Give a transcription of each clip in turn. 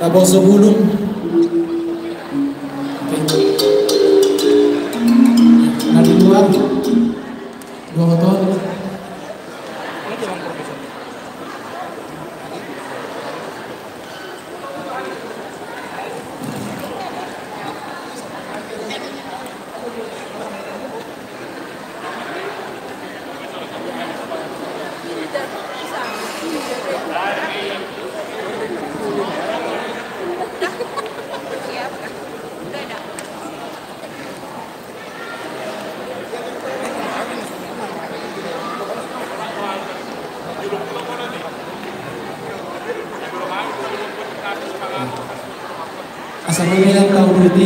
Tabang sebulun. Nah di luar 2 hotel. Asal pemilihan tahu berarti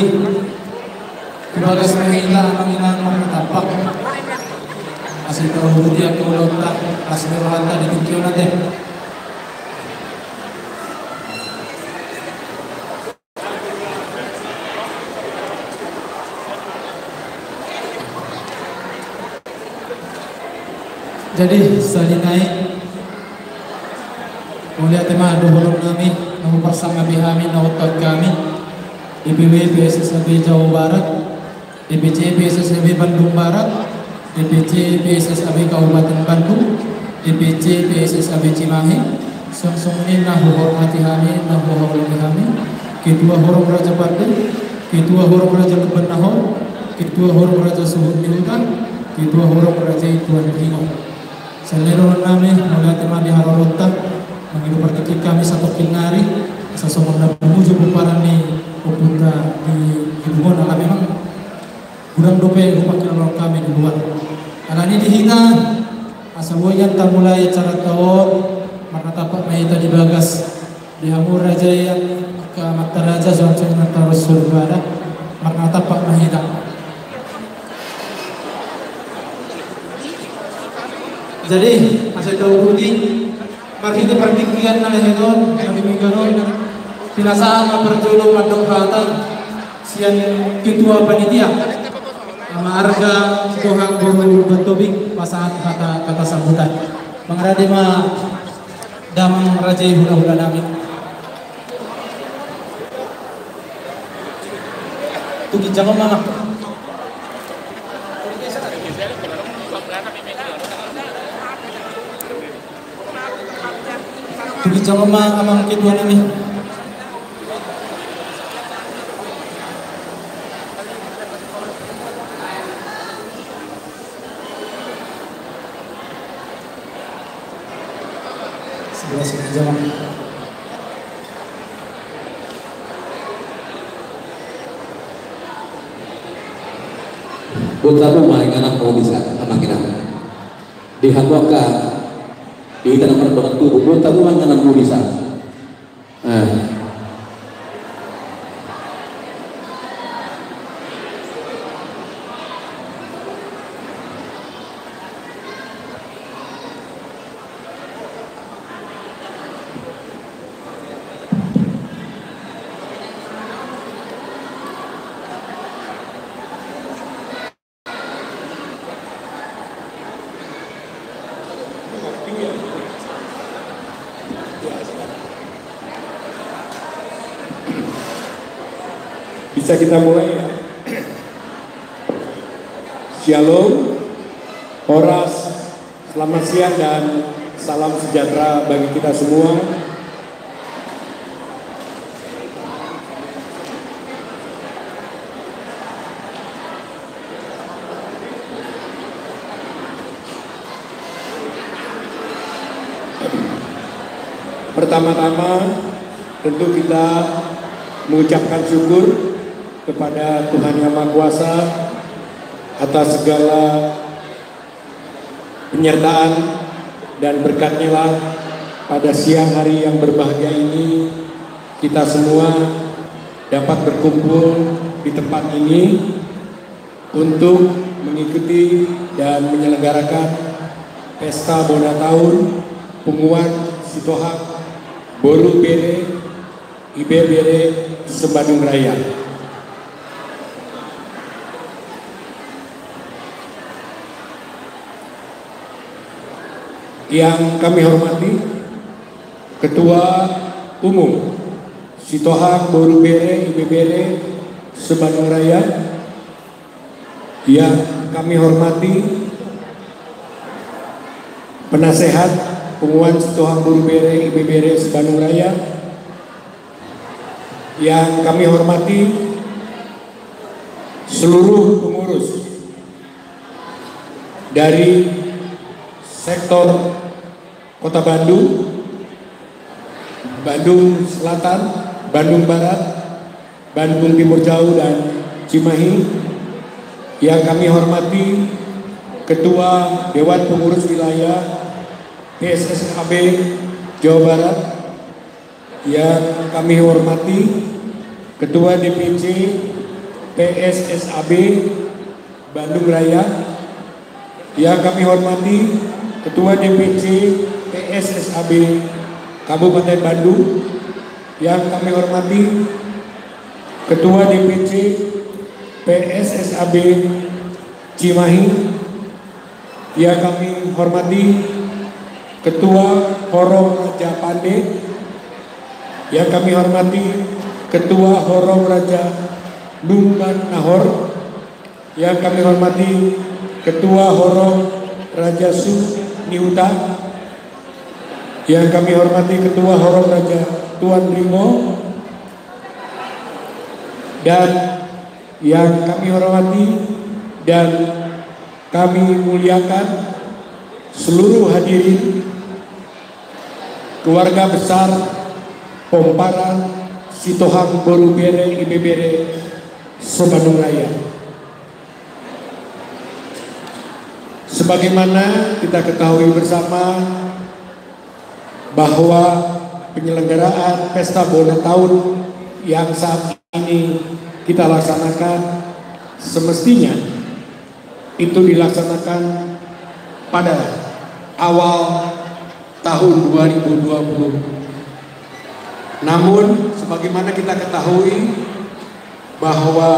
Ibagas mahila ang inang makatapak asal tahu berarti aku lontak asal rohanta di tujuan natin. Jadi saling naik mulai tema doholong kami namuparsang kami nautot kami DPW PSSB Jawa Barat, DPC PSSB Bandung Barat, DPC PSSB Kabupaten Bandung, DPC PSSB Cimahi, sengsungni nahu hormati kami, nahu hormati kami, Ketua Horom Raja Bandung, Ketua Horom Raja Leben Nahor, Ketua Horom Raja Suhut Niutan, Ketua Horom Raja Tuan Hingo. Seluruh kami mulai tema di Harorontak, menghidup praktik kami satu kinari, sesungguhnya menuju bumparan ni Putra di hubungan kami memang kurang dope rumah kira kami di luar. Karena ini dihina asawoyan tamulai cara tahun marna tapak mai tadi bagas di hamur raja yang ke mata raja langsung mata rasul ada marna tapak mahida. Jadi asal tahu budi mari kita pertikian nang hedon kami mingganon pinasaan perjulung madok hatan sian ketua panitia sama harga kohang bohong betobik pasangan kata sambutan mengrade ma dam rajai hula-hula nami tuki jangan mana tuki jangan ma amang ketua nami Putra tu maling anak kau bisa anak kita dihambakan di tanah perbuatan tubuh putra tu maling anak kau bisa. Bisa kita mulai ya. Shalom, Horas, selamat siang dan salam sejahtera bagi kita semua. Pertama-tama tentu kita mengucapkan syukur kepada Tuhan Yang Maha Kuasa atas segala penyertaan dan berkatnya lah pada siang hari yang berbahagia ini kita semua dapat berkumpul di tempat ini untuk mengikuti dan menyelenggarakan pesta Bona Tahun Punguan Sitohang Boru Bere Ibe Bere Sembadung Raya. Yang kami hormati Ketua Umum Sitohang Borubere IBBRE Sebandung Raya yang kami hormati penasehat Penguan Sitohang Borubere IBBRE Sebandung Raya, yang kami hormati seluruh pengurus dari sektor Kota Bandung, Bandung Selatan, Bandung Barat, Bandung Timur Jauh, dan Cimahi, yang kami hormati Ketua Dewan Pengurus Wilayah PSSAB Jawa Barat, yang kami hormati Ketua DPC PSSAB Bandung Raya, yang kami hormati Ketua DPC PSSAB Kabupaten Bandung, yang kami hormati Ketua DPC PSSAB Cimahi, yang kami hormati Ketua Horong Raja Pande, yang kami hormati Ketua Horong Raja Numban Nahor, yang kami hormati Ketua Horong Raja Su Niuta, yang kami hormati Ketua Horong Raja Tuan Rimo, dan yang kami hormati dan kami muliakan seluruh hadirin keluarga besar Pomparan Sitohang Borubere IBBRE Sebandung Raya. Sebagaimana kita ketahui bersama bahwa penyelenggaraan Pesta Bona Tahun yang saat ini kita laksanakan semestinya itu dilaksanakan pada awal tahun 2020. Namun sebagaimana kita ketahui bahwa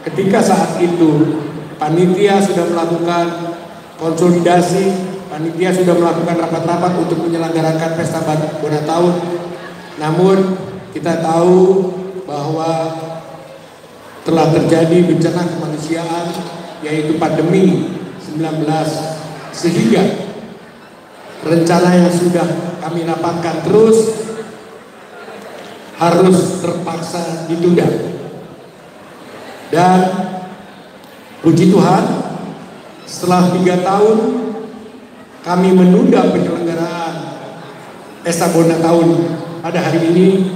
ketika saat itu panitia sudah melakukan konsolidasi, panitia sudah melakukan rapat-rapat untuk menyelenggarakan Pesta Bona Tahun. Namun kita tahu bahwa telah terjadi bencana kemanusiaan, yaitu pandemi 19, sehingga rencana yang sudah kami rapatkan terus harus terpaksa ditunda. Dan puji Tuhan, setelah 3 tahun kami menunda penyelenggaraan Pesta Bona Tahun pada hari ini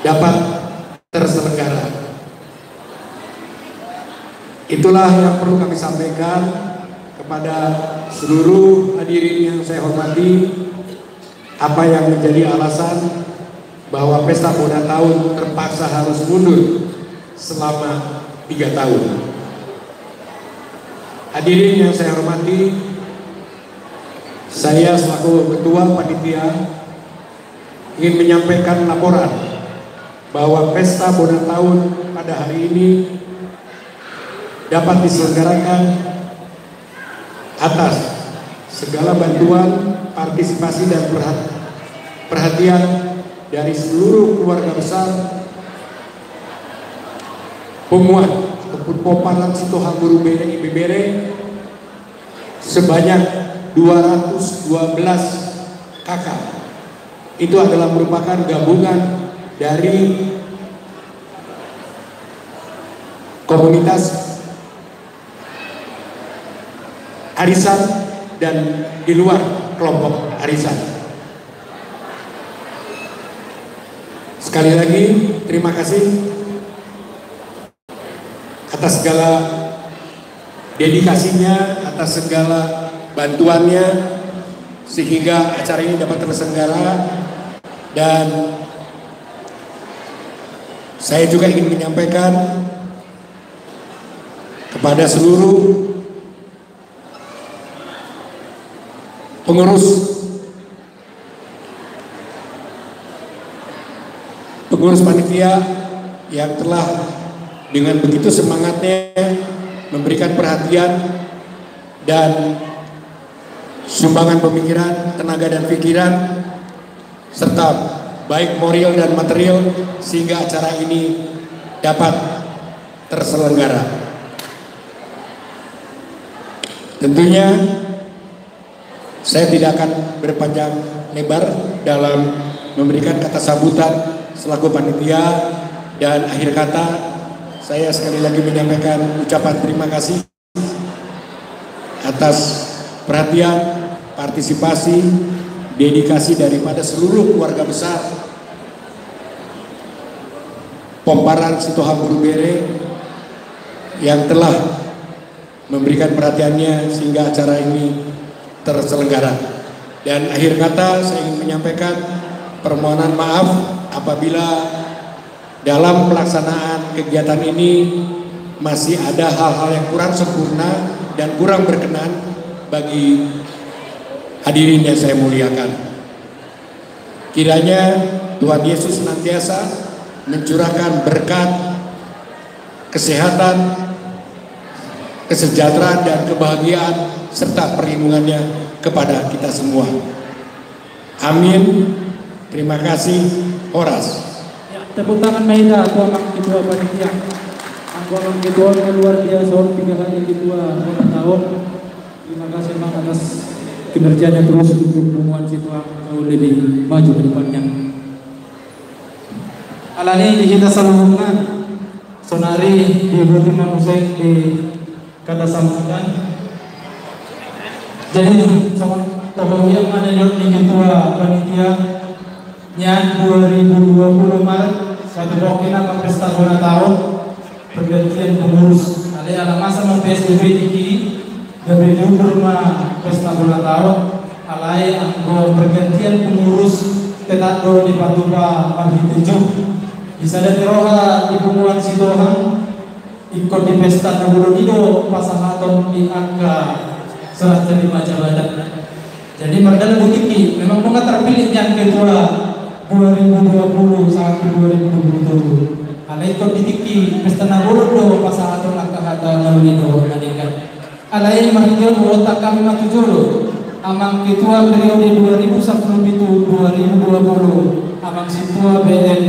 dapat terselenggara. Itulah yang perlu kami sampaikan kepada seluruh hadirin yang saya hormati, apa yang menjadi alasan bahwa Pesta Bona Tahun terpaksa harus mundur selama 3 tahun. Hadirin yang saya hormati, saya selaku Ketua Panitia ingin menyampaikan laporan bahwa Pesta Bona Tahun pada hari ini dapat diselenggarakan atas segala bantuan, partisipasi, dan perhatian dari seluruh keluarga besar Penguat Pomparan Sitohang Borubere IBBRE sebanyak 212 kakak. Itu adalah merupakan gabungan dari komunitas arisan dan di luar kelompok arisan. Sekali lagi terima kasih atas segala dedikasinya, atas segala bantuannya, sehingga acara ini dapat terselenggara. Dan saya juga ingin menyampaikan kepada seluruh pengurus panitia yang telah dengan begitu semangatnya memberikan perhatian dan sumbangan pemikiran, tenaga dan pikiran, serta baik moral dan material, sehingga acara ini dapat terselenggara. Tentunya saya tidak akan berpanjang lebar dalam memberikan kata sambutan selaku panitia, dan akhir kata saya sekali lagi menyampaikan ucapan terima kasih atas perhatian, partisipasi, dedikasi daripada seluruh keluarga besar Pomparan Sitohang Burubere yang telah memberikan perhatiannya sehingga acara ini terselenggara. Dan akhir kata saya ingin menyampaikan permohonan maaf apabila dalam pelaksanaan kegiatan ini masih ada hal-hal yang kurang sempurna dan kurang berkenan bagi hadirin yang saya muliakan. Kiranya Tuhan Yesus senantiasa mencurahkan berkat, kesehatan, kesejahteraan dan kebahagiaan serta perlindungannya kepada kita semua. Amin. Terima kasih. Horas. Ya, tepuk tangan Maida, Ketua Panitia. Anggota Ketua yang luar biasa, 3 hari Ketua tahun. Terima kasih Bang atas kinerjanya terus untuk hubungan Sitohang jauh lebih maju ke depannya. Alani kita salungan sonari di Budiman Hussein di kata sambutan. Jadi tokoh yang ada di Ketua Panitia yang 2020 Maret satu rokina pesta ulang tahun pergantian pengurus ada masa PSBB tinggi dari rumah pesta ulang tahun alai anggo pergantian pengurus tetap di Patupa pagi 7 bisa dari roha di pengumuman Sitohang ikut di pesta Naguronido pasangaton di angka serah terima jabatan. Jadi Mardana Butiki memang bunga terpilih yang Ketua 2020 sampai 2027. Alai ikut di Tiki pesta Naguronido pasangaton angka hata Naguronido menandingkan. Alai mahidil otak kami matujulu amang Ketua periode 2010 2020 amang Situa BN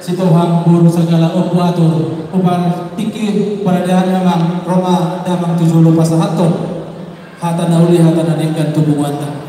Sitohang Buru segala operator upar tiki peradaan memang Roma damang 70 pasahaton hata nauli hata nadingkan tubuh wanta.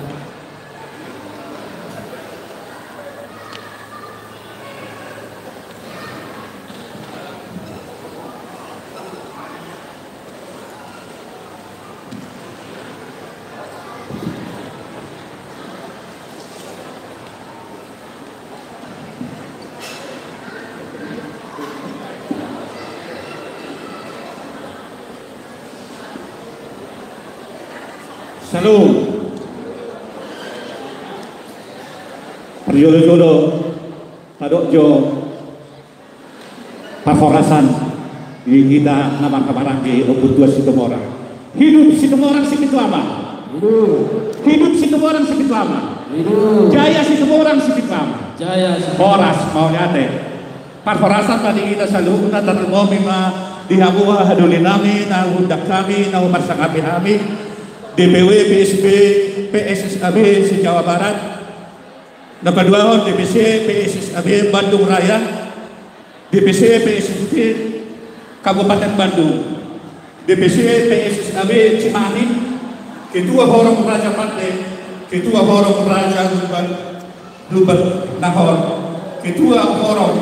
Salam. Perjodoh padok jo paforasan di kita nama kamarang di Obutua Situmorang. Hidup Situmorang segitu ama. Hidup Situmorang segitu ama. Jaya Situmorang segitu ama. Jaya. Horas mau nyate. Paforasan tadi kita selalu kita terima dihabuha hadulinami na undak kami na umarsakapi kami. DPW, PSB, PSSAB se-Jawa Barat, Napaduahon, DPC, PSSAB Bandung Raya, DPC, PSSB Kabupaten Bandung, DPC, PSSAB Cimahi, Ketua Forum Raja Pantai, Ketua Forum Raja Luber Nahor, Ketua Forum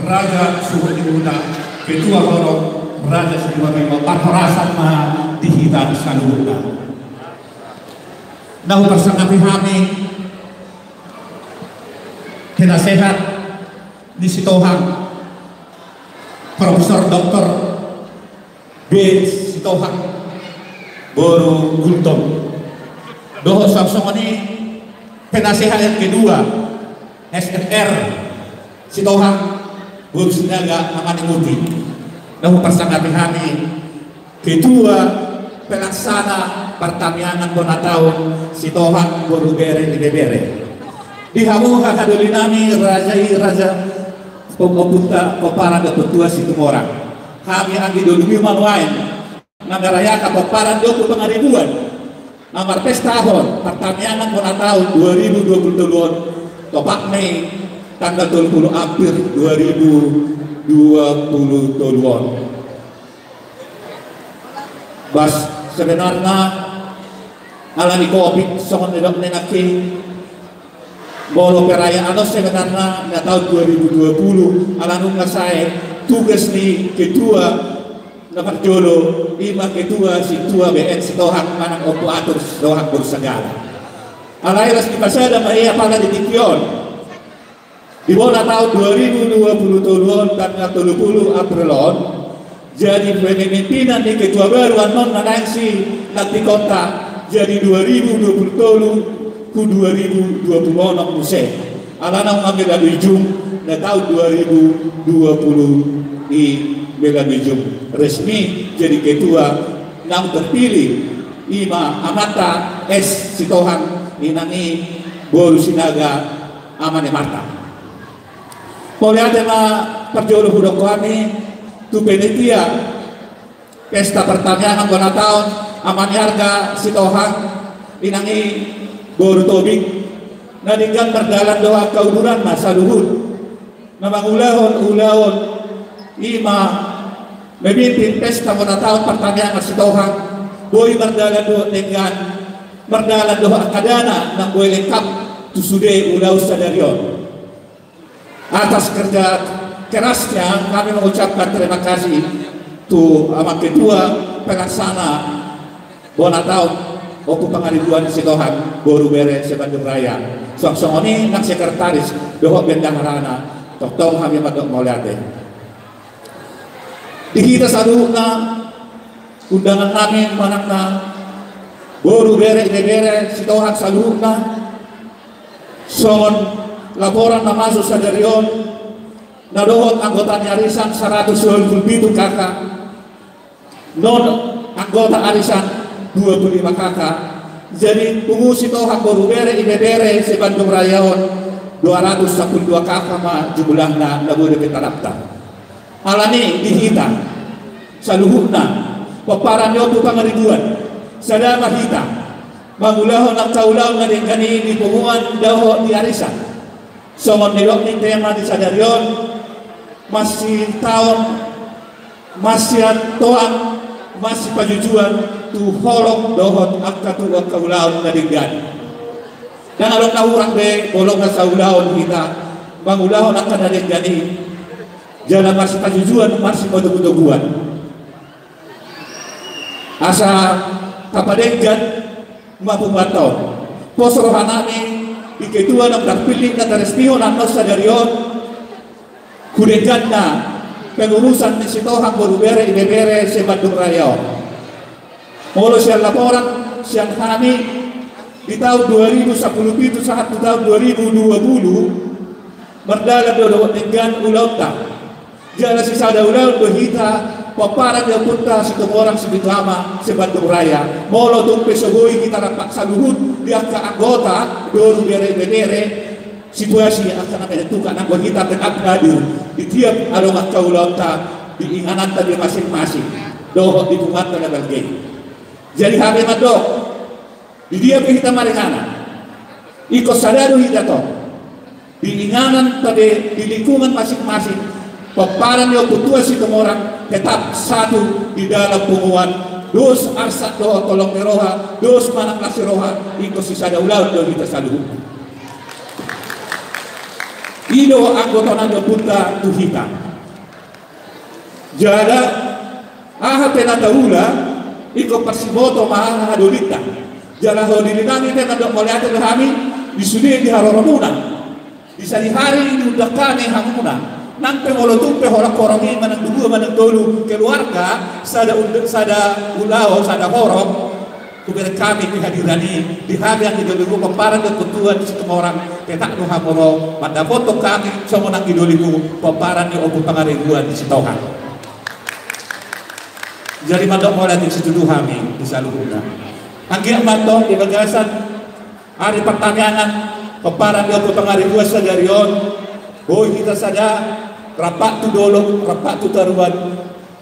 Raja Suhudimuna, Ketua Forum Raja Suhudimuna, Parhorasan Maha Dihitan Saluhuna. Nahu bersama kami kena sehat di Sitohang Profesor Dr. B. Sitohang Boru Gultom doho samsong ini penasehat yang kedua SFR Sitohang Boru Sinaga Amani Muti. Nahu bersama kami kedua pelaksana pertamiangan bona tahun Sitohang Burubere di Bebere. Di hamuha hadulinami Raja Pokoputa Kopara Ketua Situmorang. Kami anggi dolumi maluain ngagaraya Kopara 20 pengaribuan. Namar pesta tahun pertamiangan bona tahun 2022 Topak Mei tanggal 30 April 2020 toluan. Bas sebenarnya alami COVID songon nilok nenaki bolo perayaan sebenarnya nggak tahun 2020 alanung saya tugas nih ketua dapat jolo lima ketua si tua BN si tohak manang opo atur dohak bersegala alairas di pasada Maria pada di Tikion di bola tahun 2020 toluan tanggal 30 Aprilon jadi pemimpinan di ketua baru anon nanangsi nanti kota jadi 2020 tolu ku 2020 musim alana ngambil ujung na tahun 2020 di Megamijum resmi jadi ketua yang terpilih Ima Amata S Sitohan inani Boru Sinaga Amane Marta boleh ada perjolo hudok kami tu penitia pesta pertanian anggota tahun Amane Harga Sitohan inani Boru Tobing nadingkan berdalan doa kauduran masa luhur namang ulahon Ima memimpin pesta pada tahun pertanian Sitohan boy berdalan doa dengan berdalan doa kadana nang boy lengkap tu sude ulau sadarion atas kerja kerasnya kami mengucapkan terima kasih tu amat kedua pelaksana bona tahun oku pengaribuan Sitohan boru bere sebandung raya sok-sok ini nang sekretaris dohok bendang harana tok-tok kami madok mauliate di kita saduhna undangan kami manakna boru bere Sitohan saduhna son laporan na masuk sadarion na dohot anggota arisan 127 kakak non anggota arisan 25 kakak jadi pengusi Sitohan boru bere sebandung rayaon 212 kakak mah jumlahna na boleh kita daftar alani dihita saluhuna paparan yotu pangaribuan sadama hita mangulahon ang kaulaw na dengkani di punguan daho di arisan songon nilok ni tema di sadarion masih tahun masih toang masih pajujuan tu holong dohot akatu kaulaw na dengkani dan alok kaurang be bolong na saulaon kita mangulahon akan na dengkani jalan masih pajujuan masih bodoh-bodohan asa kapadenggan mampu batau posrohanami iketua ng terpilih na terespihon ang sadarion kudegan na pengurusan ni Sitohan boru bere ibebere sebandung raya molo siya laporan siyang kami di tahun 2010 itu saat di tahun 2020 berdala dodo dengan ulauta jala si sada ulau berhita paparan yang punta si orang sebitama sebandung raya molo tumpe sogoi kita dapat saluhut dia ke anggota doru bere situasi akan ada tukang anggota kita tetap hadir di tiap alungat kaulauta diinganan tadi masing-masing dohot di bungat dan bergay jadi hari madok di dia kita maringana ikut sadadu hita to diinganan tadi di lingkungan masing-masing paparan yang ketua si orang tetap satu di dalam punguan dos arsat doa tolong meroha dos manak nasi roha ikut si sada ulau do kita salu ido anggota nando puta tu hita jada aha penata ula ikut pasiboto maha hadolita jala hodilitani tena do moliate kami disudi di haroromuna bisa di hari di udakane hamuna nanti molo tumpe horak korongi manang dulu manang dulu keluarga sada ulau sada horok kubere kami dihadirani di hari yang didoliku pemparan ketuan di situ orang ketak nuha molo pada foto kami semua nak didoliku pemparan di obu pangaribuan di Sitohan jadi mandok mulai di situ kami di saluhuna anggi mandok di bagasan hari pertanyaan pemparan di obu pangaribuan sadarion kita saja rapat tu dolong, rapat tu taruhan,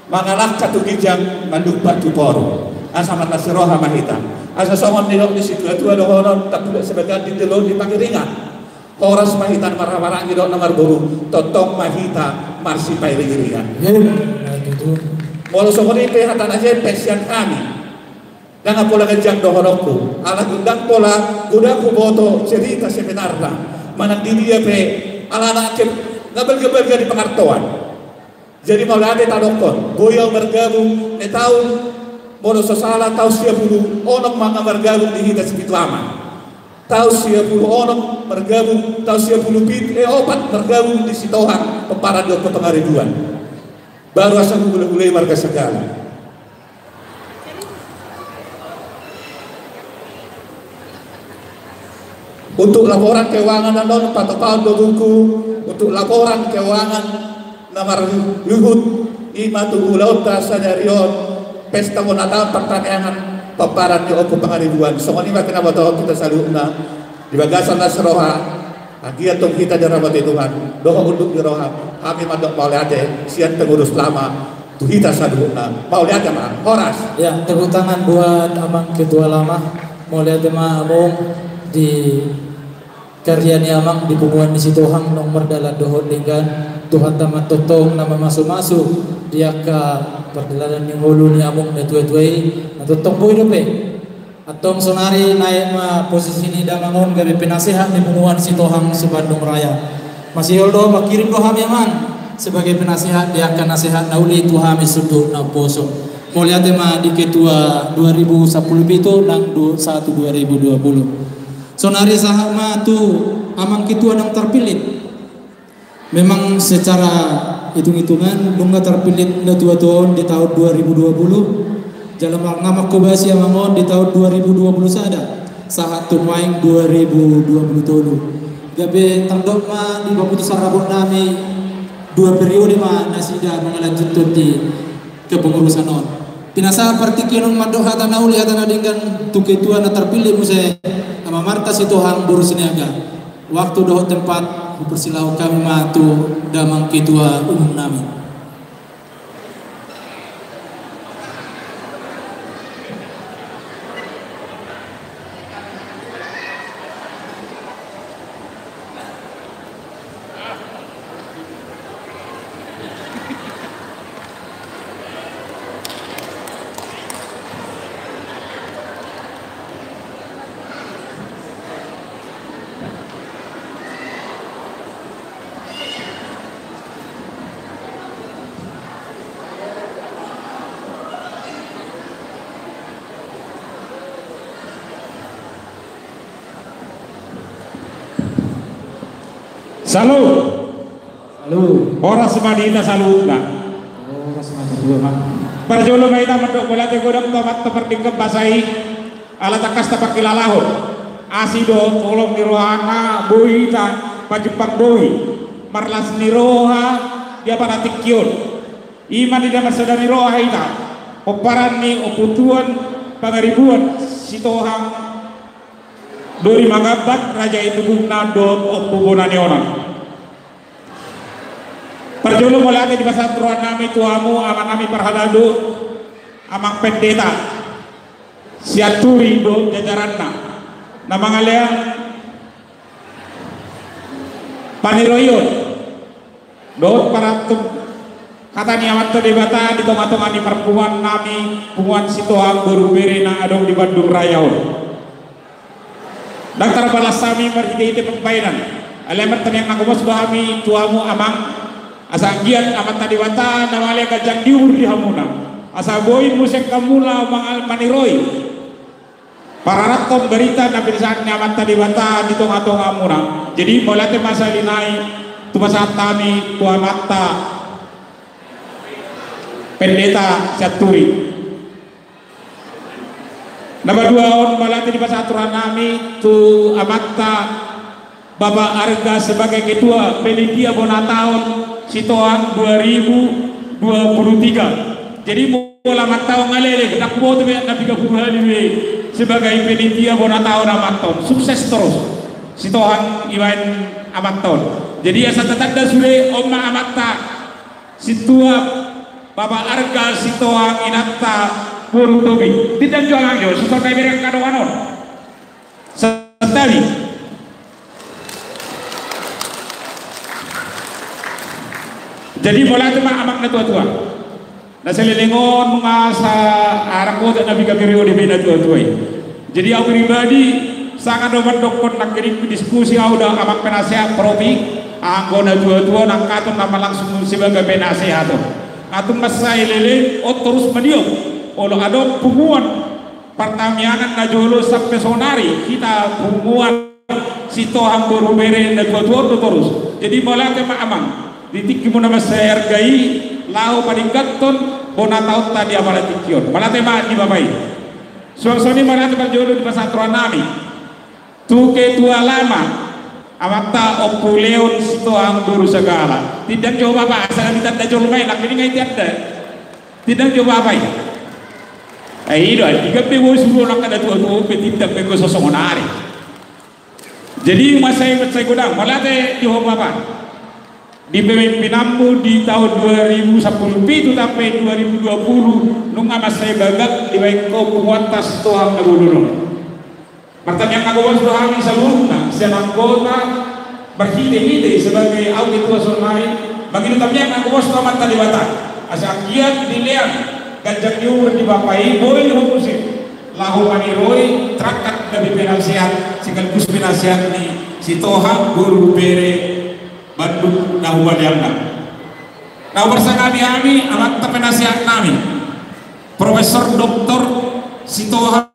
mangalah katu kijang, mandupat tu poro. Asa mata siroha mahita. Asa somon nilok di situ, tu ada orang tak boleh sebagian di telur di pangiringan. Horas mahitan marah-marah ngidok nomor buru totong mahita marsipai rigirian. Molo sokoni pe hatan aja pesian kami. Dan pola ngejang dohorokku. Ala gundang pola gudaku boto cerita sebenarnya. Mana dia pe ala anak ngabel-gebel di pengartoan. Jadi mau ada tadokon, boyong bergabung di tahun mono sosala tahun 10 onok maka bergabung di kita segitu aman. Tahun 10 onok bergabung tahun 10 opat bergabung di Sitohang peparan dok pengaribuan. Baru asal mulai warga segala. Untuk laporan keuangan non patopal buku, untuk laporan keuangan nomor luhut ima tubuh laut terasa darion pesta monata pertanian paparan di oku pengaribuan songoni makin apa tahu kita saluna di bagasan nasroha lagi atau kita dirawat Tuhan doa untuk diroha kami madok mau lihat sian pengurus lama tuh kita saluna mau lihat mah horas ya tepuk tangan buat abang ketua lama mau lihat mah abang di karyani amang di punggungan di Sitohang nomor dalam dohon dengan Tuhan tamat totong nama masuk-masuk dia ke perjalanan yang hulu ni among na tuai-tuai na totong boy dope atong sonari naik ma posisi ni damangon gabi penasehat di punggungan Sitohang Bandung Raya masih holdo makirim doa memang sebagai penasehat dia akan nasihat nauli Tuhan misuduk na poso mau lihat ma di ketua 2010 itu nang 1 2020 sonari sahama tu amang ketua nang terpilih memang secara hitung-hitungan nungga terpilih na tua tahun di tahun 2020 dalam nama kubasi amangon di tahun 2020 sada saat tumaing 2020 tahun gabe tangdok ma di keputusan rabon nami 2 periode ma nasida mengelanjutkan di kepengurusan on pinasa partikin madok hata nauli hata nadingkan tuketua na terpilih musai sama marta Sitohang boros niaga waktu doh tempat persilau kami matu damang ketua umum nami. Salut. Orang semadina salut na. Parjolo may taman do wala te godam tomat teperdingkem basai ala takas tapakilalahon. Asido tolong nirohana boita pajepang boi marlas niroha dia paratikion. Iman di dalam sadar niroha ita. Oparan ni oputuan pangaribuan Sitohang Dori Mangabat Raja itu guna dot opubonani orang. Perjulu mulai di pasar tuan nami tuamu amang nami perhaladu amang pendeta siaturi do jajaranna nama ngalea paniroyon do para kata niamat debata di tengah-tengah di perempuan nami punguan Sitohang baru berena adong di Bandung Raya. Daktar balas sami marhidite pempainan alamat yang aku mas bahami tuamu amang asa giat amat tadiwata namale gajang diur di hamuna asa boy musek kamula mangal maniroi para rakom berita nabi saat amat tadiwata di tengah-tengah amuna jadi mulai masa linai tu masa tami tua mata pendeta Saturi. Nomor 2 on malati di pasar aturan nami tu amatta Bapak Arga sebagai ketua penitia bona tahun Sitohang 2023. Jadi mulai amat tahun ngalele nak buat tu nak 30 hari sebagai penitia bona tahun amat tahun sukses terus Sitohang iwan amat tahun. Jadi asa tanda sule omma amatta situa Bapak Arga Sitohang inatta Puru tobi tidak jualan jo susah kayak berang kado anon setali Jadi mulai itu mah amak na tua-tua. Na selilingon mengasa arang kota nabi kabirio di bina tua-tua. Jadi aku pribadi sangat dokon nak kirim diskusi udah amak penasehat propi anggona tua-tua nak katun nama langsung sebagai penasehat. Katun masai lele terus meniup. Olo ada punguan pertamianan na jolo sampai sonari kita punguan sito hamburu bere na tua-tua terus. Jadi mulai itu mah amak. Ditik mo naman sa ergai lao paningkaton bona taot tadi amala tikyon malate ma di babay suami malate pa jodo di pasatron nami tuke tua lama amakta okuleon sito ang duru segala tidak coba apa asal kita tidak coba main lakini ngai tidak coba apa ai do tiga pe wo suruh nak ada tua pe tidak pe ko sosongonari jadi masai godang malate di apa di pemimpinanmu di tahun 2010 itu sampai 2020 nunga masai bagak di baik kau kuatas Tuhan nagulunung pertanyaan kaguan Tuhan seluruhnya siang anggota berhide-hide sebagai audit tua sonai bagi tamnya kaguan Tuhan talibatan asal kiat dilihat ganjak nyur di bapai boleh hukusin lahu maniroi terakat dari penasihat sekaligus penasihat ni si Tuhan guru bere Bandung nahuan yang nah bersama kami amat penasihat kami Profesor Dr. Sitohang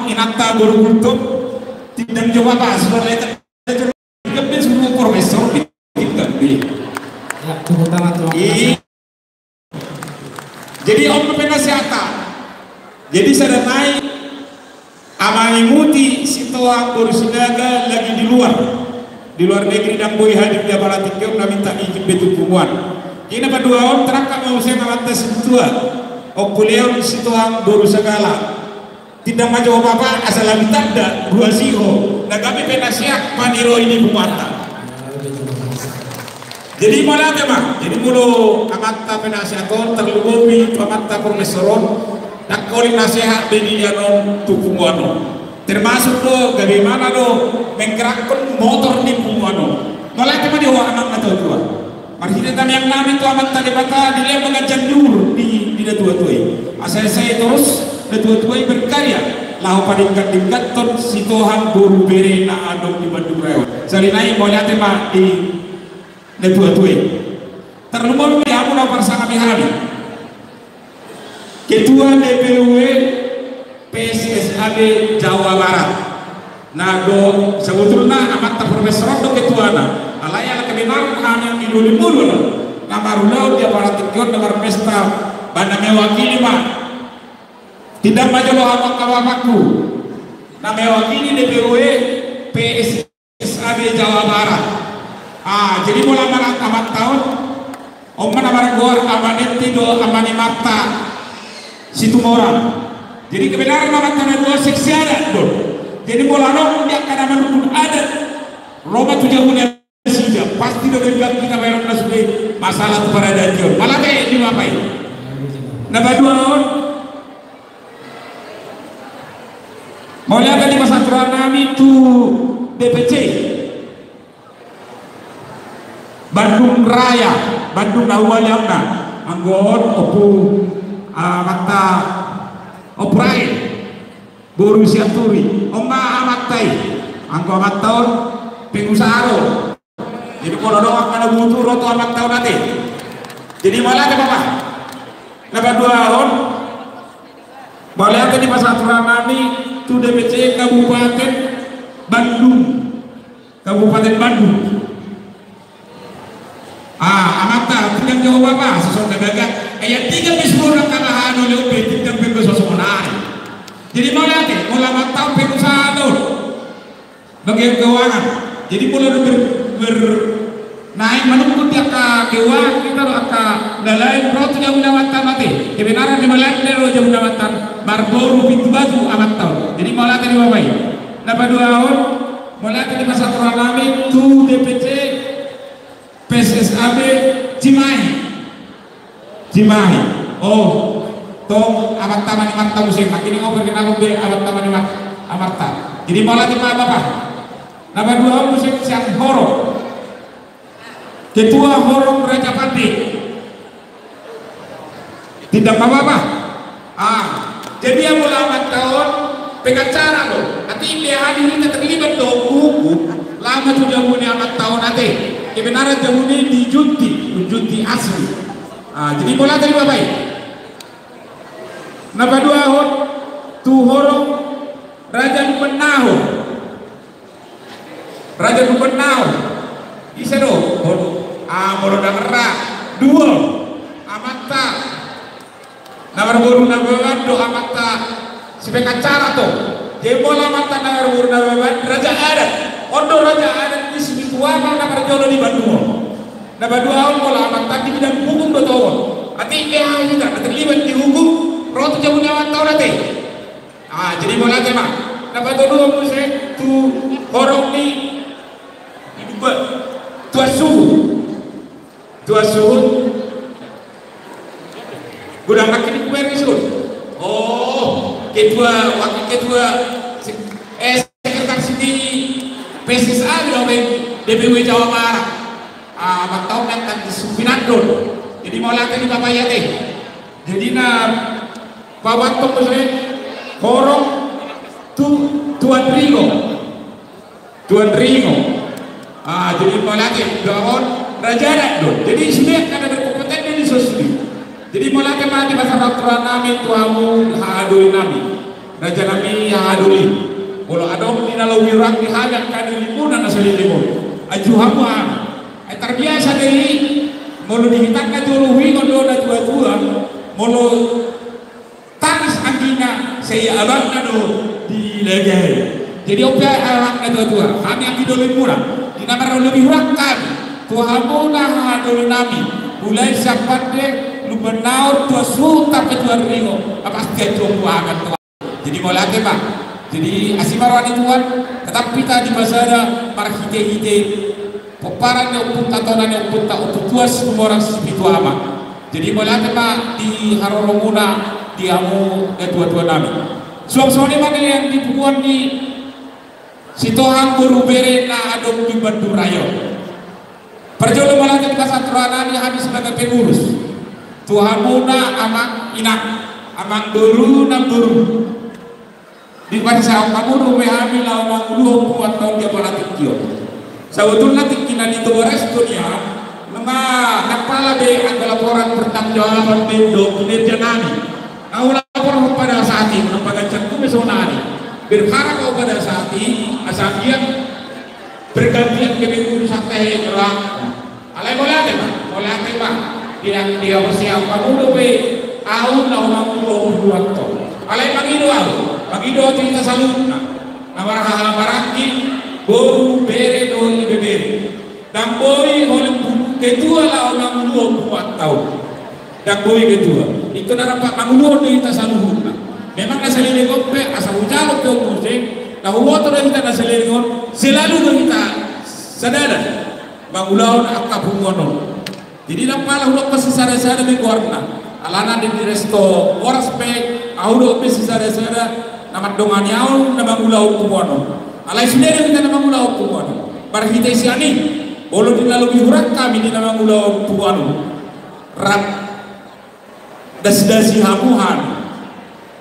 Inata Guru Kultum tidak jawab apa sebenarnya kami semua profesor kita jadi om penasihat jadi saya naik amani muti Sitohang Guru Sidaga lagi di luar negeri dan boy hadir di barat tikyong na minta izin betul pumuan ini pa 2 on terakak mau saya malantas situa o kuliah situang doru segala tidak maju apa-apa asal minta ada 2 siho na kami penasihat paniro ini pumata jadi malah memang jadi mulu amata penasihaton terlubumi amata profesoron nak koli nasihat beni yanon tupumuano termasuk do bagaimana do menggerakkan motor di pumuano malah cuma di anak atau tua marhitan yang nami itu amat tadi bata dia mengajar jur di tua-tua asal saya terus tua-tua berkarya lahu padingkat ton sitohan buru bere na adong di Bandung Raya salinai boleh tema di tua-tua terlumur di aku na parsama mihari ketua DPW PSSAB Jawa Barat nado sebetulnya amat profesor do ketuana alaya la kebenar hanya idul mulu nama rulau dia para tikyon nomor pesta banda mewakili mah tidak maju lo awak-awakku na mewakili DPW PSSAB Jawa Barat jadi mulai amat tahun omman amar gor amanetti do amani mata situ orang jadi kebenaran amat tanah 2 seksi adat bro jadi bola dia akan menukun adat Roma 7 sija pasti do bilang kita bayar nasuke masalah tu para dajjal malah kayak di apa ini naba 2 on mau lihat di masa nami tu DPC Bandung Raya Bandung Nawaliamna anggon opu mata oprai boru siaturi omba amatai angko amat tahun pengusaha jadi kalau doang kana butuh roto amat tahun nanti jadi malah ada apa naba 2 tahun boleh ada di masa nami tu DPC Kabupaten Bandung amata tidak jawab apa sesuatu gagak ayat 3 bismillah kalahan oleh ubi tidak bersosok menarik jadi mulai tahu pengusaha bagian keuangan jadi mulai naik menunggu dia ke keuangan kita akan dalai protes yang mendapatkan mati kebenaran di Malaysia dari jauh mendapatkan barboru pintu baju amat tahu jadi mulai tadi bapak dapat 2 tahun mulai tadi masa teralami tu DPC PSSAB Cimahi tong amat tamani marta musim ini ngobrol kenapa amat tamani amarta jadi malah di apa nama 2 musim siang horong ketua horong Raja Pandi Tidak apa-apa. Jadi yang mulai tahun pengacara loh. Nanti dia hadir kita terlibat dong buku. Lama tuh jamu ini amat tahun nanti. Kebenaran jamu ini dijunti asli. Jadi mulai tadi bapak. Napa dua hot tuhorong Raja Lupenaho. Raja Lupenaho. Isa do. Morodangera dua amata. Nawar buru nabawan do amata sepengacara to. Jebola mata nawar buru nabawan Raja Adat. Ondo Raja Adat di spiritual nawar jolo di Bandung. Nawar dua awal bola amata di bidang hukum betul. Ati juga terlibat di hukum. Roto jauh nyawa tahu nanti. Jadi bola aja mah. Nawar dua musik tu horong di Tua suhu gudang kaki di kuber isun. Wakil ketua sekretaris di PSSA di DPW Jawa Barat. Matau nanti di Supinandon. Jadi mau latih di Bapak Yate. Jadi bawa tong musik horong Tuan Ringo. Jadi mau latih doon Raja Adat dong. Jadi sudah karena berkompeten di sosmed. Jadi mulai kemana bahasa Raja nami tuamu haduli nami. Raja nami haduli. Kalau ada di dalam wirang dihajak kali limunan asal limun. Ajuhamu terbiasa dari mulu dihitakkan dulu wingon dona tua. Mulu tangis anjingnya saya abangnya do di legay. Jadi opa abangnya tua. Kami yang dulu limunan. Di nama lebih hurang kami. Tuhamuna hadul nami mulai sahabat Lupenaho tua sultan ketua Ringo apa ketua akan tua. Jadi mau lagi pak. Jadi asimarwani tuan tetap kita di pasada marhite peparan yang pun tatonan yang pun tak untuk tua semua orang spiritual ama. Jadi mau lagi pak di Haroromuna di amu ketua nami. Suami mana yang dibukuan di Sitohang Guru Bere na adom di Bandung Raya. Perjalanan melanjut pasar Tuhanani habis sebagai pengurus. Tuhan muna amang inak, amang dulu nam dulu. Di pasar kamu rumah hamil lawan dulu buat tahun dia melatih kio. Sebetulnya tinggal di Torres dunia, nama napala be adalah orang bertanggung jawab bendo kinerja nani. Aku lapor pada saat ini, pada cantum besonani. Berharap pada saat ini, asal dia bergantian ke minggu sampai terang. Alai boleh pak. Dia bersiap kamu dobe. Ahun lah orang buat to. Alai pangido cerita salutna. Namar hal baraki boru bere do bere. Dan boy oleh ketua lah orang buat tahu. Dan boy ketua. Itu nara pak mangulo cerita salutna. Memang nasalili kope asal ujalo to musik. Nah motor kita nasalili selalu kita sadar mangulaon akta bungono. Jadi nampala udah pasti sada-sada di warna alana di resto oras pe audo pasti sada-sada nama dongani au nama mangulaon bungono alai sendiri kita nama mangulaon bungono barhite siani bolo di lalu dihurak kami di nama mangulaon bungono rat das-dasi hamuhan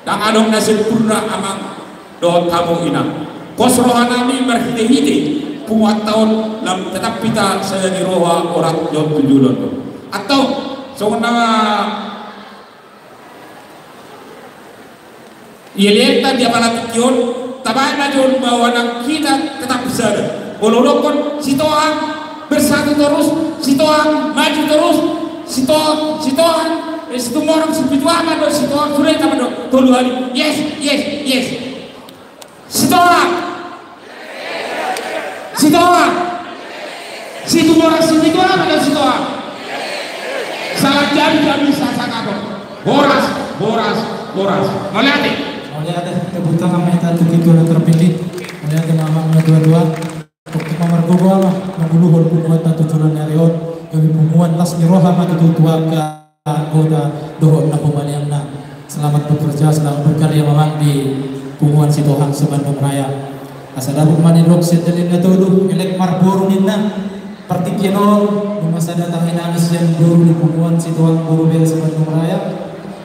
dan adong nasib purna amang doa tamu ina kosrohanami barhite-hite puat tahun lam tetap kita saya di roha orang jauh tujuan atau sebenarnya ia lihat dia malah tikion tabana jauh bawa kita tetap besar bolorokon sitoan bersatu terus sitoan maju terus sitoan itu orang spiritual mana sitoan sudah kita mana tolu hari yes sitoan situ orang spiritual ada sitoan salah jadi bisa sakako boras melihat kebutuhan kami tadi kita terpilih melihat nama dua-dua untuk nomor dua mengguluhul pumuan tatu juran narion kami pumuan las niroha maka tua ke kota dohon na pemalian na selamat bekerja selamat berkarya memang di pumuan Sitohang Sebandung Raya. Asadabu manilok setelin na todo elek marboro ninna partikiano yung masa datang inangis yan dulu di pumuan Sitohang Guru Bere Sebandung Raya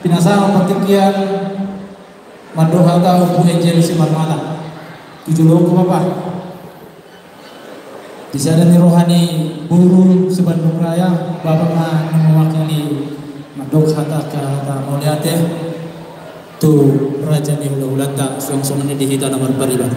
pinasama patikian madoha tahu Bu Angel si Marmana 7 loko Bapak. Di sana ni rohani buru sebandung raya Bapak mewakili madok hata kata moliate tu raja ni ulah-ulah tak suang-suang ni dihita nomor bariban.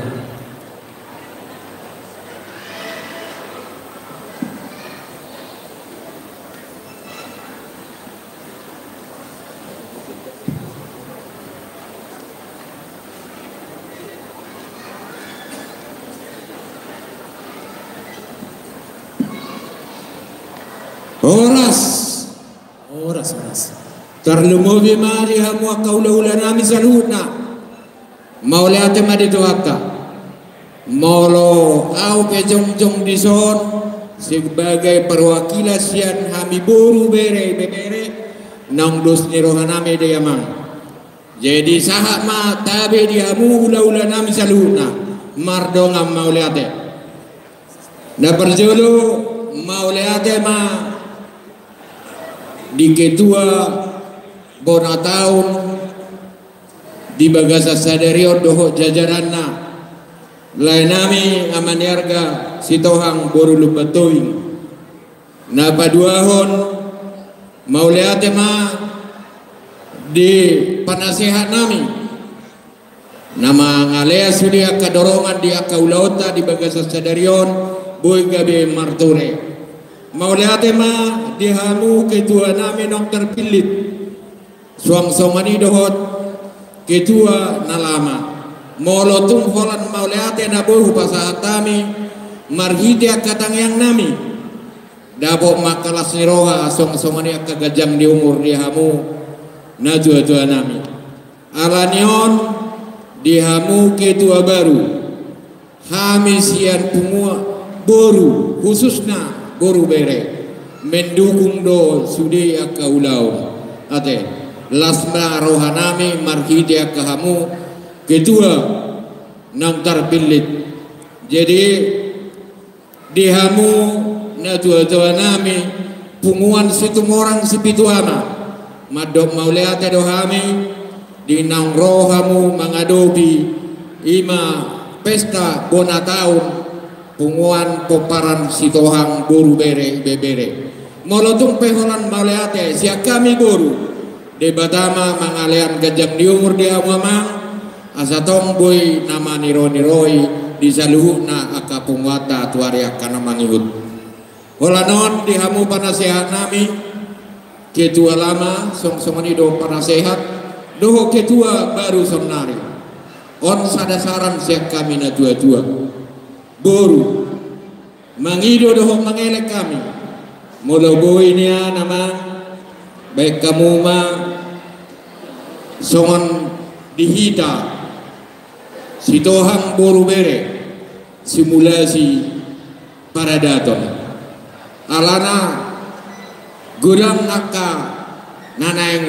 Oras terlumubi mari hamu akaula-ula nami saluna mauliate madi doaka maulo au ke jong-jong dison sebagai perwakilan sian hami buru bere nang dos ni rohanami de yamang jadi sahak ma tabe di hamu ula-ula nami saluna mardonga mauliate na perjolo mauliate ma di ketua bona tahun di bagasa sadarion doho jajaranna lainami amaniarga sitohang boru lupatoing na paduahon mauliate ma di panasehat nami nama ngalea sudia kadorongan di akaulauta di bagasa sadarion boy gabe marture mauliate ma dihamu ketua nami nong terpilih suang-suangani dohot ketua nalama molotung holan mauliate nabuh pasahatami marhide akatang yang nami dabo makalas niroha suang-suangani akagajang di umur dihamu na tua-tua nami alanion dihamu ketua baru hamisian pumua boru khususnya boru bere mendukung do sudi akaulau ate lasma rohanami marhidi akahamu ketua nang terpilih jadi dihamu na tua-tua nami punguan situ orang sipituama madok mauliate dohami di nang rohamu mengadopi ima pesta bona tahun punguan poparan sitohang boru bere bebere molotung peholan mauliate siak kami boru de batama mangalean gajam di umur dia mamang asatong boy nama niroi di saluhna akapungwata tuariak kana mangihut holanon dihamu panasehat nami ketua lama song-songani do panasehat doho ketua baru somnari on sadasaran siak kami na tua-tua boru mangido doho mangelek kami mula boy niya nama baik kamu ma songon dihita sitohang boru bere simulasi para daton alana gudang akka nanang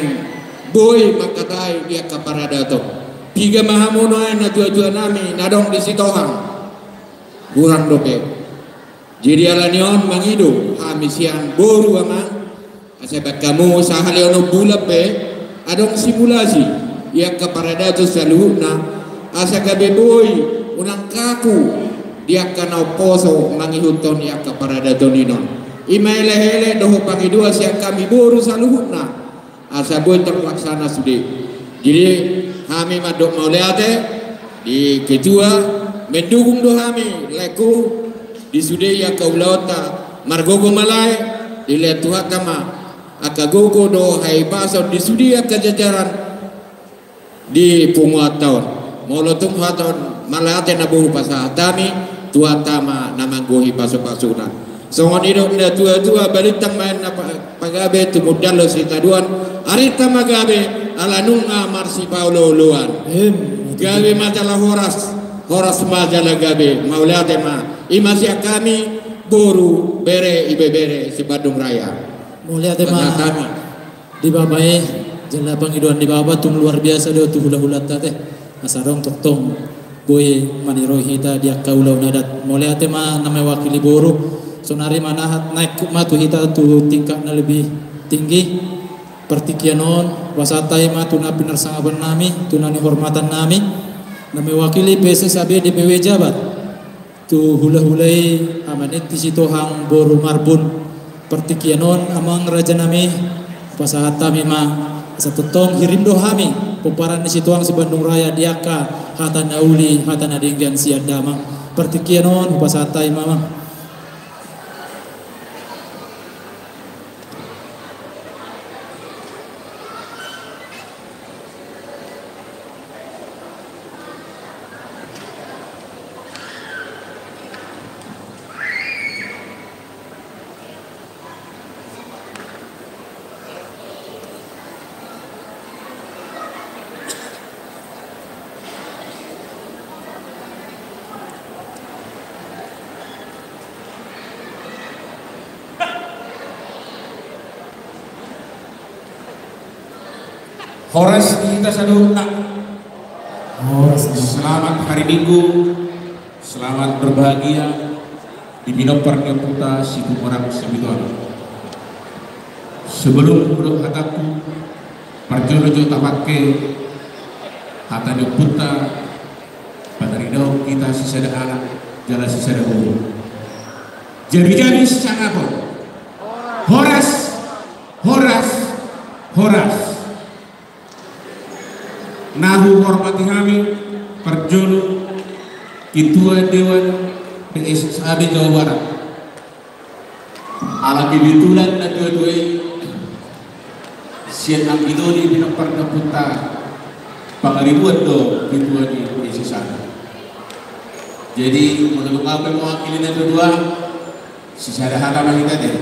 boy makatai dia ka para daton tiga mahamono na tua-tua nami nadong di sitohang kurang dope jadi alanion mangido hamisian boru ama asebak kamu sahaliono bulap adong simulasi yang keparada tu saluhna asa gabe boy unang kaku dia kana poso mangihuton yang keparada doninon imaile hele doho pangidua siang kami boru saluhna asa boy terlaksana sudah jadi kami madok mauliate di ketua mendukung dohami leku di sudaya kaulauta margogo malai dilihat Tuhan kama akagogo do hai paso di sudaya kejajaran di punguat tahun molotung haton malate nabuh pasahatami Tuhan tama namanggohi paso-pasunan songon idok na tua-tua balitang main pagabe tumudalo si taduan arita magabe alanunga marsi paulo luan gabe majalah horas majalah gabe maulate ma imasya kami boru bere ibe bere si Bandung Raya mulia tema di babai jelabang iduan di bawah tung luar biasa dia tu hula-hula teh asarong toktong boy maniro hita dia kaulau nadat mulia tema nama wakili boru sonari manahat naik matu hita tu tingkat lebih tinggi Pertikianon wasatai ma tuna pinarsangaban nami, tuna ni hormatan nami, na mewakili PSSAB DPW Jabar. Tu hula-hulai amanit di situ hang boru marbun. Pertikianon amang raja nami pasahata ma satu tong hirim dohami puparan di situ hang si Bandung Raya diaka hatan nauli hatan adinggan siadama. Pertikianon pasahata mama. Horas kita sadurna. Selamat hari Minggu, selamat berbahagia di Binopar Keputa Siku Orang Sebituan. Sebelum berdoa hataku, parjono tapake hata Keputa pada ridho kita sisada anak jalan sisada guru. Jadi secara apa? Horas. Nahu hormati kami perjono Ketua Dewan PSSAB Jawa Barat ala kebetulan na dua-dua sian ang idoni binapar na punta pangaribuan do Ketua di PSSAB. Jadi menurut apa yang mewakili na dua sisada halaman kita deh.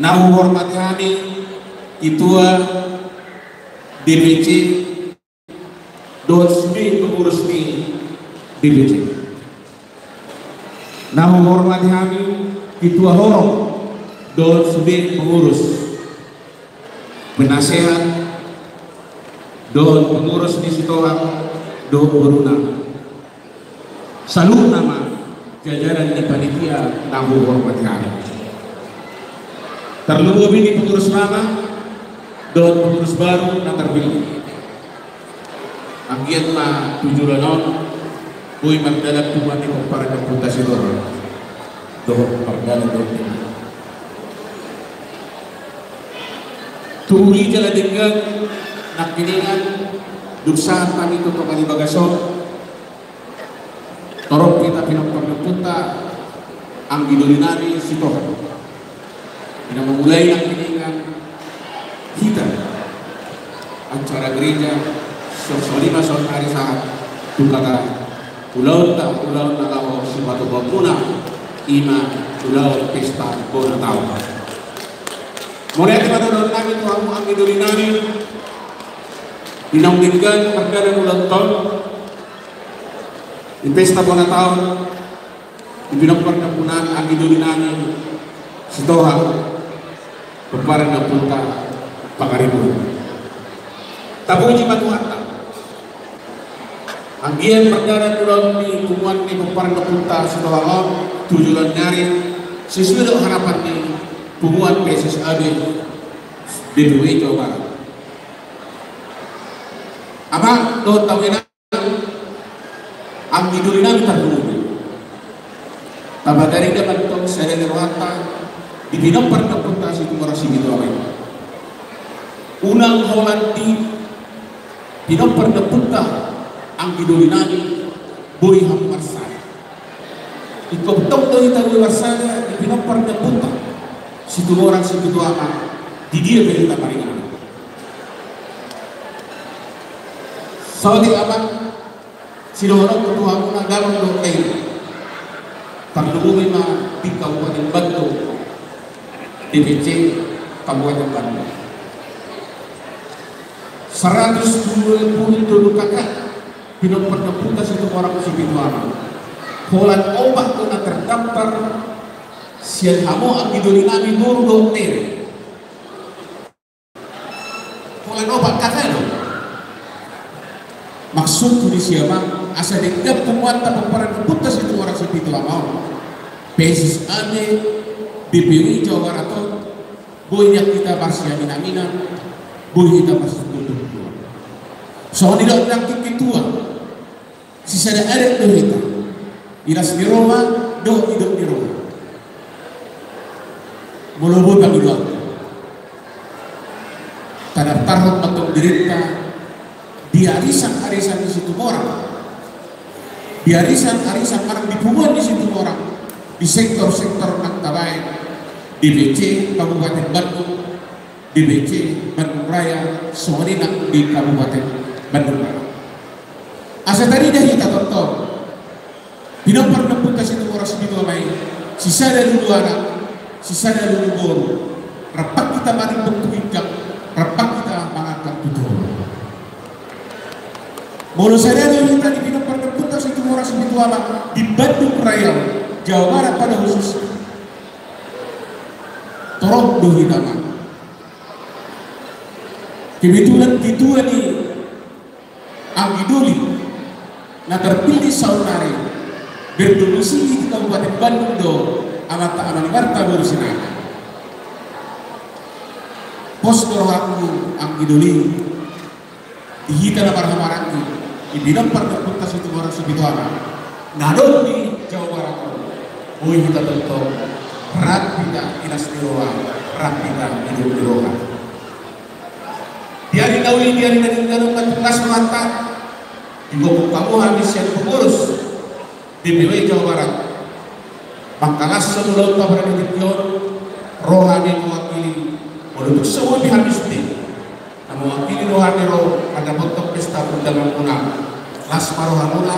Nahu hormati kami Ketua DPC Dosmi pengurus di DPC. Nah menghormati kami Ketua Horong Dosmi pengurus penasehat don pengurus di Sitoang do Boruna. Salut nama jajaran di panitia nah menghormati kami. Terlebih ini pengurus lama don pengurus baru yang terpilih. Agian ma 7 lanon, uy magdalag tuman ni para komputasidor. Doon pagdalag doon. Tuloy jala dengan nakiningan duksahan kami ito kali bagason. Torong kita pinagpagpunta ang ginulinani si Tuhan. Pinamulay ang kiningan kita acara gereja solima sol hari saat tukata ulau nagawa sepatu bapuna ima ulau pesta bona tahu. Mulai pada tahun kami tuh aku ambil dari nami dinamdikan perkara ulang tahun di pesta bona tahun di bidang perkebunan ambil dari nami setoha peparan dan punta Pangaribuan. Tabu jimat harta. Anggian perjalanan pulau di kumuan di peparan kepunta setelah tujuan nyari sesuai dengan harapan di kumuan PSSAB DPW Jawa Barat. Apa do tawena ang idulina terdulu. Taba dari dapat tong saya nerwata di bidang perkepunta situ merasi gitu apa. Unang Holandi pinopar na punta ang gidolinani boy hang marsaya. Ikoptong do itawi marsaya di pinopar na punta situ orang situ ama di dia berita paringan. Saudi aman sidorong ketua muna galong do kay pagdumumi ma di Kabupaten Bandung DPC Kabupaten Bandung 120 kakak pinopar na punta situ orang sibituana. Holan obat ko na terdaftar siyan amo ang idolinami guru dokter. Holan obat kakak lo. Maksud ko di siapa asa dikdap pumuat na pamparan na punta situ orang sibituana. PSSAB DPW Jawa Barat boy yang kita masih aminamina, boy kita masih tutup tua. So tidak nakik ketua, sisa ada kita. Iras di Roma, doh hidup di Roma. Mulubur bagi doa. Tanah tarot untuk derita di arisan-arisan di situ orang. Di arisan-arisan orang dipungut di situ orang. Di sektor-sektor Naktabai, di BC Kabupaten Bandung, di BC Bandung Raya, semuanya di Kabupaten Bandung Raya. Asa tadi dah kita tonton. Tidak pernah pun kasih itu orang segitu amai. Sisa dari dulu anak, sisa dari dulu guru. Rapat kita mari bentuk hijab, rapat kita mengangkat tujuh. Mulu saya dari kita di tidak pernah pun kasih itu orang segitu anak di Bandung Raya, Jawa Barat pada khususnya. Torok doh kita mah. Kebetulan itu ni Angidoli, nah terpilih saudari berdomisili di Kabupaten Bandung do amata amani warta baru sinaka. Pos dorohaku Angidoli dihita na marhamaraki ibidang pertemuan itu orang segitu anak. Nadol di Jawa Barat. Boy kita tentu rat kita inas diroha, rat kita hidup diroha. Diari dauli diari dari dalam kelas mata di bawah kamu habis yang pengurus DPW Jawa Barat. Pangkalas seluruh kabar edition rohani mewakili untuk semua dihabis di. Mewakili rohani ada bentuk pesta undangan punah. Las marohamula,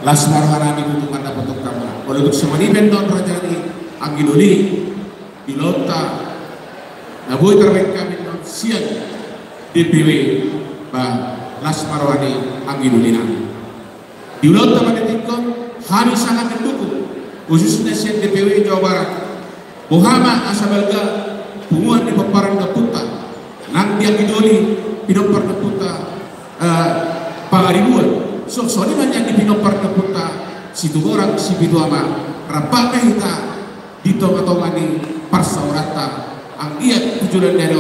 las maroharani untuk ada bentuk tamu. Untuk semua di bendon rajani Angidoli di Lota. Naboy terbaik kami siang. DPW Las Marwani Angidoli di ulang teman detikon kami sangat mendukung khususnya siang DPW Jawa Barat Muhammad Asabalga bunguan di peparan Daputa nanti Angidoli pinopar Daputa pangaribuan so ini banyak di pinopar Daputa situ orang si biduama rapatnya kita di tonga-tongani parsaurata anggiat tujuan dari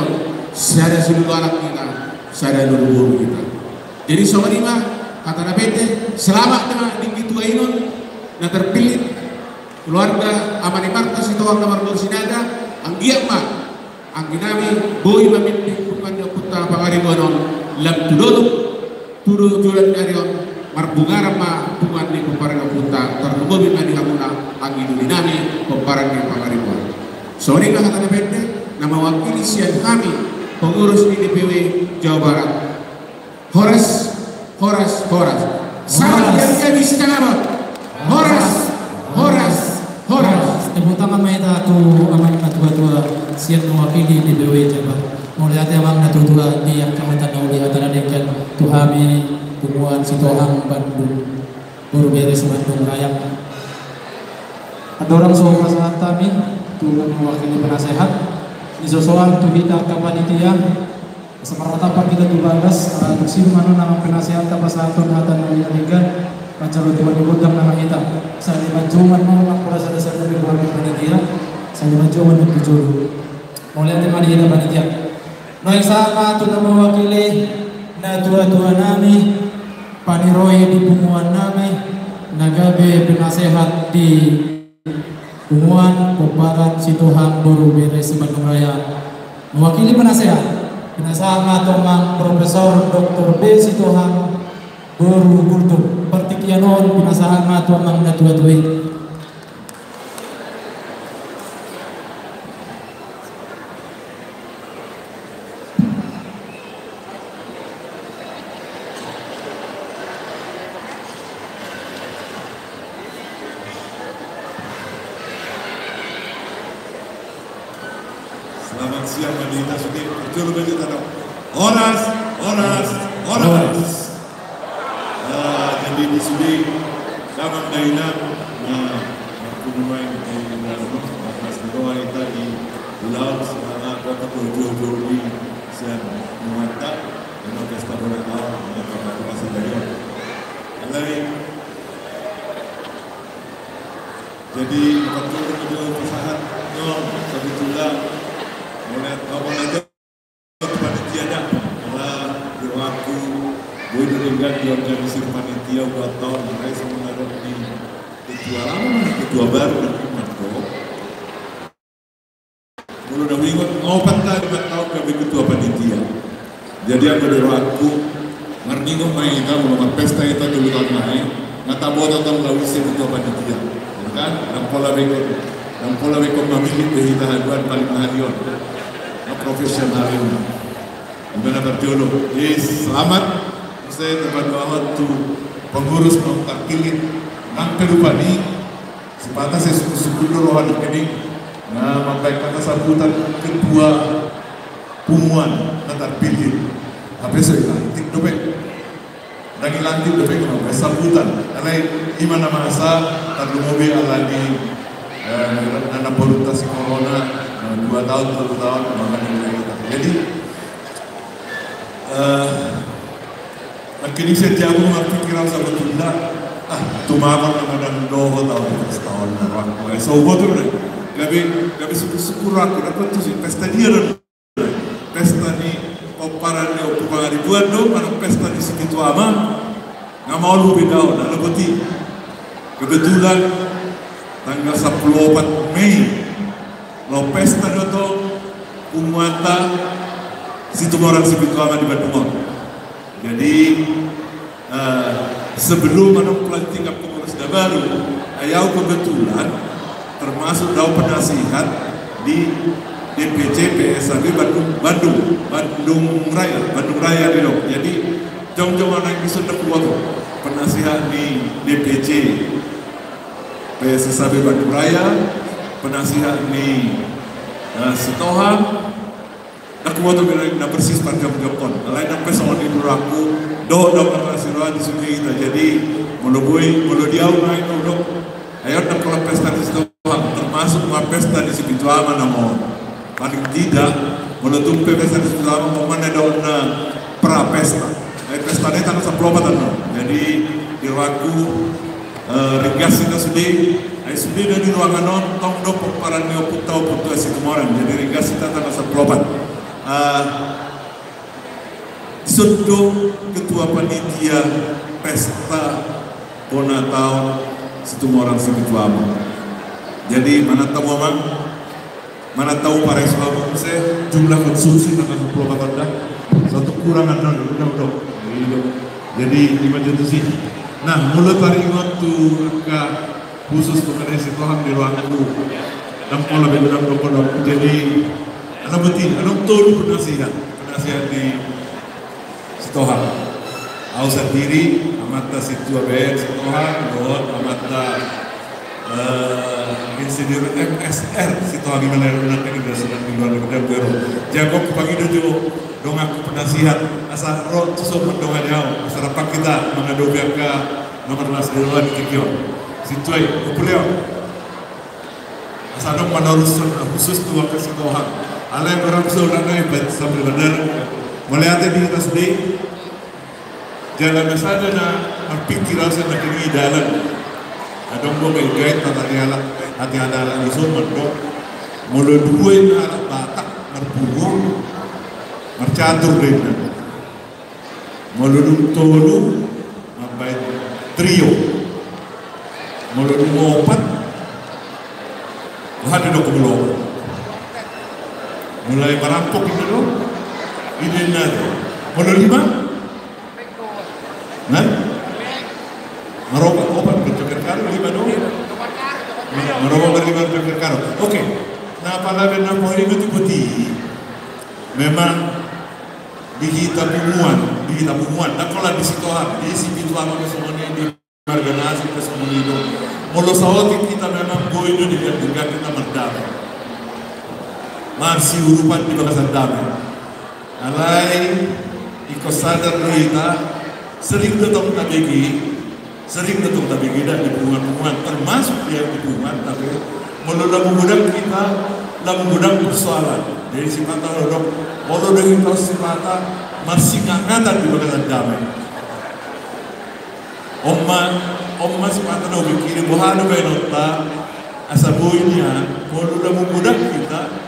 saya seluruh anak kita, saya dulu guru kita. Jadi sobat lima kata Nabete selamat dengan dikitu ainun, na terpilih keluarga amani martas itu orang nomor bersinaga, anggiat mah, angginami boy memimpin bukan putra pangaribuanon, lam tudoluk turu jualan karion, marbungar mah bukan di peparan putra, terhubung dengan dihamuna angginami peparan yang pangaribuan. Soalnya kata Nabete nama wakili sian kami pengurus di DPW Jawa Barat Horas sangat yang bisa jangan Horas tepuk tangan maita tu aman tua siap mewakili DPW Jawa Barat melihat amang tua di yang kami tahu di antara dengan tuhami tumuan Sitohang Bandung baru beres Bandung Raya ada orang soal masalah kami tu mewakili penasehat di sosokan tu kita kapanitia semerata kita tubagas musim mana nama penasehat pasatun hatan meninggal pacar tuan dibutuhkan nama kita saya dibancuman mau kurasa dasar dari keluarga panitia saya dibancuman untuk juru mulai tema di kita panitia noi sama tu nama mewakili na tua nami paniroi di pumuan nami nagabe penasehat di Pumuan Peparan Sitohang baru beres Bandung Raya mewakili penasehat Tomang Profesor Dr. B Sitohang baru Gultum Partikianon penasehat Tomang Natuatui. Selamat siang Madinah Sudir. Coba baju tanam. Horas. Jadi di sini sama Dainam, aku main di Mas Dewa itu di Pulau Semangat Kota Tujuh di Sian Mantap dengan pesta bola tahun atau satu masa dari. Jadi betul-betul pesahan nyol sebetulnya panitia 4 tahun, mulai sebenarnya di ketua lama, ketua baru dan Marco. Kalau udah ingat ngopat tadi 4 tahun kami ketua panitia. Jadi aku dari waktu ngerti main kita mau pesta itu dulu tahun main, ngata bodoh tahun lalu sih ketua panitia, kan? Dan pola bekon memilih kita haduan paling mahalion, profesional ini. Gimana berjolo? Yes, selamat. Saya tempat bawah tu pengurus mau terpilih nang terupani sepatah saya suku dulu ada kening nah makai kata sambutan kedua pumuan nang terpilih apa saya lantik dobek lagi lantik dobek makai sambutan karena gimana masa terlalu mobil ala di nana voluntas corona 2 tahun 1 tahun makanya jadi kini saya jago pikiran sama tunda tumakan nama dan doho tahun orang so betul deh gabi syukur aku dapat tuh sih pesta dia dan pesta ni paparan dia upah ribuan dong mana pesta di segitu aman nggak mau lu beda udah lebih kebetulan tanggal 14 Mei lo pesta itu umuata situ orang segitu aman di Bandung. Jadi sebelum manuk pelantikan pengurus baru, ayau kebetulan termasuk daun penasihat di DPC PSAB Bandung Raya dulu. Jadi jom-jom anak bisa terkuat penasihat di DPC PSAB Bandung Raya, penasihat di Sitohang. Aku waktu nak persis pada jam-jam lain sampai sama di aku doa nasirah di sini kita jadi mulu dia naik dulu ayo nak kalau pesta di situ termasuk pesta di situ aman nama paling tidak mulu tumpe pesta di situ aman mau mana ada pra pesta pesta ini tanpa sepelopatan jadi di aku regas kita sudah dari ruangan nonton dok paran neoput tahu putus itu orang jadi regas kita tanpa sepelopat Sudah ketua panitia pesta Bonatau situ orang segitu apa. Jadi mana tahu mana tahu para Islam saya jumlah konsumsi dengan 24 dah satu kurangan udah. Jadi 5 juta sih. Nah mulai hari waktu khusus mengenai situasi di ruang itu dan pola benar jadi anak betul, anak tolu penasihat di Sitohang. Aku sendiri amata situa BR Sitohang, doa amata insinyur MSR Sitohang gimana nanti kita sedang di luar negeri baru. Jago pagi dulu dong aku penasihat asal roh susuk mendongan jauh masyarakat kita mengadu ke nomor 12 di luar Kikion. Situai beliau asal dong menerus khusus tua ke Sitohang. Alai orang seorang hebat sampai benar melihat di kita sendiri jalan saja nak pikir rasa nak ini jalan ada orang gait hati ada di sumber dok mulai dua alat batak berpuluh bercatur dengan mulai tolu sampai trio mulai ngopat ada dok belum mulai merampok itu loh ini nada mulai 5 nah merokok obat bercoklat karo 5 dong merokok bercoklat karo oke nah pada benar poin itu putih memang dihita pumuan dan kalau di situ di situ lama kesemuanya di organisasi kesemuanya itu mulut sawat kita memang boy itu dengan kita merdeka masih urupan di bakasan damai. Alai ikut sadar kita sering datang tabegi dan di hubungan termasuk dia di hubungan tapi mudah-mudahan kita dalam menggunakan persoalan dari si mata lodok walau dengan si mata masih ngangatan di bakasan damai. Omma si mata no bikin buhanu benota asabuinya mudah-mudahan kita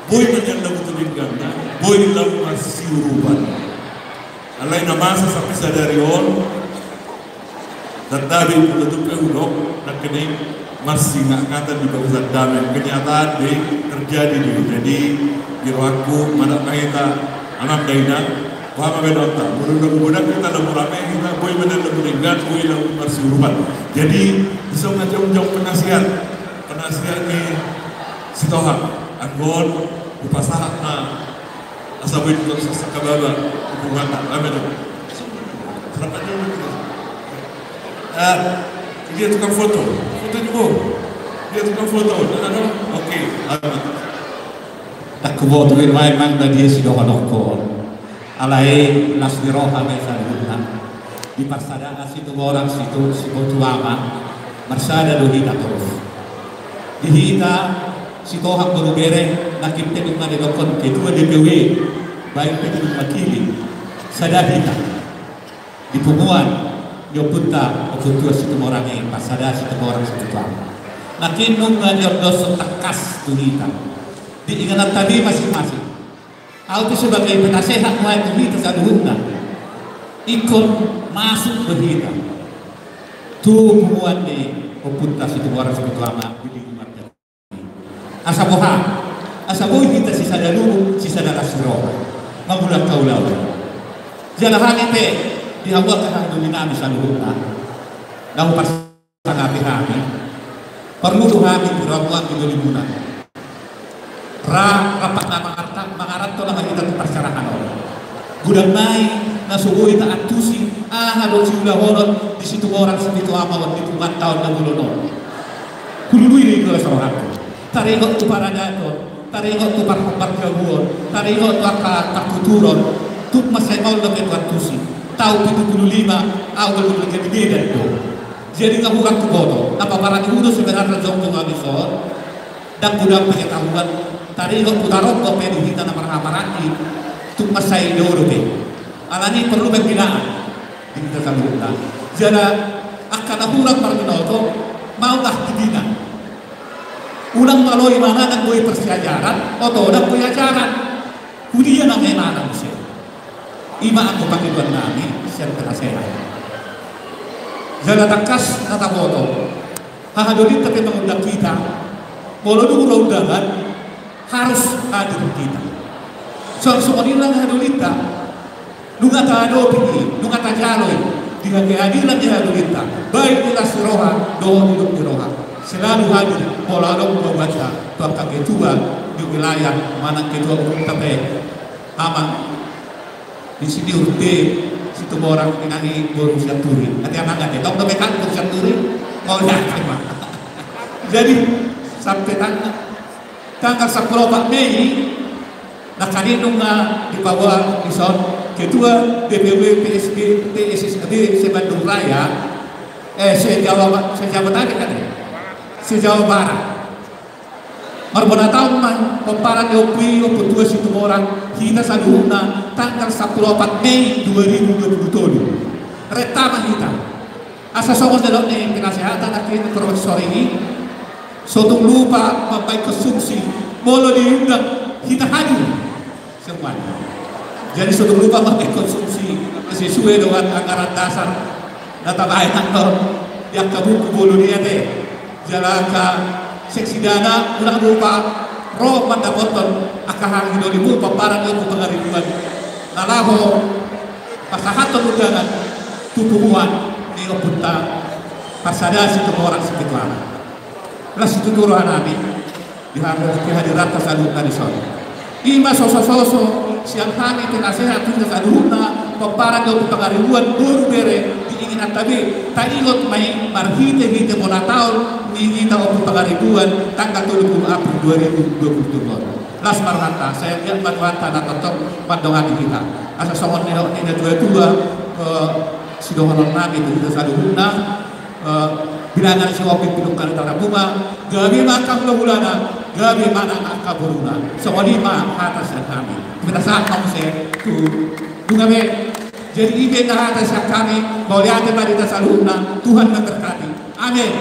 boy menjanda betul-betulnya, boy dalam masih urupan. Alai nama sampai sadari on, tetapi penutup udok dan kini masih nggak kata di bangsa damai kenyataan di terjadi dulu. Jadi biro aku mana kita anak daina paham bedonta mudah-mudahan kita nomor ramai kita boy benar meninggal boy lalu bersurupan. Jadi bisa ngajong-jong penasihat ni sitohak anggon upasaha na asabin ko sa kababa hubungan amin. Selamat dulu. Dia tukang foto juga. Dia tukang foto. Ano? Okay. Tak kubotoin may mang na dia sidohanokon. Alay nasdiroha may saluna. Di parsada situ orang situ tuama marsada lohita terus. Dihita sitohak berubere nakipte ng manilokon kedua DPW baik pedulung makili sadahita di punguan nyopunta opuntua situ orang yang pasada situ orang situ tuama. Nakinung nga dos takas tunita. Diingat tadi masing-masing. Aku sebagai penasehat mulai berita sa duhuna. Ikon masuk berita. Tu hubungan ni opunta situ orang situ tuama di lingkungan. Asaboy kita si sadalulu si sadalasiro. Magulang kaulaw. Jalahan ite diawag ka ng dinami sa duhuna. Nang pasangati-hati. Perlu kami berawal di libunan. Rapat na mangarat to lang kita parsarahan orang. Gudang naik nasugoy ta atusi halong si ulahon di situ orang sa dito amawan di 4 tahun na gulunon. Kululuy rin ko sa orang. Taringot tu para dato, taringot tu para parjabuon, taringot tu kakuturon, tu masay maul na atusi. Tau 75 awal lagi beda tu. Jadi kamu kan kuboto, apa para uno sebenarnya jong tong abisor, dan gudang pengetahuan, tadi kau putarok kau pedu kita nama ramaraki, tu masai doro be. Alani perlu pembinaan, kita sambutlah. Jadi akan ahurak parminoto, maulah dibina. Ulang maloi mana nak boleh persiajaran, atau nak boleh ajaran, kudian nak mana musik. Ima aku pakai buat nami, siapa penasehat. Jangan takas kata boto. Hahadolit tapi mengundang kita. Walau dulu undangan harus hadir kita. Soal semua nilang hadolita. Nunga taado pigi, nunga tajaloy. Dengan kehadiran hadolita. Baik kita siroha, doa hidup di roha. Selalu hadir. Pola dong membaca. Tuan ketua di wilayah mana ketua umum tapi aman. Di sini urte. Situ orang ini baru turi. Nanti anak itu udah mekan baru turi. Mau lihat mah. Jadi sampai tanggal 10 Mei, nak kaninung di bawah di son ketua DPW PSSB Bandung Raya, Jawa Barat, Jawa Barat. Marbona tahun man pemparan yopi tua situ orang hina saduhuna tanggal 14 Mei 2027. Retama kita. Asa somos dalam penasehatan akhirnya profesor ini sotung lupa membaik konsumsi bolo diundang kita hadir semuanya. Jadi sotung lupa membaik konsumsi sesuai dengan anggaran dasar data baik kantor yang kabuku bolo dia deh jalaka seksi dana ulang lupa roh pada boton akahang hidolimu paparan ilmu pengaribuan nalaho pasahaton undangan tubuhan neo punta pasada situ orang sekitar las itu turuan nabi di hadirat tasalun tadi sore ima soso siang kami penasehat itu kaduhuna paparan ilmu pengaribuan baru bere diinginkan tapi tak ingot main marhite mona tahun ini tahun pengaribuan tanggal 20 April 2022. Las marhata, saya lihat marhata dan tetap pandangan kita. Asa songon ini dua sidohonon nabi itu kita saduhuna bilangan si wapit pinungkan tara bunga gabi makam lehulana gabi mana kaburuna sewalima atas kami kita saat kamu saya tuh bunga be jadi ibe na atas kami boleh ada pada saduhuna Tuhan memberkati amin.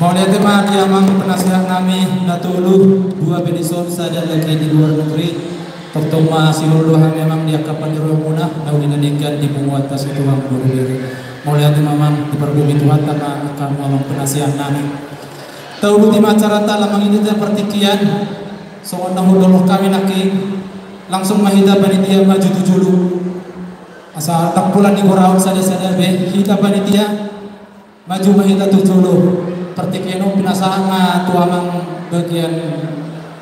Mau lihat tema diamang penasihat kami Natuluh 2 penison saja lagi di luar negeri. Terutama si luluhan memang dia kapan di rumah, namun dinandingkan di penguatan situ bang Mulia mamam di perbumi Tuhan tanpa akan ngomong penasihan nani. Tahu di macara talam ini pertikian. Soal nahudoloh kami naki langsung mahita panitia maju tujulu. Asa tak pulang di Goraun sada be hita panitia maju mahita tujulu. Pertikian pinasaan ma tuamang bagian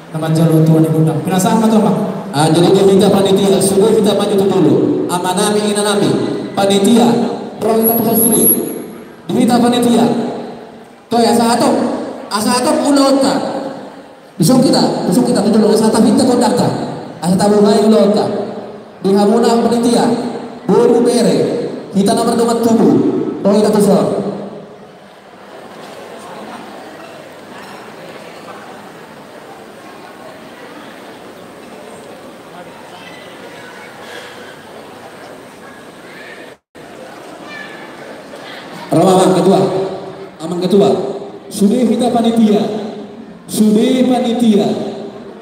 nama jalur tuan ibu undang. Pinasaan ma tuamang. Jadi kita panitia sudah kita maju tujulu. Amanami inanami panitia. Roh kita terus sulit. Diminta panitia. Toh asa atau ulota. Besok kita betul asa atau kita kondakta. Asa tahu ngai ulota. Di hamuna panitia. Boru bere. Kita nomor domat tubuh. Roh kita terus. Amang ketua, sudah kita panitia,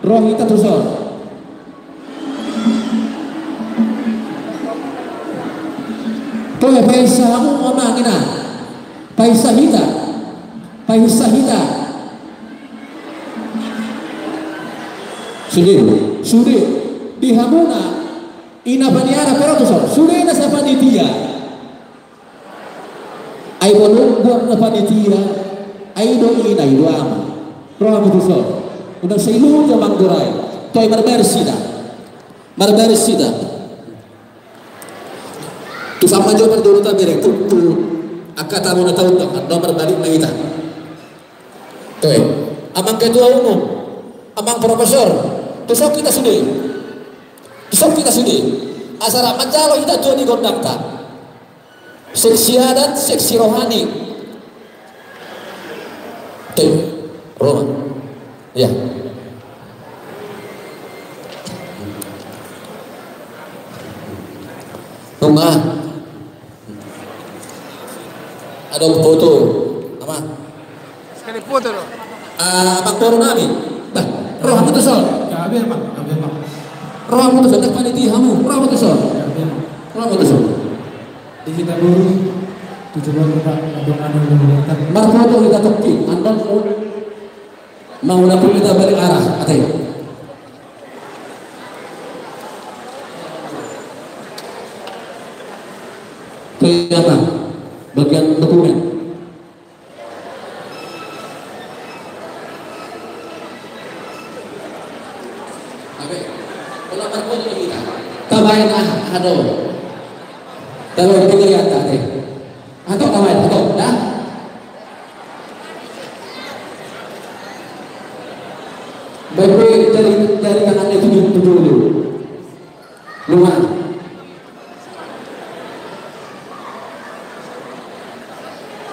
roh kita terusor. Kau ya paisa kamu ngomong ina, paisa hita, sudah di hamuna, ina paniara pero terusor, sudah nasa panitia. Ai bolong buat na panitia ai do ina i ama roh betul udah seilu jamang gorai toy marbersida tu sama jo berdulu ta bere tu akata mo na taon tak nomor balik na kita toy amang ketua umum amang profesor tusok kita sudah asara majalo kita tuh di kondakta seksi adat, seksi rohani. Tuh, Roma. Ya. Rumah. Ada foto. Apa? Sekali foto loh. Abang turun nami. Bah, roh itu sol. Ya, biar mak. Roh itu sol. Tak panitia kamu. Roh itu sol. Roh itu sol. Di kita dulu 17 Pak adongan yang marfoto kita toki andon mau lapor kita balik arah atay apa bagian dokumen kalau marfoto kita tabayan aduh kalau kita lihat tadi, atau kawan, dah. Baik dari kanan itu dulu, luar.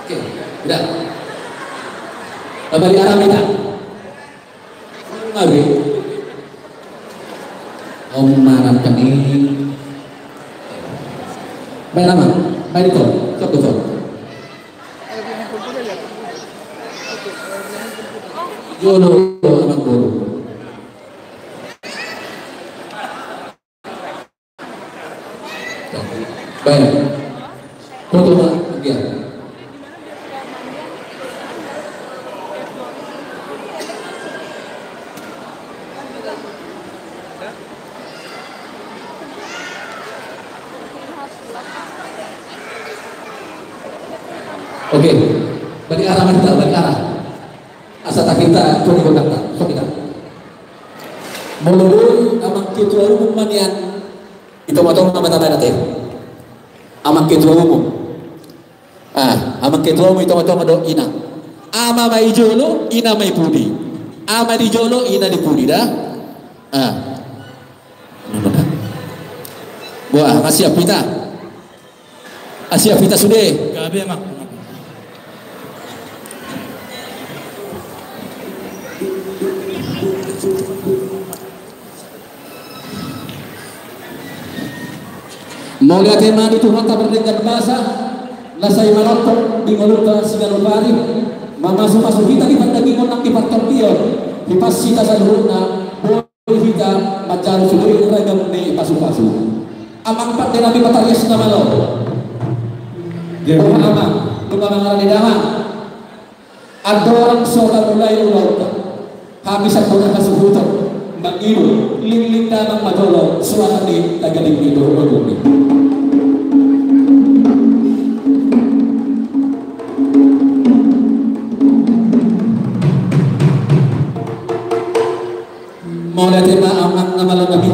Oke, sudah. Balik arah kita. Ngawi. Om marah kami. Baik lama, baik itu, sok. Jono, anak guru. Baik, foto bagian. Oke, balik arah kita, balik arah. Asal tak kita, coba kontak, sok kita. Mulai amang ketua umum manian, itu matong nama-nama nanti. Amang ketua umum, amang ketua umum itu matong ada ina. Ama mai jolo, ina mai pudi. Ama di jolo, ina di pudi dah. Buah, masih apa kita sudah. Gabe mak. Mau lihat tema di Tuhan tak berdengar bahasa lasai malontok di maluka sigalupari masuk kita di pandagi konang di partortio di pasita salurna boleh kita macaru suduri raga. 4 din namin matarias na malo. Pengalaman, pengalaman di dalam. Ada orang sholat mulai ulang. Habis aku nak kasuhutan, mengilu, ling dalam madolo, suara di tagaling itu berbunyi. Mulai tema aman nama nabi,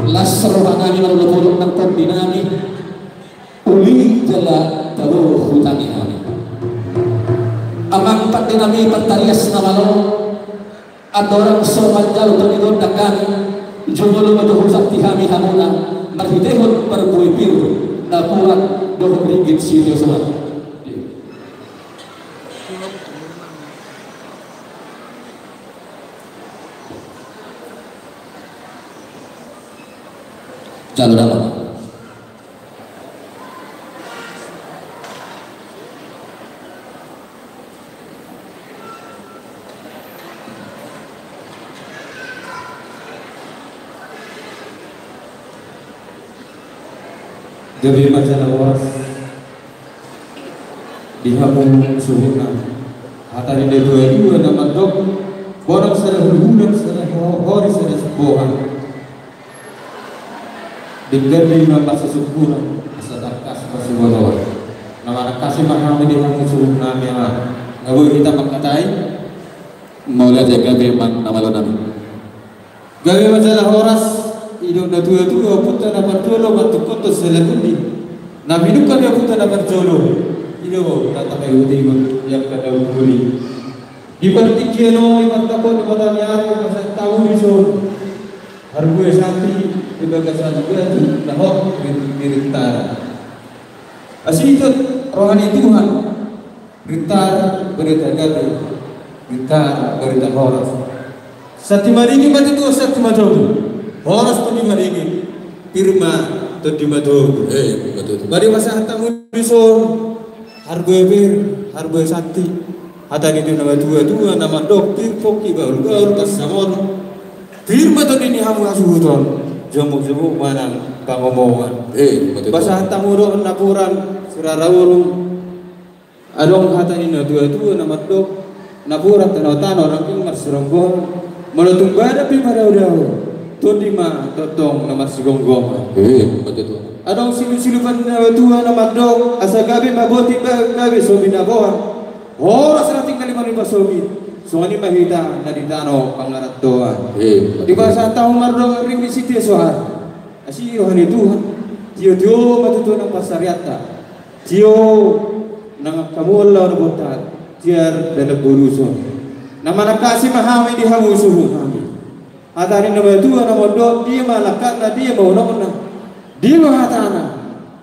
lasroh nabi lalu puluk nangkon dinami, uli jala taruh hutani kami. Amang pat dinami pertarias nama lo. Ada orang sobat jauh terlibat dakan jumlah maduh sakti kami hamuna marhidehun perbuih biru napuran doh ringgit siyo sobat jalur dalam Gabi masalah was dihabung suhuna hatari de dua nama dok borong sada hulunan sada hori sada sebuah dengan lima bahasa syukuran sada kas masih walawa nama kasih mahami dihabung suhuna memang ngabu kita mengkatai mulai jaga memang nama lo nabi gabi masalah horas idong na tuwa puta na parjolo matukot to selakundi na binukan ya puta na parjolo ido tata kay utingon yang kada uguri di partikeno di partakon di patanyari masa tahu dison harbu santi di bagasan juga na hok dirintar asih itu rohani Tuhan rintar berita gadu rintar berita horas sati maringi mati tu sati majodo horas tu di maringi firma tu di madu betul bari masa hatamu dison hargo santi hatani tu nama dua nama dokter poki baru kasamon firma tu ini hamu asuhuton jomuk mana pangomongan betul masa hatamu do napuran surarawurung along hatani na dua nama dok napuran tanau ranking marsuronggon molotung bada pi pada udah tondima totong nama sigonggong betul adong silu-silupan tua nama dong asa gabi maboti gabi sobi naboan horas rating kali mali sobi soani mahita na ditano pangarat doa di bahasa tahu mardong ring siti sohar asi rohani Tuhan tio matuto ng pasariata tio nang kamulla na botat tiar dalam buruson nama nakasi mahami di hamusuhu kami hatari nama dua nama do dia malakat na dia mau nona dia mahatana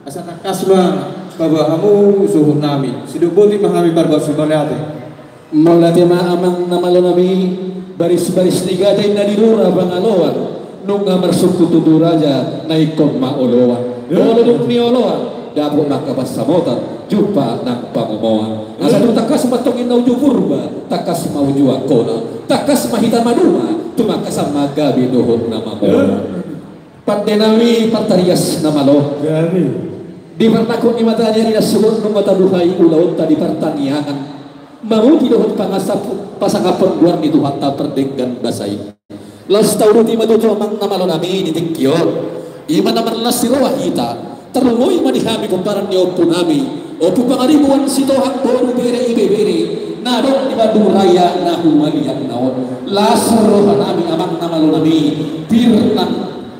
asa kasma baba hamu suhu nami sidu boti mahami barba subaliate mulai ma amang nama lo nami baris tiga day na dilura bangaloan nung ngamar suku tutur raja naikon ma oloan dong ni oloan dapur nakabas samotan jumpa nang pangumoan asa tu takas matongin na ujupurba takas mau jua kona takas mahita maduma tumakas sama gabi dohon nama bola patenami partarias nama lo di pertakun ni matanya di nasulun nung mata duhai ulaun tadi pertanian mau dohon pangasap pasangapon buang itu hatta perdenggan basai las tauruti matuto mang nama lo nami ni tikyon iman naman las sirawah kita terlumoi manihami kumparan ni opu nami opu pangaribuan sitohak boru bere ibebere nadong di Bandung Raya nahu malian naon lasroh nami amang nama lo nami pirnang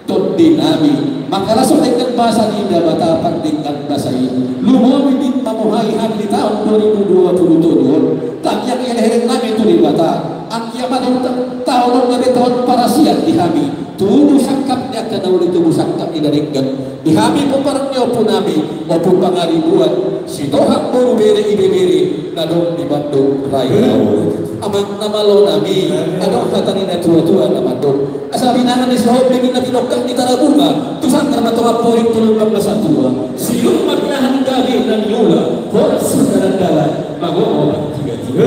todi nami maka langsung dengan bahasa indah batapan dengan bahasa ini lumomi din mamuhaihan di tahun 2027 tak yang hereng nami itu di bata ang yaman tahun dari tahun parasiat di kami tubuh sangkapnya kena oleh tubuh sangkap idaringkan di kami pemerintah opu nami opu pangaribuan sitohak boru bere ibebere nadong di Bandung Raya amang nama lo nami adong katani na tua-tua nama do asa binangan ni sohob dengan nabi lokak di Tarabunga tusan karena toa poring tulung bangsa tua siung magnahan gabi dan lula horas sundaran magomo tiga-tiga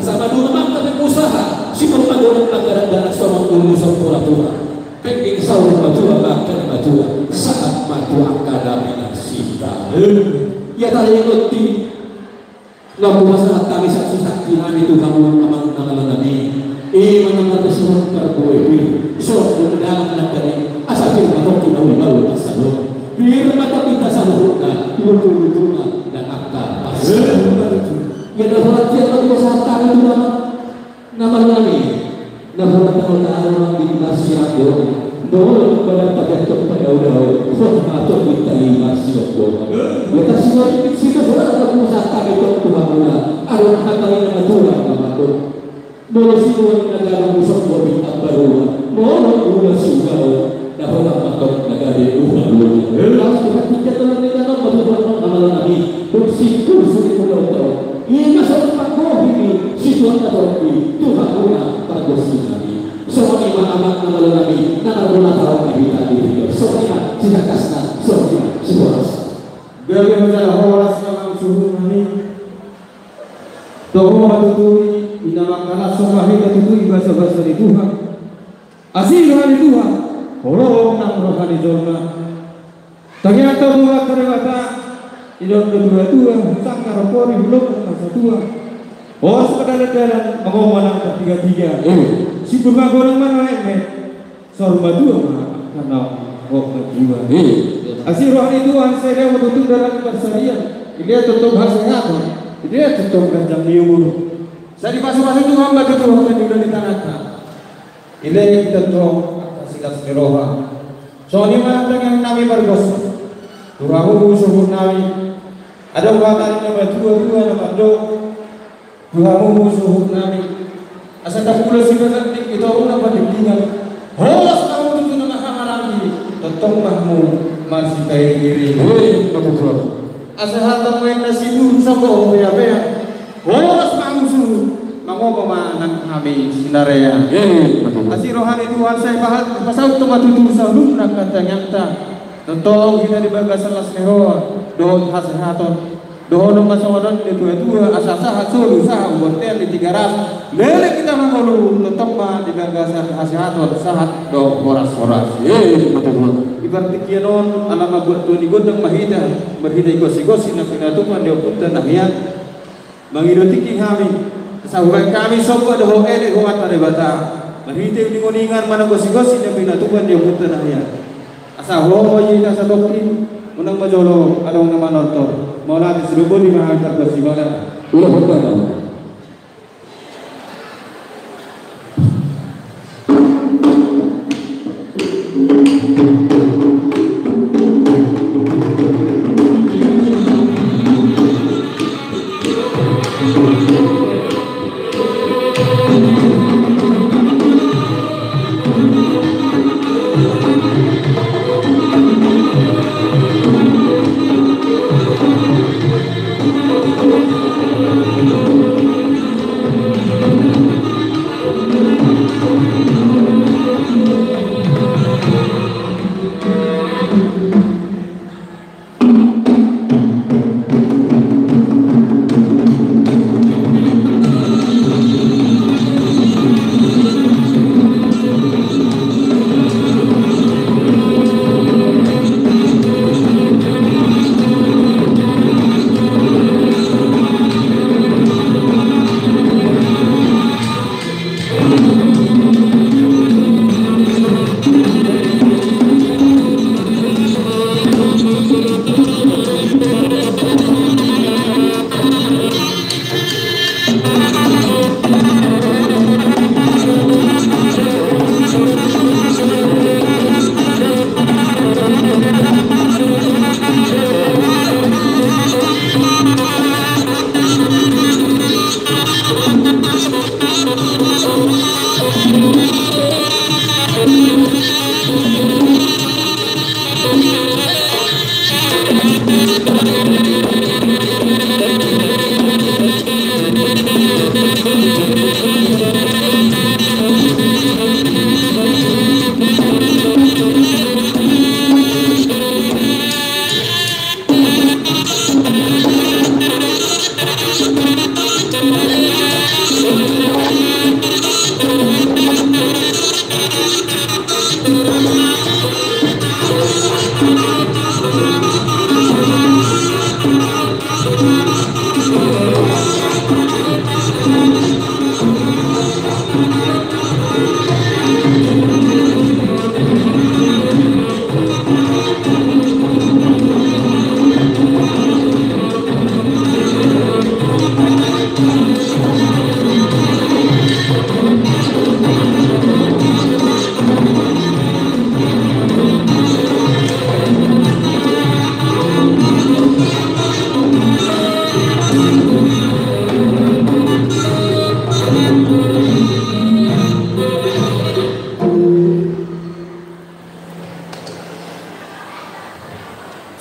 sama dulu mangkat usaha si pembangunan anggaran dana somong urusan pura-pura pengen sahur matua bahkan matua saat matua akademi nasita Ya tayo ngerti. Nggak masalah kami saksi-saksi kami itu kamu aman kami. Mengenal keseluruhan perbuatan. So, mengenal dari asal kita mungkin awal asal. Biar mata kita saluran, lutu-lutunya dan akta pasal. Yang dapat kita bersama itu nama kami. Nama kita di Masyarakat. Doa kepada pada udah atau kita di Masyarakat. Kita semua kita berada bersama itu Tuhan. Ada kata yang Tuhan itu. Boleh semua negara musuh kita baru. Mau sudah dapat apa negara Tuhan. Lalu kita telah kita nama lagi. Bersikur sudah tahu. Ini masalah pakoh ini situasi terjadi Tuhan bagus sekali. Soalnya amat nama lagi. Nama tahu kita ini. Soalnya tidak kasar. Soalnya sebuah. Biar masalah horas memang suhu ini. Toh itu dinamakan somahi itu bahasa-bahasa di Tuhan. Asih rohani Tuhan. Orang nang rohani jorna. Ternyata Tuhan ternyata idon dua hutang karapori belum masa tua. Oh sekadar-kadar mengomonang ketiga-tiga. Si bermagorang mana emet. Sorba dua karena kedua. Asih rohani Tuhan saya mau tutup dalam persalian. Dia tutup hasilnya apa? Dia tutup ganjang liur. Saya di pasar-pasar itu hamba tutup juga di tanah. Ini kita tutup sikat seroha. Soalnya mana yang nami bergos. Turahu subuh nami. Ada wakatan yang dua nama do. Turahu subuh nami. Asal tak pula sikat itu orang apa ditinggal. Horas kamu itu nama lagi. Tutup mahmu masih kayak diri. Betul. Asal hata main nasi dulu sama ya. Horas kamu suruh. Mangko pemanan kami sinarea. Asih rohani Tuhan saya bahas pasal tempat itu sahun nak kata nyata. Tentang kita di bagasan las leho. Doh hasahaton. Doh nama sawadan di tua asasa hasul usaha hotel di 300. Lele kita mangolu tetap di bagasan hasahaton sahat doh horas-horas. Betul. Ibarat kianon alam buat tuan igondang mahida berhida igos-igosin na pinatuman dia punta nahyan. Mangirotiki kami. Sahuran kami sopo ada hoke ho mata de bata. Mahite di ngoningan mana gosi-gosi na pinatuban dia punta nahyan. Asa ho yita sa doktin unang majolo along naman nonton. Mula di serubo di mahal gosi bala. Ulah ho ba.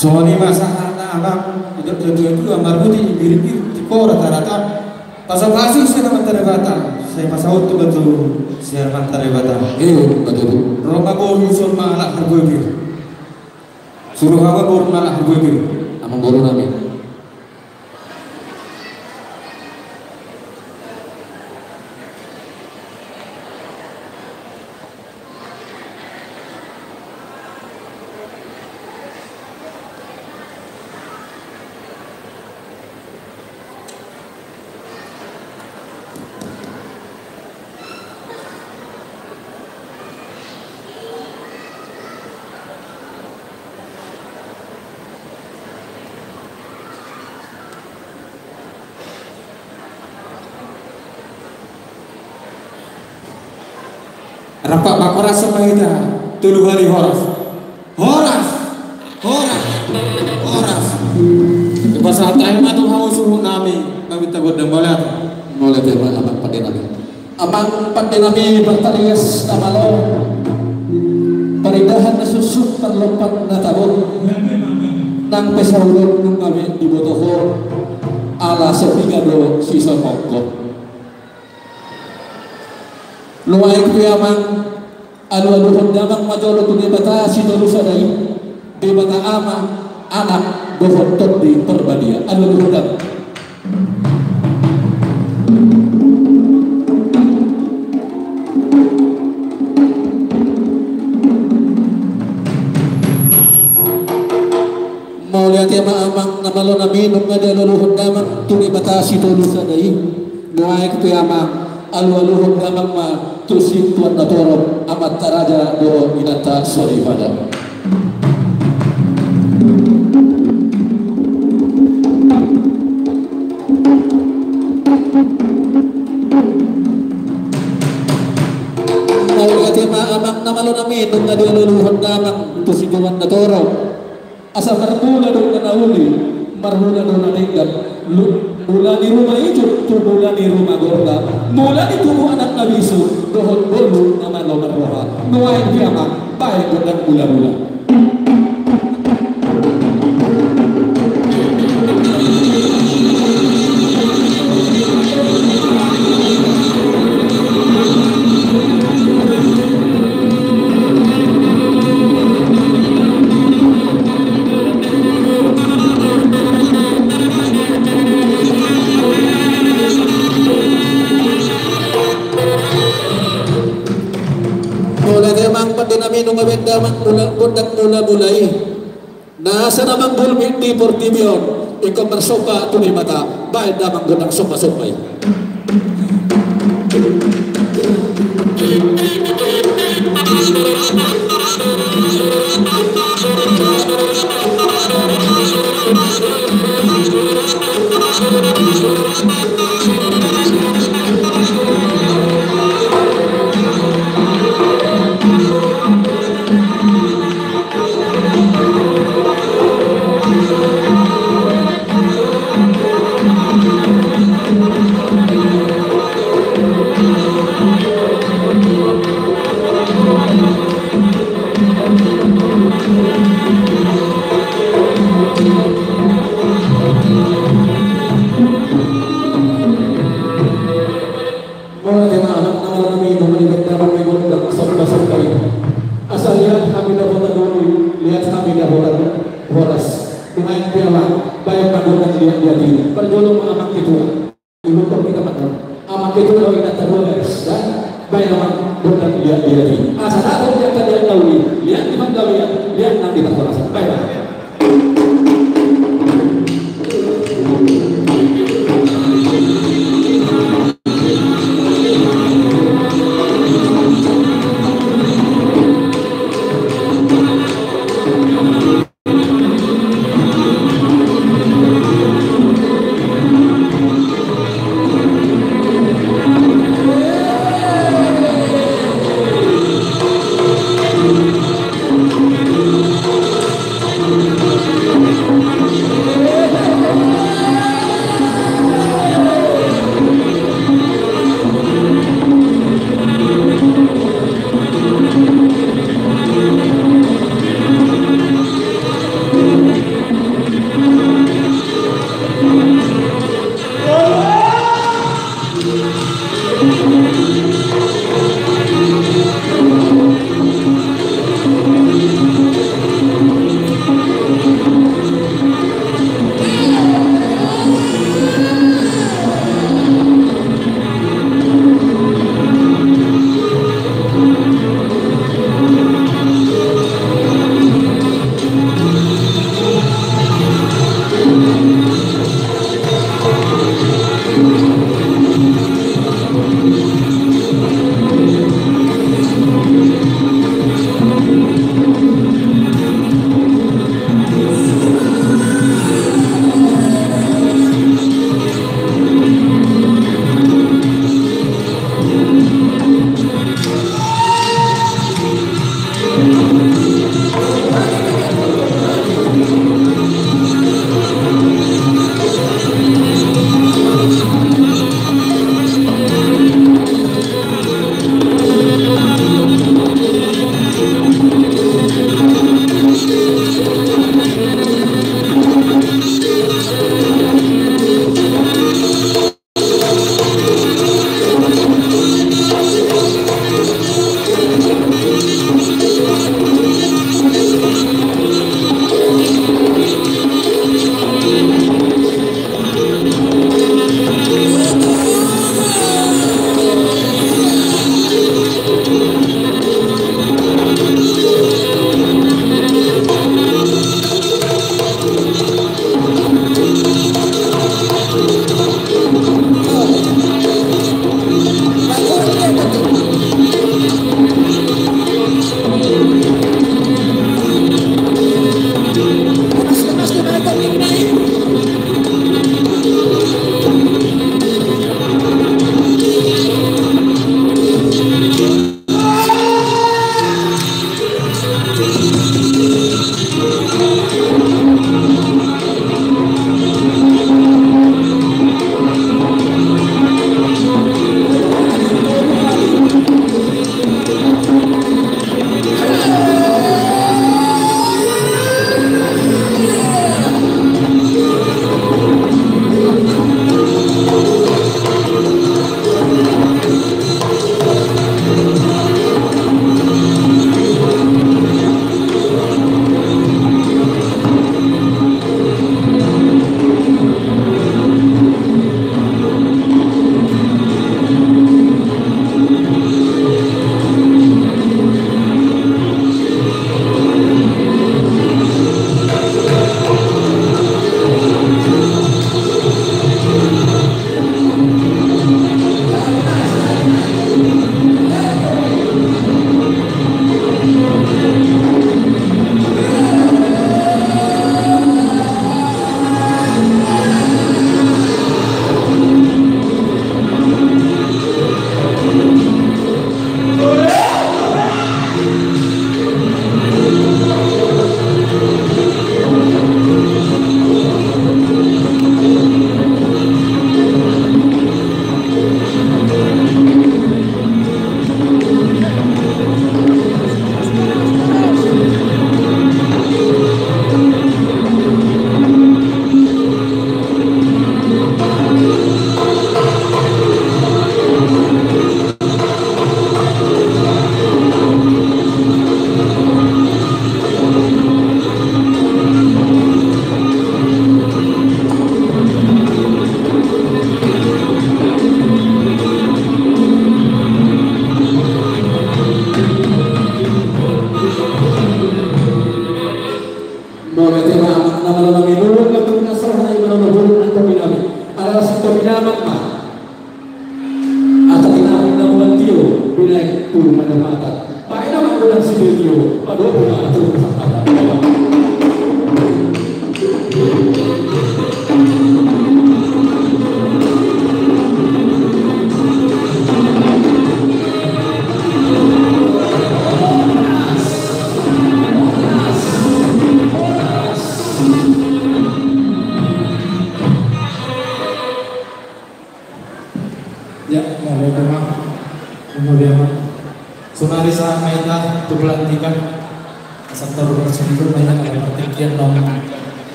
Soalnya masa karena abang itu amar putih biru-biru di kora rata-rata pasal kasus saya mantar batang saya pasal itu betul saya mantar batang betul. Roma boru sur malah harboir suruh apa boru malah harboir Amang boru nami rapat bakora semaida tulu hari horas bahasa tayo matu hausu nami kami tagot dan balat mulai dari amang pandai nami bertarias amalo perindahan na susuk perlopan na tabon nang pesawulon nung kami di Botoho ala sepigado sisa mongko lumayan kuyamang alu-aluhon damang majolo tu bata si tolu sadai bata ama anak bohon di perbadia alu-aluhon damang mau lihat ya amang namalo namin nung alu-aluhon damang tu bata si tolu sadai lumayan kuyamang alu-aluhon damang ma tusin tuan natoro amat taraja do inata sorry pada mau lihat ma amang namalo namin nung alu-aluhon damang tusin tuan natoro asa marmula do nanauli marmula do naninggan mula di rumah itu tu mula di rumah gorda mula di tubuh anak nabisu dohon bolu nama nomor roha nuain kiamat baik godang mula-mula nung awet damang mula mulai nasa namang bulbit di Portibion ikaw marsopa tuloy mata bayan damang gunang sopa-sopay perjolong amak itu ibu kau kita makan amak itu kalau kita terboles dan bayar bukan dia asal tahu dia kerja gauli lihat di mana gauli lihat nanti tak terasa bayar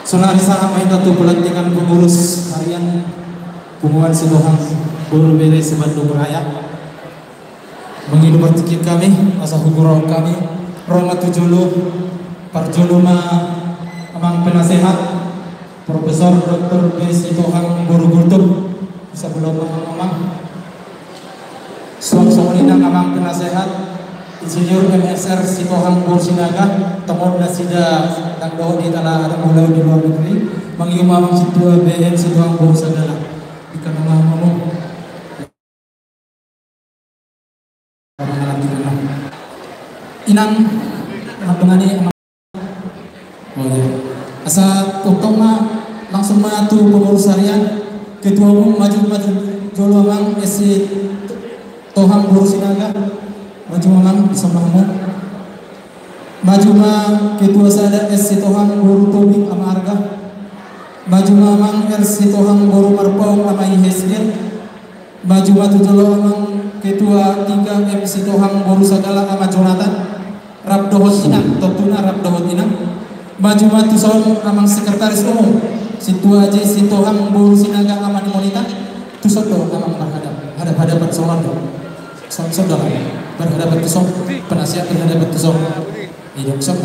Sonari saham kita tu pelantikan pengurus harian Pengumuman Sidohang Buru Bere Sebandung Raya menghidup tiket kami asa hukum kami Roma Tujulu Parjuluma Amang Penasehat Profesor Dr. B. Sidohang Buru Gultum bisa belum amang Suang-suang Amang Penasehat Insinyur MSR Sidohang Buru Sinaga Temur Nasida dan doa di tanah ada pulau di luar negeri mengiumam situa BN Sidohang Buru Sadala ikan mamamu inang mengani oh ya asa totong langsung matu pengurus harian ketua umum maju jolongan esi Tohang Buru Sinaga maju mamang bisa mamu maju ketua sada esi Tohang Buru Tobing Amarga maju mamang esi Tohang Buru Marpong Amai Hesir maju jolongan Ketua 3 MC Tohang Boru Sagala Ahmad Jonathan Rabdohot Inang Totuna Rabdohot Inang Maju Matu Son Amang Sekretaris Umum Situa J Sitohang Boru Sinaga Aman Monita Tusodo Amang Hadap-hadapan Solardo Son-son berhadapan Tusong penasihat berhadapan Tusong Idong Son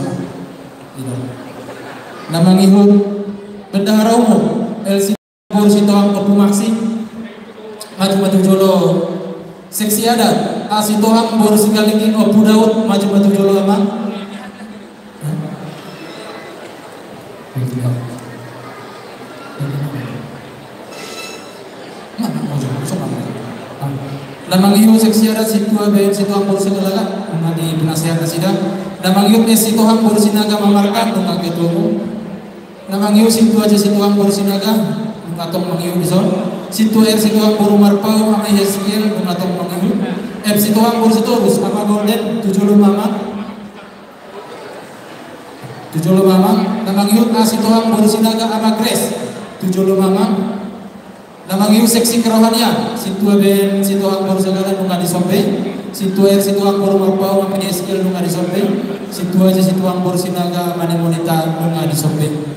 nama ngihut Bendahara Umum LC Boru Sitohang Opu Maksi Maju Jolo Seksi Adat Asitohang Boru Singaliki Opu Daud Maju Jolo Amang Namang iyo seksi adat Situa BM Situhang Boru Segalaga di penasihat sidang. Namang iyo Situhang Boru Sinaga Mamarkan Nunga Ketumu. Namang iyo Situa J Situhang Boru Sinaga Nungatong Mangiyo Bison. Situa R Situhang Boru Marpau Ama Yeskiel Nungatong Mangiyo. M Situhang Boru Sitorus Ama Golden Tujulu Mama. Namang iyo A Situhang Boru Sinaga Ama Grace Tujulu Mama. Namang iyo seksi kerohanian Situa BM Situhang Boru Segala Nunga Disombe. Situa R Situhang Boru Marpau Ama Yeskiel Nunga Disombe. Situa J Situhang Boru Sinaga Mane Monita Nunga Disombe.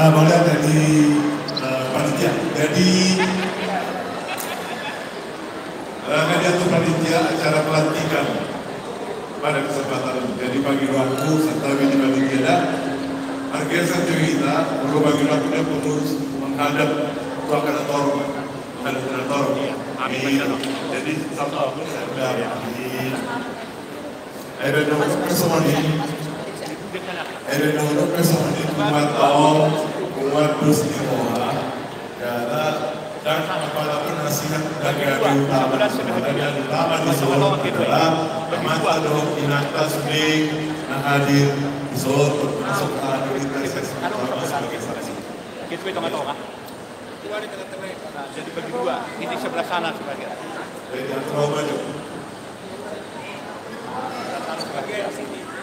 Boleh dari panitia. Jadi hadiah panitia acara pelantikan pada kesempatan jadi bagi waktu serta bagi panitia harga satu kita perlu bagi waktu pengurus menghadap kantor jadi satu apa saya ada nomor personil buat terus diolah karena dan apapun nasihat dari utama di Solo adalah mata doh inata sudah hadir di Solo masuk aktivitas sebagai saksi. Kita hitung atau apa? Jadi bagi dua, ini sebelah sana sebagai. Jadi antara maju.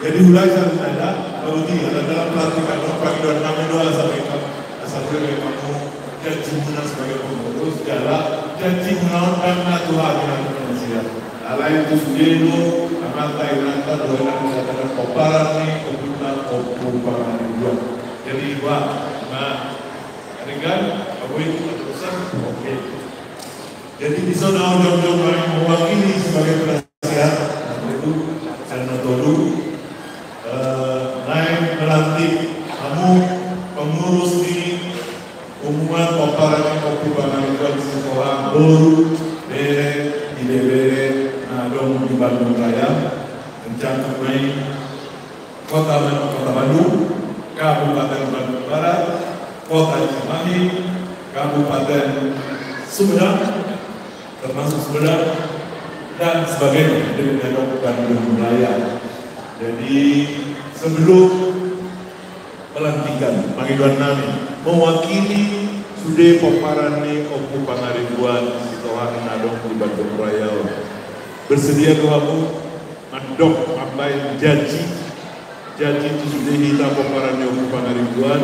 Jadi mulai saya Rudi adalah pelantikan pagi 26 sampai kamu janji menang sebagai pengurus adalah janji menawarkan Tuhan yang manusia. Alain itu sendiri akan Thailand dua mengatakan koparan nih kebutuhan koparan dua. Jadi nah dengan aku itu terusan oke. Jadi di sana orang-orang yang mewakili sebagai penasihat itu karena dulu naik melantik kamu pengurus di umuman koparan kopi Pangandaran sekolah Boru bere di bere dong di Bandung Raya mencakup kota Bandung, Kabupaten Bandung Barat, Kota Cimahi, Kabupaten Sumedang termasuk Sumedang dan sebagainya dari Bandung Raya. Jadi sebelum pelantikan panggilan nami mewakili sude poparane Opu Pangaribuan Sitohang Nadong di Bandung Raya bersedia kamu mandok abai janji itu sudah kita poparane Opu Pangaribuan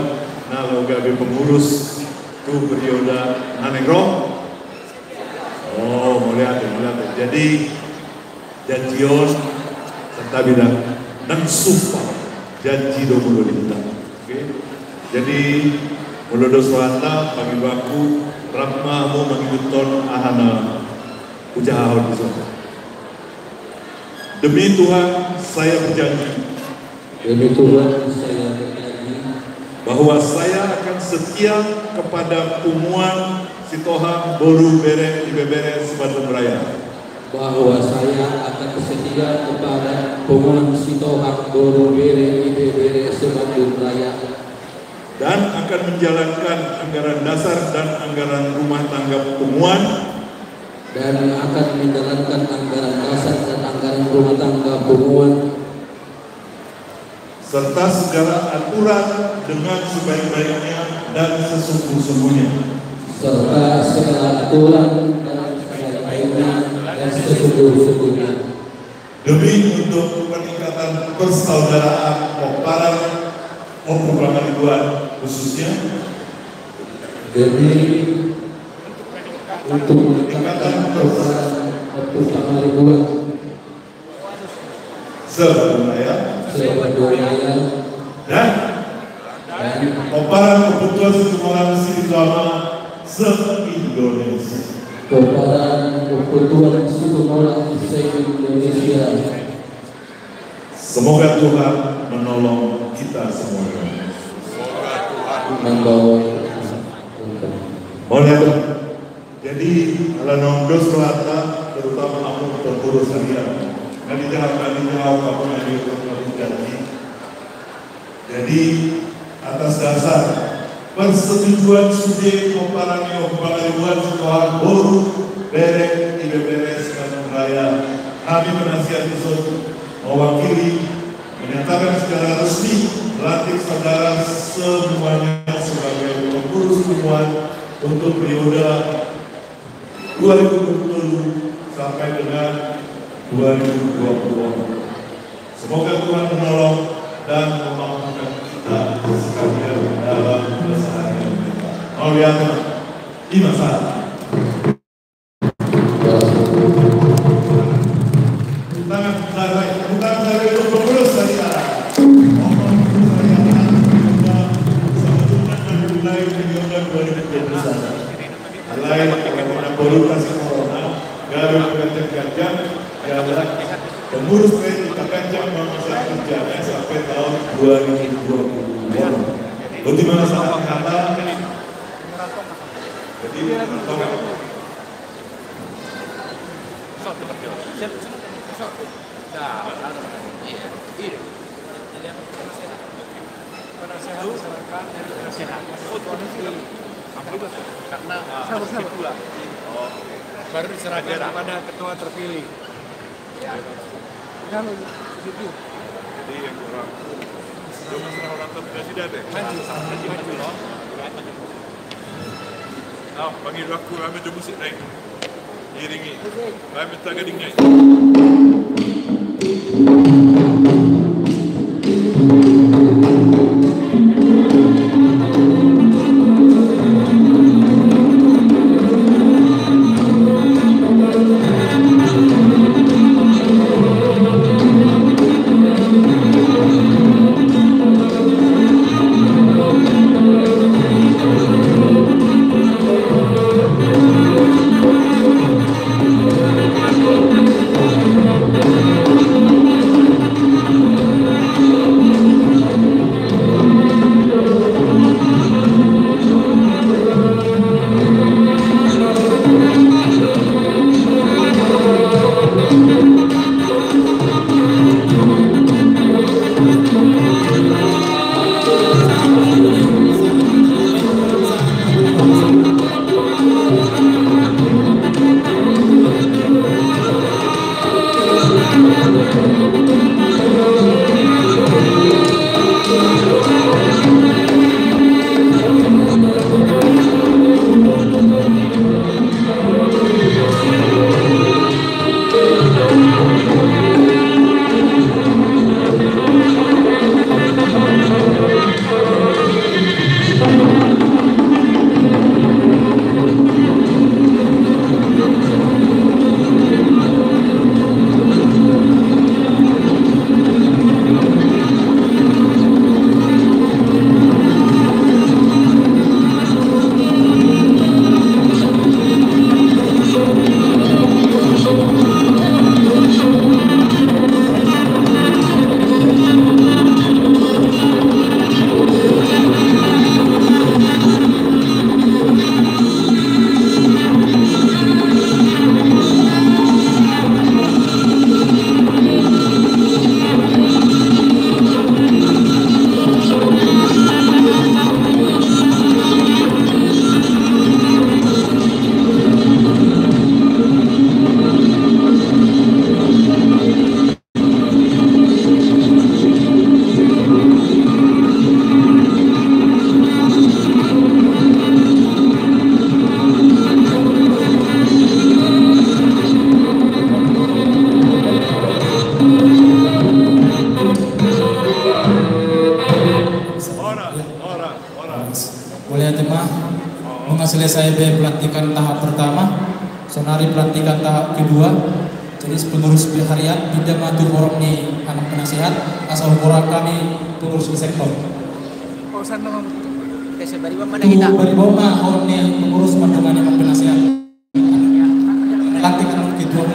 nalo gabe pengurus tu periode anegro. Oh mulai jadi janjion serta bidang dan sumpah janji 20 kita. Oke. Jadi mulodo swasta bagi baku rahmamu mengibuton ahana ujahahon disana. Demi Tuhan saya berjanji. Demi Tuhan saya berjanji bahwa saya akan setia kepada umuan Sitohang Boru Bere di Bebere Bandung Raya. Bahwa saya akan setia kepada Pumuan Sitohang Boru Bere IBBR Bandung Raya dan akan menjalankan anggaran dasar dan anggaran rumah tangga Pumuan dan akan menjalankan anggaran dasar dan anggaran rumah tangga Pumuan serta segala aturan dengan sebaik-baiknya dan sesungguh-sungguhnya. serta segala aturan dan sebaik-baiknya dan sesungguh-sungguhnya. Demi untuk peningkatan persaudaraan Oparan Pramaniluan khususnya, demi untuk meningkatkan persaudaraan Pramaniluan sebudaya dan Oparan Keputusan Sekolah Siswa se-Indonesia. Kepada Keputusan Sekolah se-Indonesia. Semoga Tuhan menolong kita semuanya. Jadi ala nongdos selatan terutama aku terurus harian. Kali jawab apa yang janji. Jadi atas dasar persetujuan Sudi Pramaniluan Sekolah Boru Berek IBBS Bandung Raya, kami penasihat usul mewakili menyatakan secara resmi melantik saudara semuanya sebagai pengurus hubungan untuk periode 2020 sampai dengan 2020. Semoga Tuhan menolong dan memampukan kita sekalian dalam keseharian kita. Mau lihat di masa bukan saya itu pengurus saya. Lain kualitas corona, gawe kerja jalan pengurus kita panjang masa kerjanya sampai tahun 2020. Bagaimana sangat kata? Jadi karena itulah baru diserahkan kepada ketua terpilih. Jadi yang orang belum serah orang presiden deh. Maju loh. Nah, panggil aku kami ada musik naik. Iringi. Kami minta gading naik. Boleh jemaah selesai pelantikan tahap pertama, sonari pelantikan tahap kedua. Jadi pengurus harian tidak maju orang ni anak penasehat, asal orang kami pengurus di sektor. Pausan dong. Kasi bari ba mana kita? Bari ba ma orang ni pengurus pandangan anak penasehat. Pelantikan kedua.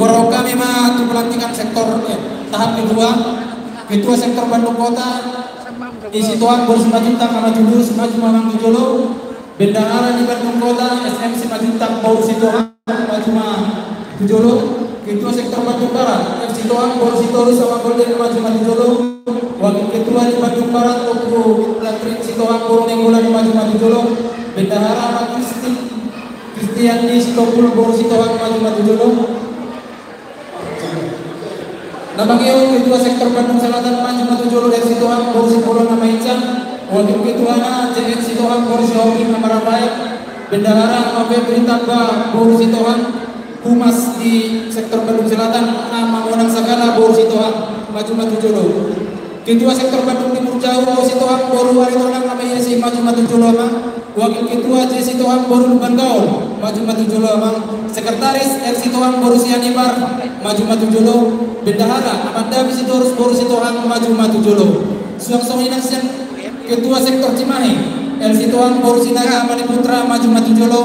Orang kami mah tu pelantikan sektor tahap kedua. Ketua sektor Bandung Kota. Isi tuan Boris Majuntak sama Julus Maju Mamang Tujolo, bendahara di Bandung Kota SMC Majuntak Boris Situang Maju Mamang Tujolo, ketua sektor Bandung Barat FC Situang Boris Situang sama Golden Maju Mamang Tujolo, wakil ketua di Bandung Barat Toko Latrik Situang Boris Nenggolan Maju Mamang Tujolo, bendahara Kristian di Situang Boris Situang Maju Mamang Tujolo. Nabangyo ketua sektor Bandung Selatan Maju Matu Jolo dari Situang Boris Polo nama Icang, wakil ketuanya JX Situang Boris Yogi nama Rabai, bendahara Novel Beritamba Boris Situang, humas di sektor Bandung Selatan nama Monang Sagala Boris Situang Maju Matu Jolo, ketua sektor Bandung Timur Jauh Boris Situang Boru Waritonang nama Yesi Maju Matu Jolo, wakil ketua J Situang Boru Luban Gaul Maju Matu Jolo, sekretaris X Situang Boru Sianibar Maju Matu Jolo, bendahara Amanda Bisitorus Boru Situang Maju Matu Jolo, Suang Inaksen ketua sektor Cimahi El Situang Boru Sinaga Mani Putra Maju Matu Jolo,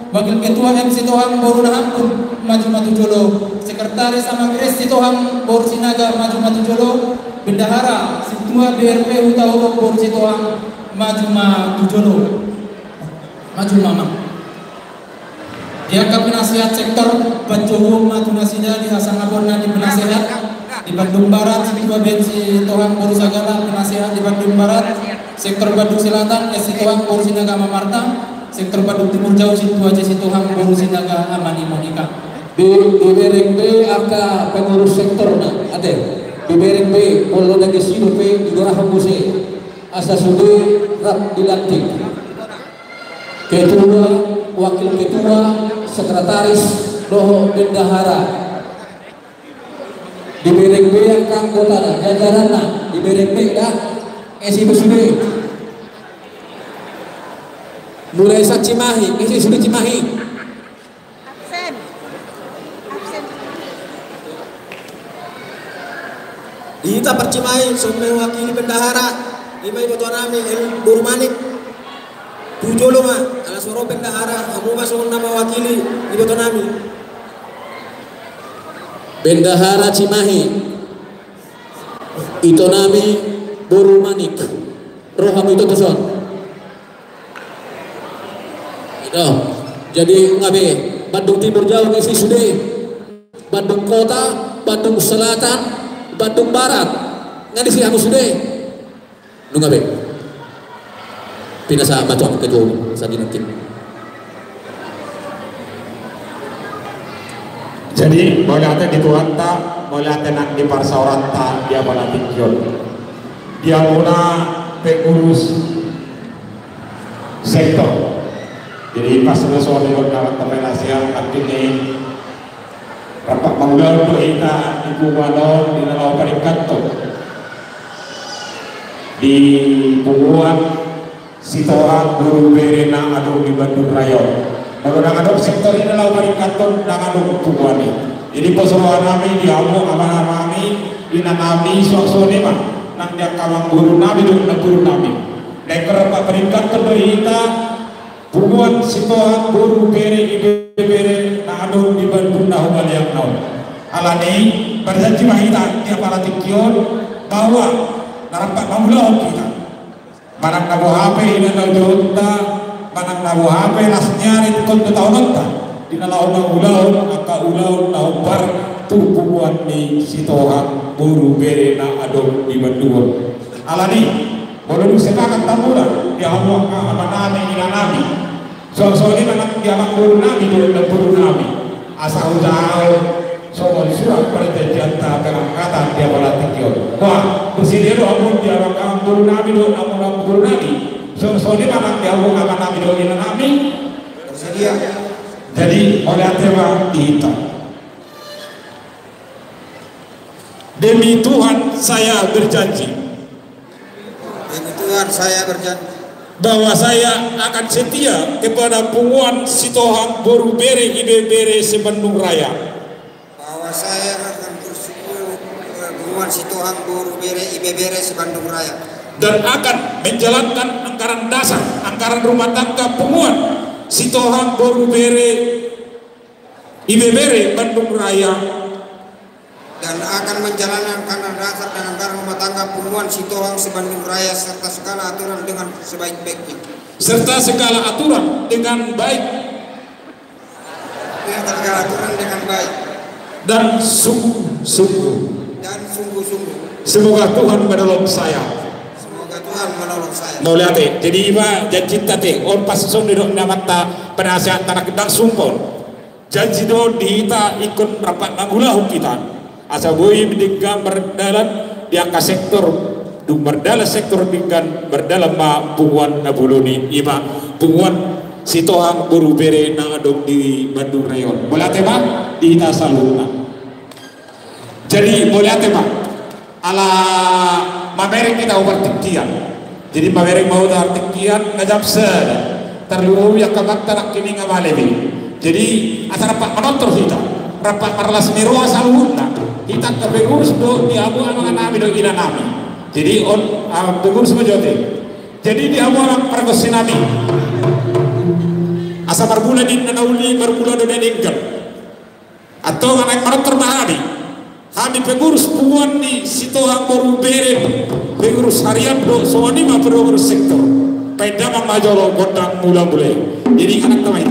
wakil ketua M Situang Boru Nahampun Maju Matu Jolo, sekretaris Amagres Situang Boru Sinaga Maju Matu Jolo, bendahara Ketua BRP Utahoro Boru Situang Maju Matu Jolo, Maju Mama. Diangkat penasihat sektor Pancowo Maju Nasida di Hasangabona di penasihat di Bandung Barat, Ketua Bensi Tohang Boru Sagala penasihat di Bandung Barat, sektor Bandung Selatan S Tohang Boru Sinaga Mamarta, sektor Bandung Timur Jauh Situa J Tohang Boru Sinaga Amani Monika. Di bereng B angka pengurus sektor na ade di bereng B polo lagi sino P di Goraham Buse asa sude rap dilantik ketua wakil ketua sekretaris doho bendahara di bereng B yang anggota jajaran di bereng B dah esi sude mulai sa Cimahi esi sude Cimahi Dita Percimai semua wakili bendahara lima ibu tuan kami El Burmanik Tujolo mah ala soro bendahara kamu masuk nama wakili ibu tuan kami bendahara Cimahi itu nami Burmanik roham itu tuson itu jadi ngabe Bandung Timur Jauh ngisi sude Bandung Kota Bandung Selatan Bandung Barat nggak disi aku sudah lu nggak be pindah sama tuh ketua saat nanti jadi boleh ada di Tuhan tak boleh ada nak di Parsauran tak dia boleh tinggal dia muna pengurus sektor jadi pas selesai dengan dalam kombinasi artinya rapat manggal untuk kita ibu wadon di dalam perikatto di Puguan Sitoang Guru Berena Adung di Bandung Rayon baru nangadok sektor ini dalam perikatto nangadok Puguan ini jadi pesuruhan kami di amu amanah kami di nami suasone mah nang dia kawang guru nabi dan guru nabi dan rapat perikatto kita Puguan Sitoang Guru Bere Adung di Bandung Nahu Baliang Nahu alani berjanji mahita tiap para tikion bahwa narampak mamulau kita manang nabu HP ini naujunta manang nabu HP lasnya itu kontu tahunanta di nalau mamulau maka ulau nahu bar tubuhan di Sitohang Guru Bere Adung di Bandung alani boleh sepakat tamulah ya Allah amanami inanami soal-soal ini memang dia guru nabi dan guru nabi asal jauh soal surat perjanjian berangkatan dia berlatih wah bersini doa pun dia bakal guru nabi dan amun guru nabi soal ini memang dia bukan nabi dan nabi bersedia jadi oleh tema dihitung demi Tuhan saya berjanji demi Tuhan saya berjanji bahwa saya akan setia kepada Punguan Sitohang Boru Bere Ibe Bere Sebandung Raya, bahwa saya akan bersyukur Punguan Sitohang Boru Bere Ibe Bere Sebandung Raya, dan akan menjalankan anggaran dasar anggaran rumah tangga Punguan Sitohang Boru Bere Ibe Bere Bandung Raya, dan akan menjalankan anggaran dasar dan anggaran rumah tangga Punguan Sitohang Sebandung Raya serta segala aturan dengan sebaik-baiknya. Serta segala aturan dengan baik. Segala aturan dengan baik. Dan sungguh-sungguh. Dan sungguh-sungguh. Semoga Tuhan menolong saya. Semoga Tuhan menolong saya. Mau lihat jadi iba janji tadi on pas son di namata penasihat tanah kedang sumpon. Janji do dihita ikut rapat nangulahu kita. Asa boy meninggal berdalan dia ke sektor du berdalan sektor dengan berdalam ma Punguan Nabuluni iba Punguan Sitohang Boru Bere na adong di Bandung Rayon. Boleh tema di hita saluna. Jadi boleh tema ala mamere kita ubar tikian. Jadi mamere mau dar tikian ngajap sed terlalu ya kamat tanak kini ngamalebi. Jadi asal rapat menontor kita rapat marlas nirwa saluna. Kita terpengurus do di abu angan nami do ina nami. Jadi on pengurus majote. Jadi di abu angan pergosi nami. Asa berbula di nanauli berbula do deningkan. Atau anak marotor mahami. Kami pengurus Punguan di Sitohang Boru Bere, pengurus harian do soani ma pengurus sektor. Pedama majolo godang mula mulai. Jadi anak tamai.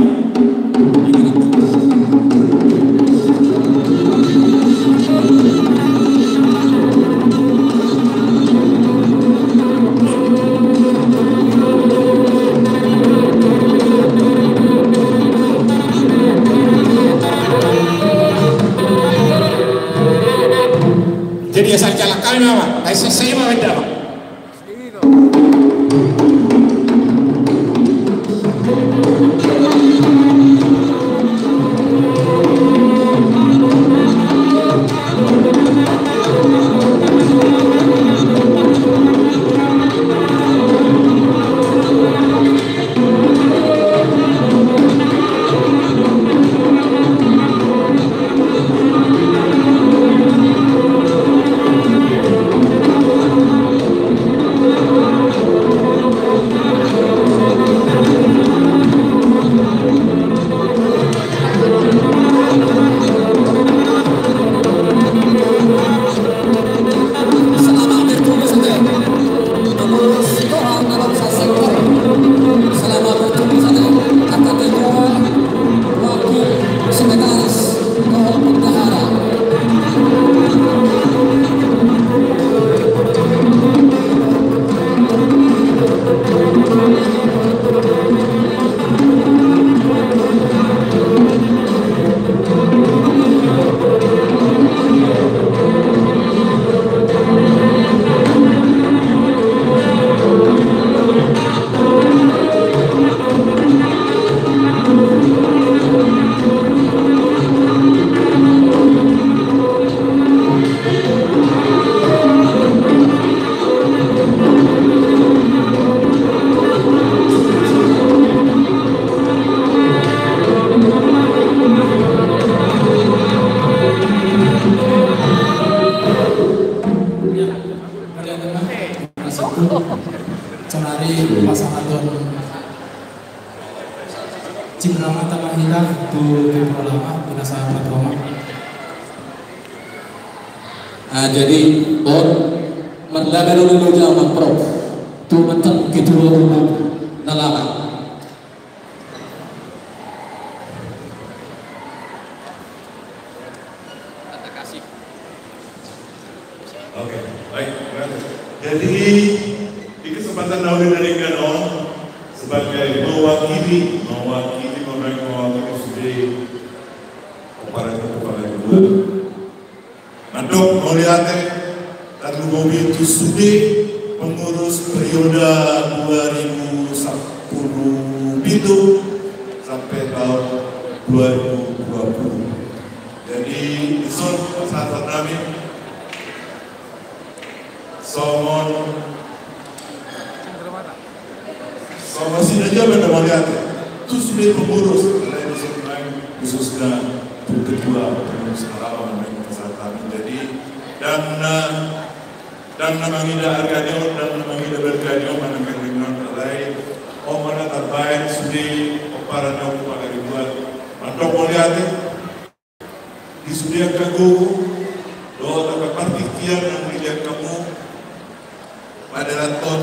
Jadi asal jalan kami mama, saya mau benda. Cenari pasangan don Cimrama Tamahila tu lama binasa Matoma. Jadi on merlaga dulu jama pro tu mentak gitu dulu nalama. Oke, baik. Jadi di kesempatan tahun dari Ganon sebagai mewakili sebagai operator kepala kedua. Mandok melihatnya dan mobil itu sudah pengurus periode 2010 sampai tahun 2020. Jadiison sahabat kami Masih aja benda melihat itu sudah pengurus lain khususnya ketua pengurus Karawang dan kesehatan. Jadi dan namanya argadio dan namanya bergadio mana keringan lain. Mana terbaik sudah operan yang pada ribuan. Mantok melihat di sudia kagu doa tak partikian yang melihat kamu pada raton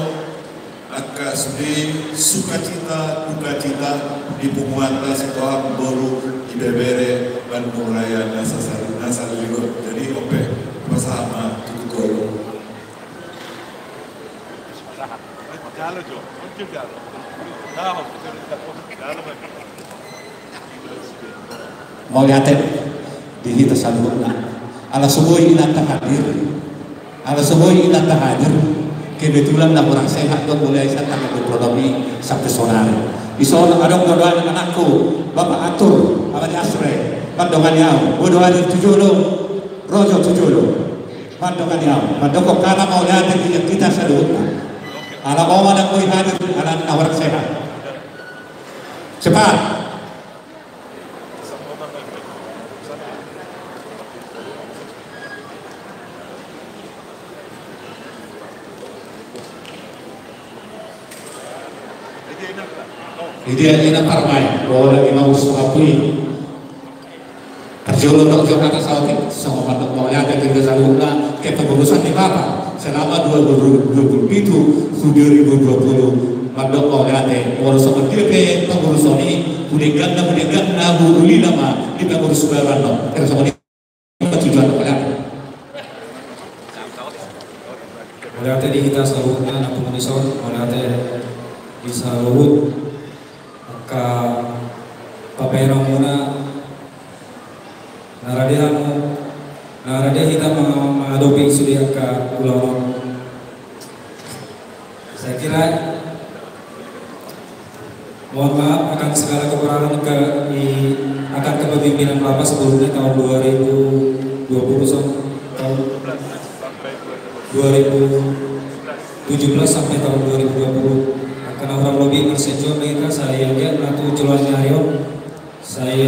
agak sedih sukacita duka cita di Pumuanta Sitohang Boru Ibebere Bandung Raya Nasar Ligo. Jadi oke bersama Tukul. Mau lihat di kita salurna ala subuhi ila tahadir ala subuhi ila tahadir kebetulan nak orang sehat tu mulai saya tak ada produksi sampai sore. Isol adong doa anakku bapak atur abadi asre bandongan yau bodoh ada 70 rojo 70 bandongan yau bandokok kana mau lihat kita salurna ala mau ada koi hadir ala orang sehat cepat. Dia ina parmai, bahwa lagi mau suapui. Terjulur dok atas sauti, sama pada mau lihat yang kita salurna ke pengurusan di Bapak selama 2020 2020. Mandok mau lihat urus sama dia ke pengurusan ini, budegan buli lama di pengurus baran dok. Terus sama dia tujuan apa lihat? Melihat di kita salurna, nak pengurusan, melihat bisa lurut. Ka paperang muna naradia kita mengadopsi sudah ke pulau. Saya kira mohon maaf akan segala kekurangan akan kepemimpinan Bapak sebelumnya tahun 2020 tahun 2017 sampai tahun 2020. Karena orang lebih bersejuang mereka saya lihat natu jalan nyario saya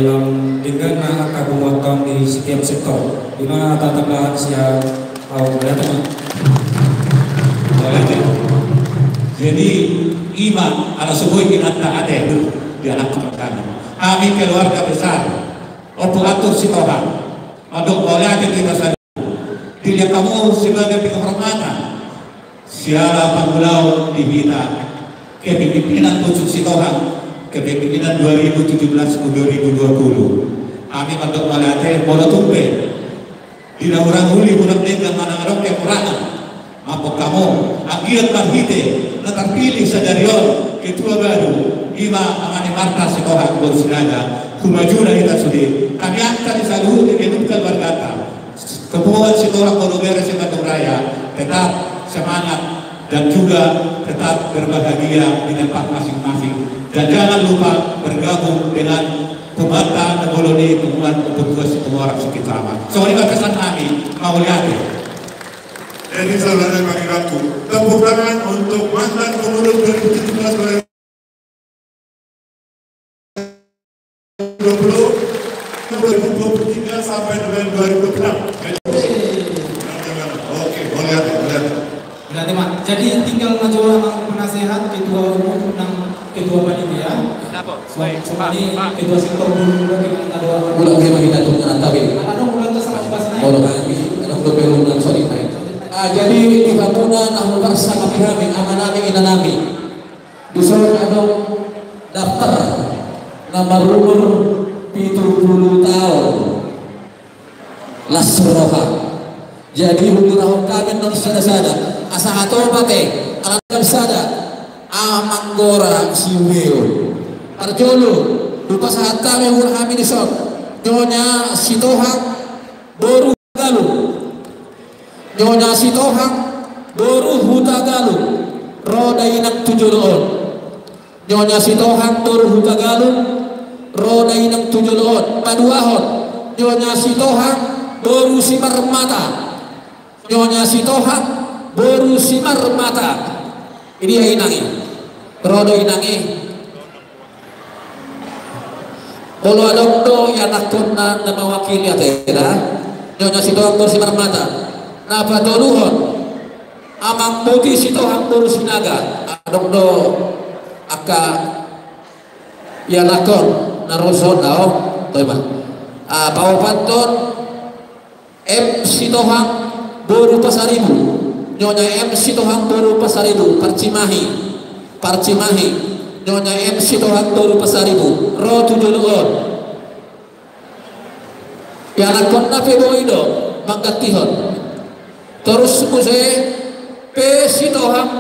dengan angka penguatan di setiap sektor di mana tambahan siap tahu teman. Jadi iman ala sebuah iman tak ada di anak kami. Kami keluarga besar operator Sitohang untuk boleh kita saja dilihat kamu sebagai penghormatan siapa pengulau di kita kepemimpinan Pucuk Sitohang, kepemimpinan 2017-2020. Kami untuk melatih bola tumpe. Tidak orang uli budak dengan mana orang kekurangan. Mampu kamu akhir marhite, terpilih sadarion ketua baru. Ima amani marta Sitohang bersinaga. Kumajuna kita sudi. Kami akan disaluh dihidupkan berkata. Kepuan Sitohang Bonobere Bandung Raya tetap semangat dan juga tetap berbahagia di tempat masing-masing dan jangan lupa bergabung dengan pembantan koloni pengumuman petugas orang sekitar. Soalnya kesan kami mau lihat. Jadi saudara bagi aku tepuk tangan untuk mantan pengurus 2017 2023 sampai dengan 2026. Oke, boleh lihat. Berarti Mak, jadi tinggal ngajuan penasehat, ketua umum, ketua panitia. Semua ini ketua sektor dulu kita doa. Ulang dia bagi datuk nantawi. Ada ulang terserah bahasanya. Orang kami, ada ulang sorry. Jadi di bangunan ahlu barsa kami amanami inanami. Disuruh ada daftar nomor umur 70 tahun. Lasroha. Jadi hubungan kami non sada asa ato pate alam sada amanggora siweo arjolo lupa saat kami hurhami di sok nyonya Sitohang boru galu nyonya Sitohang boru huta galu roda inak 7 loon nyonya Sitohang boru huta galu roda inak 7 loon paduahon nyonya Sitohang boru simar mata nyonya Sitohang boru simar mata ini yang inangi rodo inangi bolo adong do ya nakonna na mawakili atera nyonya sito ang si marmata na patuluhon amang buti sito ang sinaga adong do aka ya nakon na roson daw toy ba pawapanton sito ang boru pasaribu nyonya sito ang boru pasaribu parcimahi nyonya sito ang boru pasaribu ro tujuluon ya nakon na feboido manggatihon terus muse pesitohang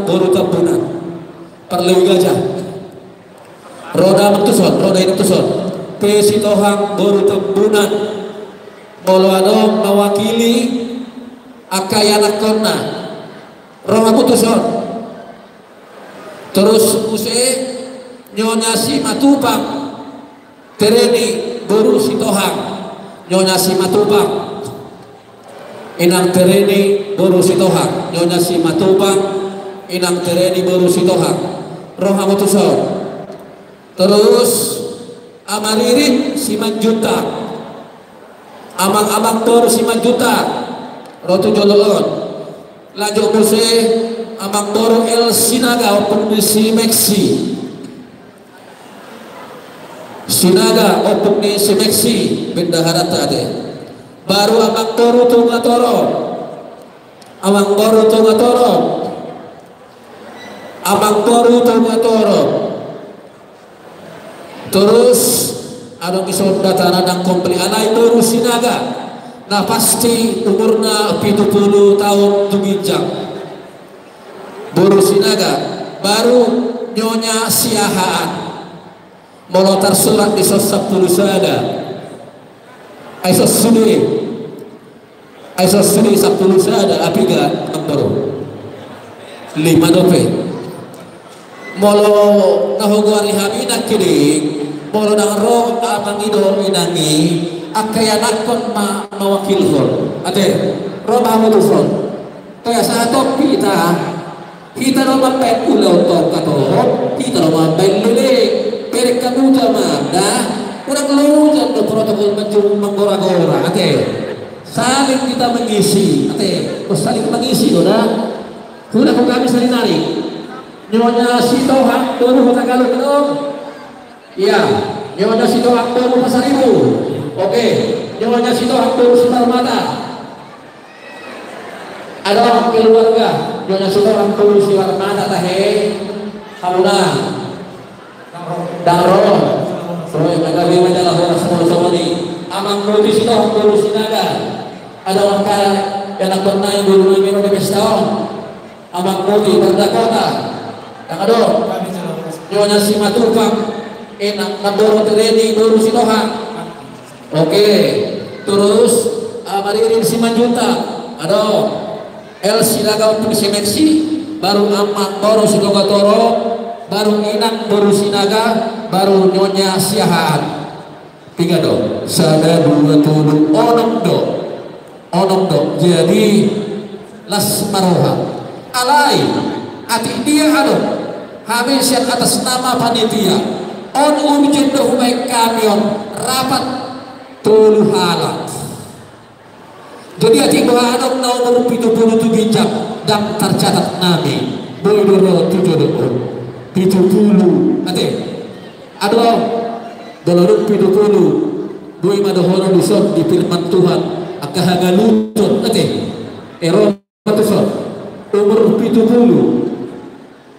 boru tampunan perlu gajah roda ini tuson pesitohang boru tampunan moloadong mewakili akayanak kona roma putuson terus muse nyonya si matupang tereni boru sitohang nyonya si matupang inang tereni boru sitohang nyonya si matupang inang tereni boru sitohang roha mutuson terus amaririt si manjuta amang boru si manjuta rotu jololon lanjut muse amang boru el sinaga opung si meksi sinaga opung ni si meksi bendahara tade baru amang boru tungatoro terus adong isod datana nang kompli alay boru sinaga na pasti umurna 70 tahun tuminjang boru sinaga baru nyonya siahaan molotar surat di sosap tulisada aisos suni sapuluh sada apiga ambaro 5 dope molo nahugo ari hamina kiri molo nang ro amang idol inangi akaya nakon mawakil hol ate ro mahamul hol kaya sa ato kita no mampay ulaw to kato kita no mampay luli perek kamuja manda kurang lujan do protokol menggora-gora ate saling kita mengisi ate saling mengisi doa kuda ko kami saling narik nyonya sitohang boru Tagalog dong iya nyonya sitohang boru Pasaribu oke nyonya sitohang boru Simarmata ada keluarga nyonya sitohang boru Simarmata tahe haluna daro soalnya kagabi majalah orang semua ni amang boru sitohang boru Sinaga ada orang yang nak pernah guru ni di Pestahon amang boru Berdakota yang ada nyonya si Matupang enak naboro tereni boru sitohang oke terus maririn si Manjuta ada El Sinaga untuk si Meksi baru amang boru Sitogatoro baru inang boru Sinaga baru nyonya siahan 3 do sada 2 tulu onom do jadi las maroha alai ati dia hamil siap atas nama panitia on umjun do humai kamion rapat tulu halat jadi ati bawa adong na umur 77 jam dan tercatat nami boydoro 70 ate aduh doloruk 70 doi madohono dusot di firman Tuhan akahagalutun ate ero matusot umur 70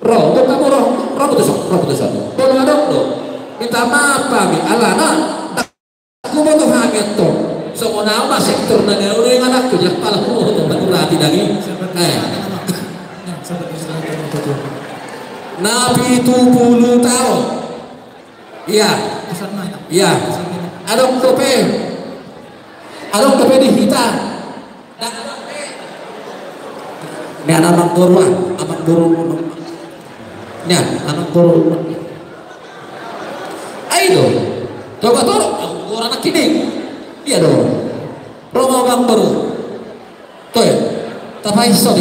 roh kamu roh putusot bolo adong do minta maaf kami alana aku mau tuh hamet to semua nama sektor na gawin yung anak ko diyak pala ko bagurati dagi na 70 tahun iya adong tope di hita ini anak guru nya anak guru ayo coba tolong orang anak kini iya dong Roma bang baru toy tapaisa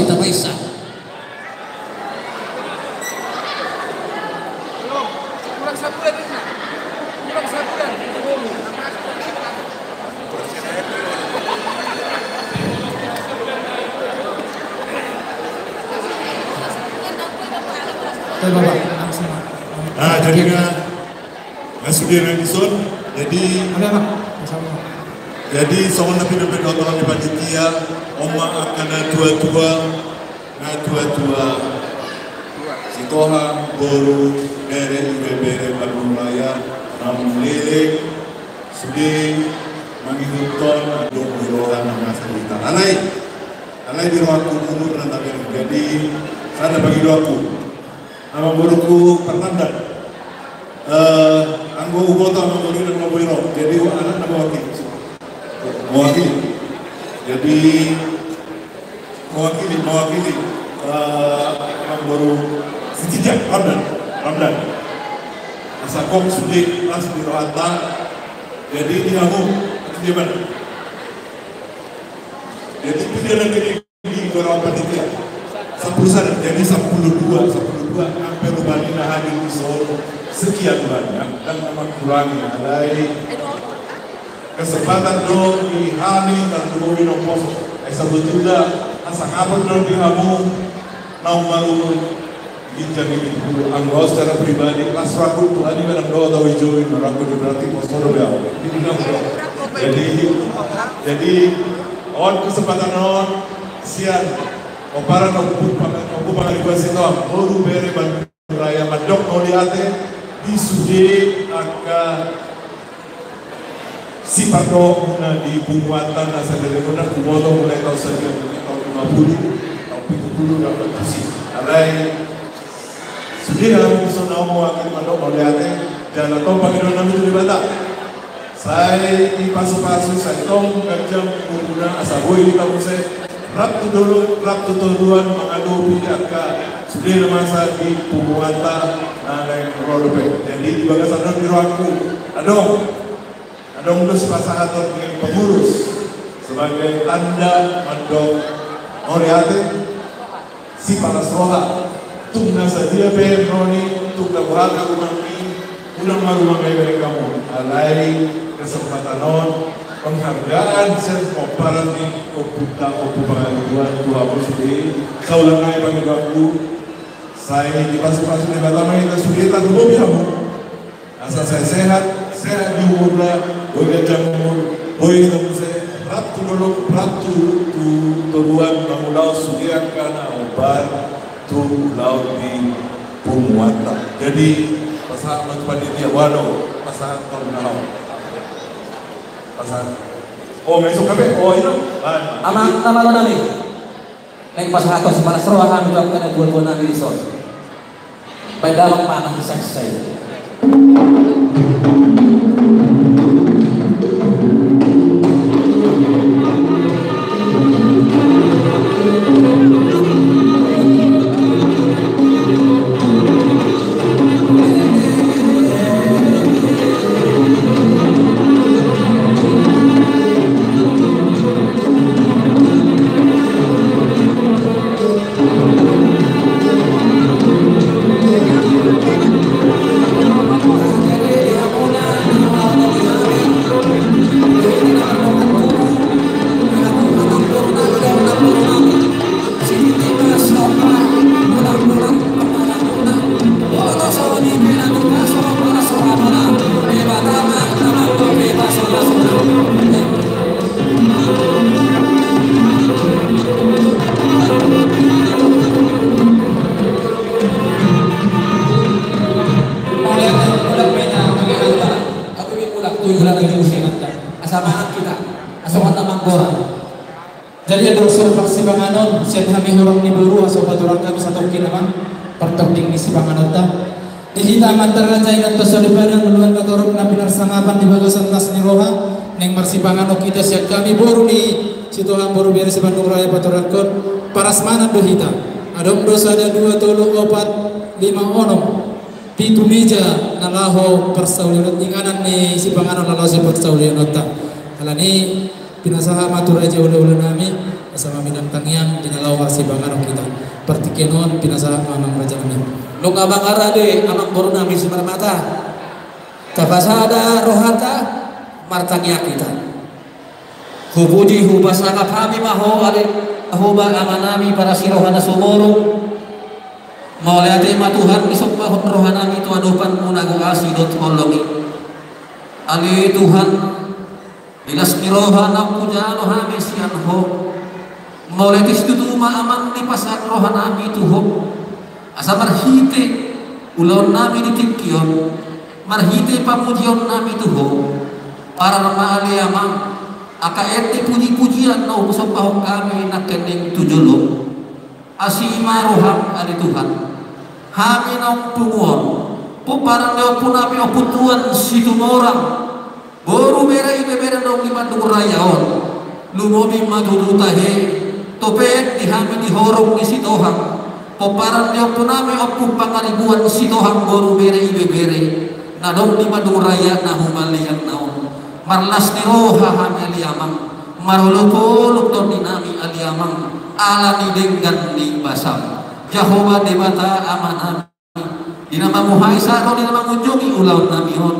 Nah, jadi ngasih Edison, jadi soal nabi nabi orang di panitia, oma akan dua-dua, sitoha boru bere Bandung Raya, namun lirik, sudi mengikuton aduk birohan masa kita. Alai di ruangku mundur nanti. Jadi sana bagi doaku. Nama boruku Fernanda. Anggo Ubota Mangoli dan Maboiro. Jadi anak nama mewakili. Jadi mewakili baru sejak Ramdan. Asakok sudik pas di Rohata. Jadi di kamu di mana? Jadi dia lagi di beberapa panitia. 10 jadi 12 sampai rubani hadir di Solo sekian banyak dan memang kurangi alai kesempatan do di hari dan do minum pos sebetulnya asal apa do di kamu mau malu jadi anggota secara pribadi kelas rakul Tuhan ini dalam doa tahu hijauin rakul berarti posoro ya jadi on kesempatan on sian oparan aku pangalibuan sito baru bere Bandung Raya madok noliate di sudi aka si pato muna di Bumuatan asal dari mana kumoto mulai tahun 50 tahun 70 dapat tusi alai sudi dalam kisah mau akan madok noliate dan atau panggilan nabi itu dibata saya di pasu-pasu saya tong kerja menggunakan asabui di kampus saya Ratu duluan mengadu pihaka sudah masa di Bumuatan naik rodope. Jadi di bagian sana di ruangku adong udah sepasahaton dengan pengurus sebagai tanda mandok oriate si panas roha tungna sadia ben roni tungna buraka umami ulang maru mangai kamu alai kesempatan non penghargaan serta paran di penghargaan dua sendiri saulangai bagi aku saya di pas-pas di pertama kita sudah dulu kamu asal saya sehat di umurnya boleh jamur boleh kamu saya ratu turuan kamu laut sudian karena obat tu laut di Bumuatan. Jadi pasangan panitia wano pasangan tahun oh besok kami itu amang nama lo nami neng pas hatos para seruah kami lakukan dua nabi di sol pada dalam panah selesai jadi ada usul faksi banganon siap kami orang ni buru asal baturan kami satu kinaman pertanding di sibanganon ta di hitaman terrajai dan tosolibanan meluan katorok na pinarsangapan di bagasan tas ni roha neng marsibanganon kita siap kami buru di situ boru biar si Bandung Raya baturan kon parasmanan do hita adom dosa ada 2 3 4 5 onom pitu meja nalaho persaulian inganan ni sibanganon nalaho si persaulian ta alani pinasaha matur aja ulah-ulah nami asama minang tangyang dinalaw si bangarong kita partikenon pinasaha mamang raja nami lo ngabang arade amak baru nami si mata Tapasada rohata martanya kita. Hubuji hubasanga kami maho ale huba amanami para sirohana sumoro. Mauliati matuhan isok bahon rohanami tu adupan munago asidot holongi. Ali Tuhan bilas mirohana puja rohami sian ho. Mauliati situ ma aman di pasan rohanami tuho. Asa marhite ulon nami ditikyon. Marhite pamujion nami tuho. Para ramaali amang akaeti puji-pujian no usap bahon kami nakening tujulong. Asima roham ali Tuhan. Kami nang tumuan, puparang neo punapi oputuan situ orang, boru bera ibe bera nong lima rayaon, lumobi maduduta he, topet dihami dihorong di sitohang, puparang neo punapi opu pangaribuan sitohang boru bera ibe bere, nadong lima raya nahumaliang naon, marlas niroha hami aliamang, marulupuluk ton dinami aliamang, alani denggan ni basam. Jehovah debata amanami dinama muhaisa atau dinama kunjungi ulaun nami hon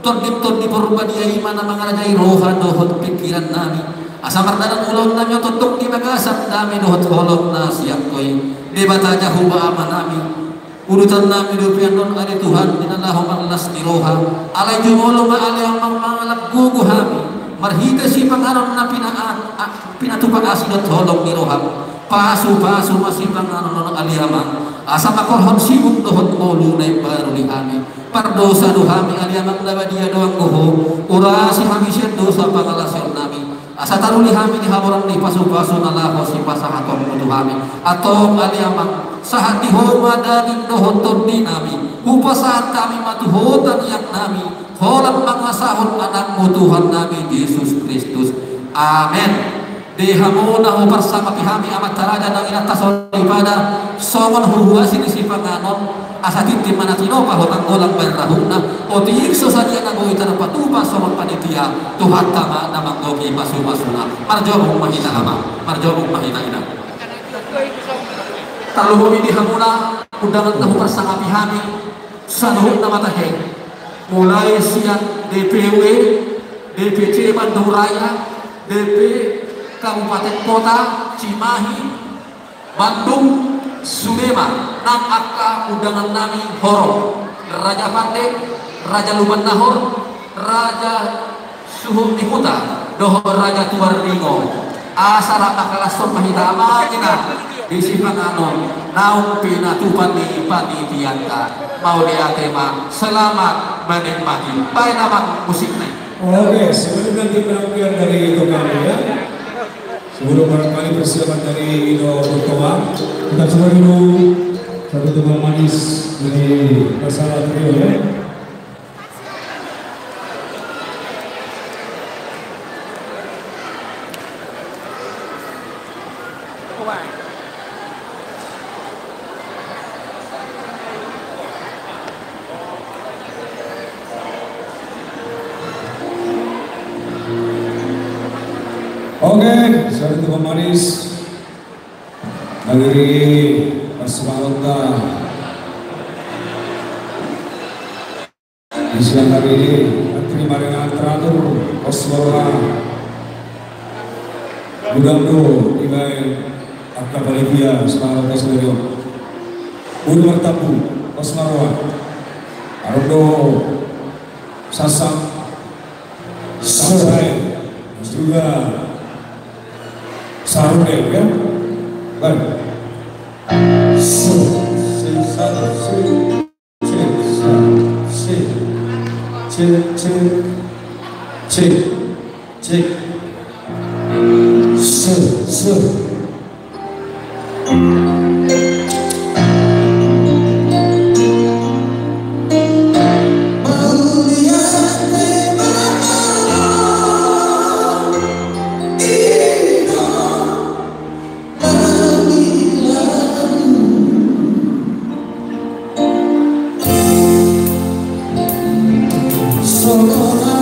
ton di perbadiai mana mangarajai roha dohot pikiran nami asa mardanan ulaun nami totok di bagasan nami dohot holok nasiak koi debata Jehovah amanami urutan nami dupian non ari Tuhan dinallahu malas di roha alai jumolo ma alai amang mangalak gugu hami marhita si pangaron na pinatupak asidot holok di roha pasu masih panganon aliamang asa makorhon sibuk dohot molu na baru lihami pardosa dohami aliamang labadia doang goho urasi hami siya dosa pangalasyon nami asa taru lihami di hamoran ni pasu nalaho si pasahaton mutuhami atong aliamang sahat di homa daging dohoton di nami upasahat kami matuhotan yang nami holat mangasahon anak mutuhan nami Yesus Kristus amin. Dehamuna bersama pihami amat taraja nang inatas ibadah somon huruasi di sipanganon asati timana tino pahotang olang berrahuna otik sosaja nang goitan patupa somon panitia Tuhan tama namang gogi masuna marjobong mahina ama marjobong mahina ina taluhomi dihamuna undangan tahu bersama pihami sanuhun nama tahe mulai siang DPW DPC Bandung Raya DP Kabupaten Kota Cimahi Bandung Sulema nang akka undangan nami horo Raja Pande Raja Luban Nahor Raja Suhum Dihuta Dohor Raja Tuaringo asara akalason mahita amagina di sipanganon naung pinatupan ni panitianka mau diatema selamat menikmati baik nama musiknya. Oke, sebelum nanti penampilan dari itu kami ya. Sebelum barangkali persiapan dari Indo Bertoa, kita coba dulu satu tebang manis dari Masalah Trio ya. Oke, satu tebang manis dari Persebaya di siang hari ini terima dengan teratur Oswara Budamdo Ibai Akka Bolivia Semarang Oswara Bulu Mertapu Oswara Arodo Sasak Sarai juga Sarunel ya, baik. Sonora,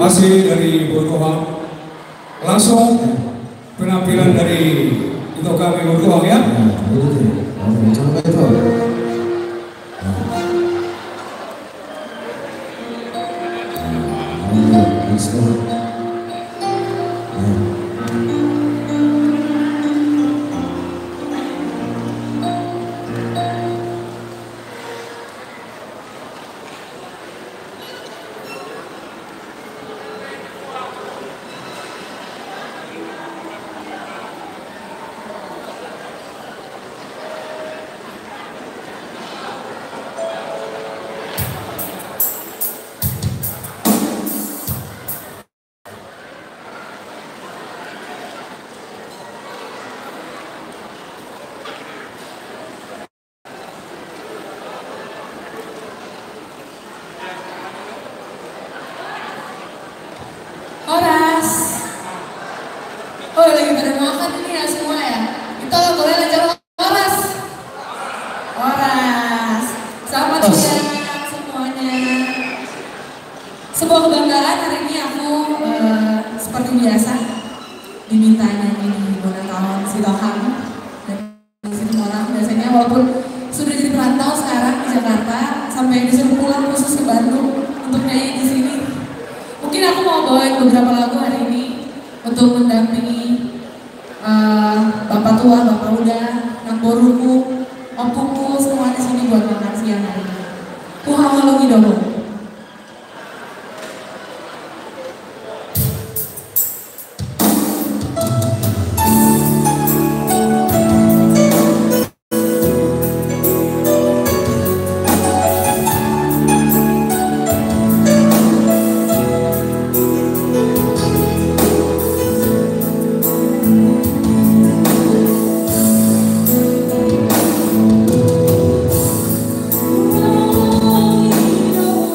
Masih dari Borgohang, langsung penampilan dari itu kami Borgohang ya. Horas. Oh, lagi pada makan ini ya semua ya. Kita nggak boleh lancar horas. Horas. Selamat siang semuanya. Sebuah kebanggaan hari ini aku seperti biasa diminta nyanyi di Bona Tahun Sidohang dan di sini orang biasanya walaupun sudah jadi perantau sekarang di Jakarta sampai disuruh pulang khusus ke Bandung untuk nyanyi di sini. Mungkin aku mau bawain beberapa lagu hari ini untuk mendampingi bapak tua, bapak muda, anak boruku, ompuku, semua di sini buat makan siang hari ini. Kuhawalu Gidomo. Oh,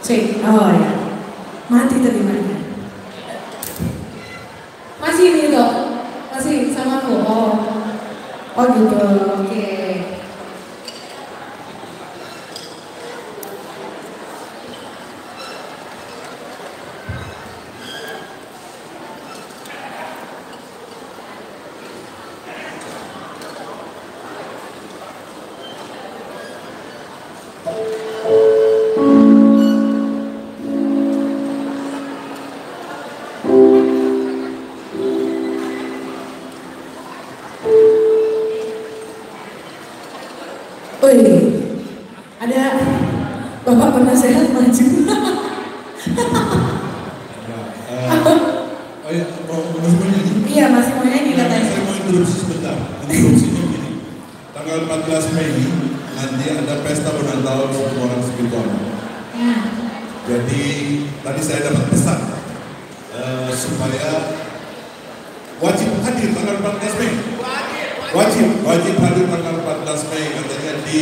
C. Oh ya. Mati terimanya. Masih ini dok. Masih sama aku. Oh. Oh gitu. Oke. Ada Bapak penasehat maju. Oh ya, masih mau nyanyi? Iya, masih mau nyanyi katanya. Saya mau interupsi sebentar. Interupsinya begini. Tanggal 14 Mei nanti ada pesta ulang tahun orang spiritual. Jadi tadi saya dapat pesan supaya wajib hadir tanggal 14 Mei. Wajib hadir tanggal 14 Mei katanya di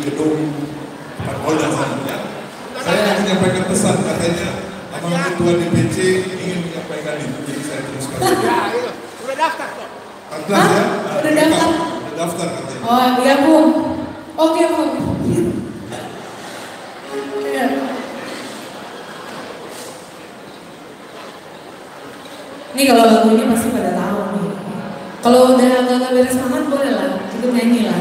gedung Polda sana ya. Saya menyampaikan pesan katanya Abang Ketua DPC ingin menyampaikan itu, jadi saya teruskan. Ya, itu sudah daftar kok. 14 ya? Udah daftar? Udah daftar katanya. Oh iya Bu. Oke Bu. Iya. Nih kalau lagunya pasti pada tahu nih. Kalau udah agak beres banget boleh lah, ikut nyanyi lah.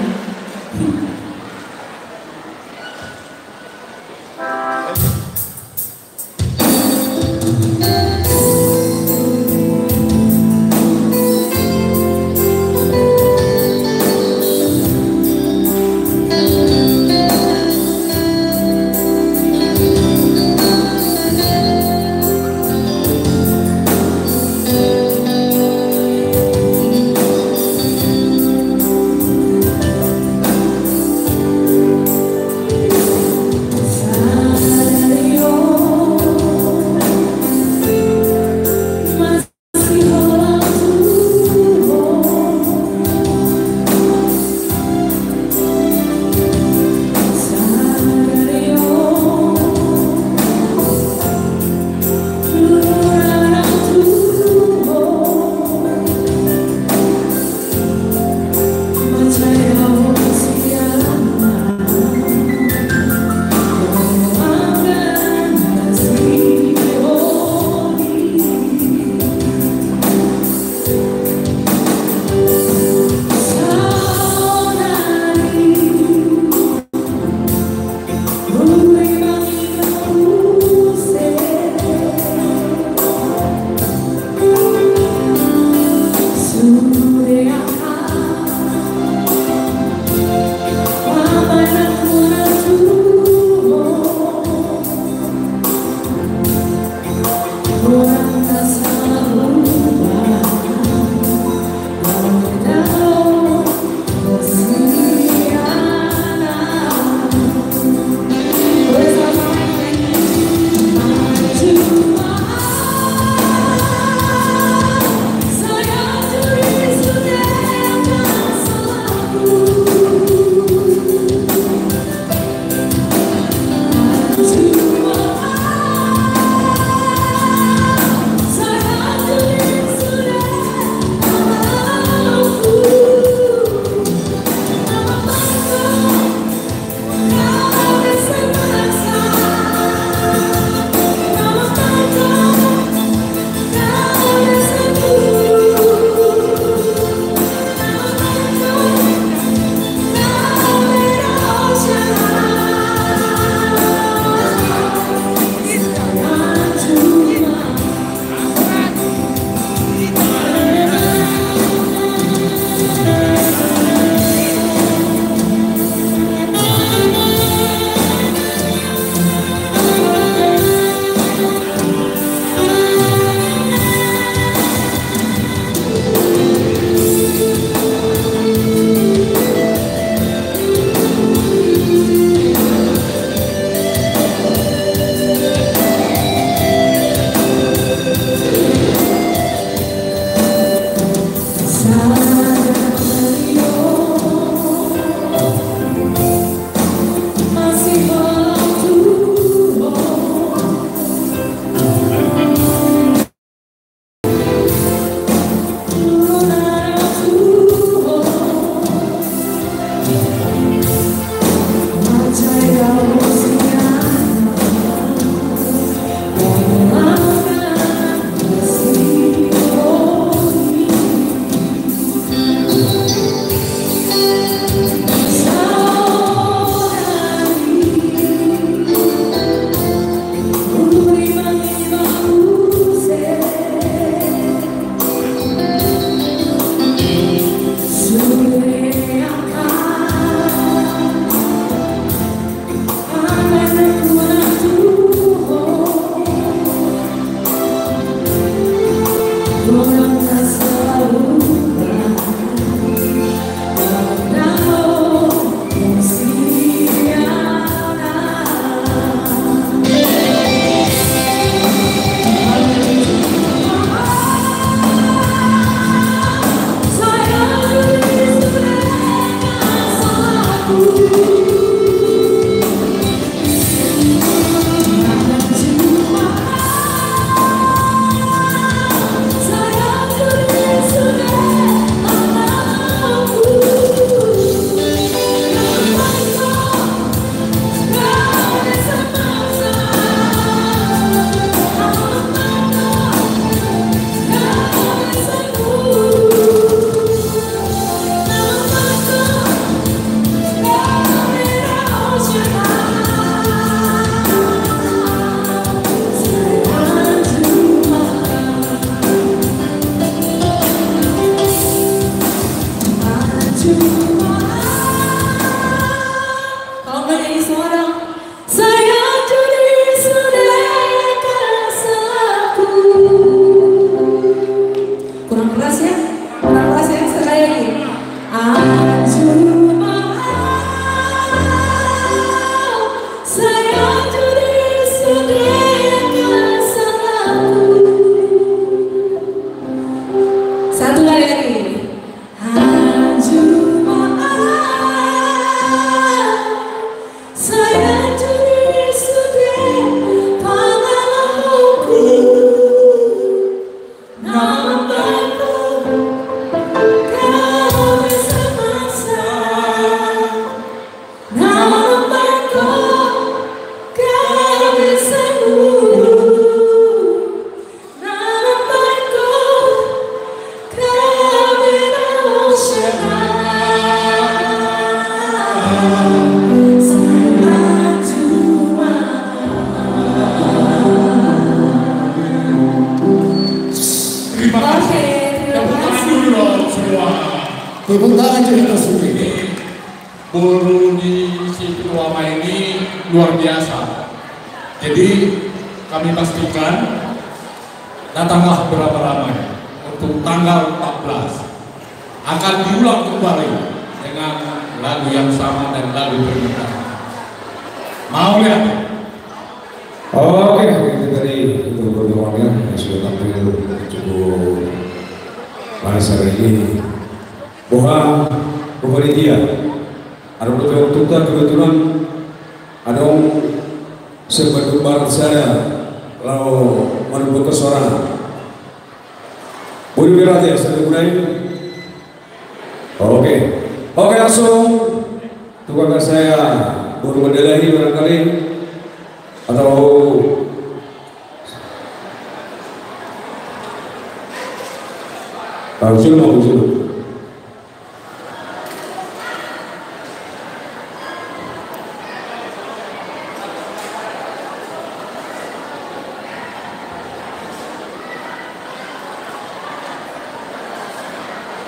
Tepuk tangan cerita sendiri. Buru di si Purwama ini luar biasa. Jadi kami pastikan datanglah beramai-ramai untuk tanggal 14 akan diulang kembali dengan lagu yang sama dan lagu permintaan. Mau lihat? Oke, itu tadi itu pertemuannya yang sudah tampil cukup manis hari ini. Bahwa panitia ada beberapa tuntutan kebetulan ada Bandung Barat saya lalu menuju ke Sorang. Boleh berarti ya saya mulai. Oke, langsung tukang saya baru mendalahi barangkali atau sudah.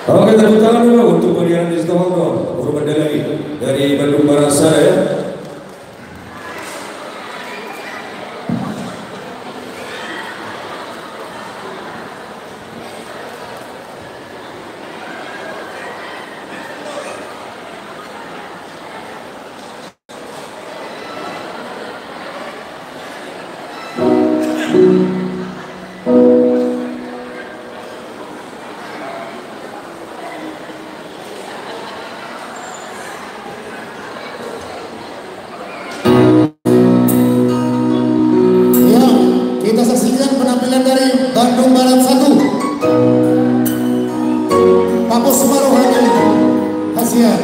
Oke, tepuk tangan dulu untuk Mariana Distawaldo, Guru Mandalai dari Bandung Barat saya. Kita saksikan penampilan dari Bandung Barat 1. Papos Sumarohani Hasian.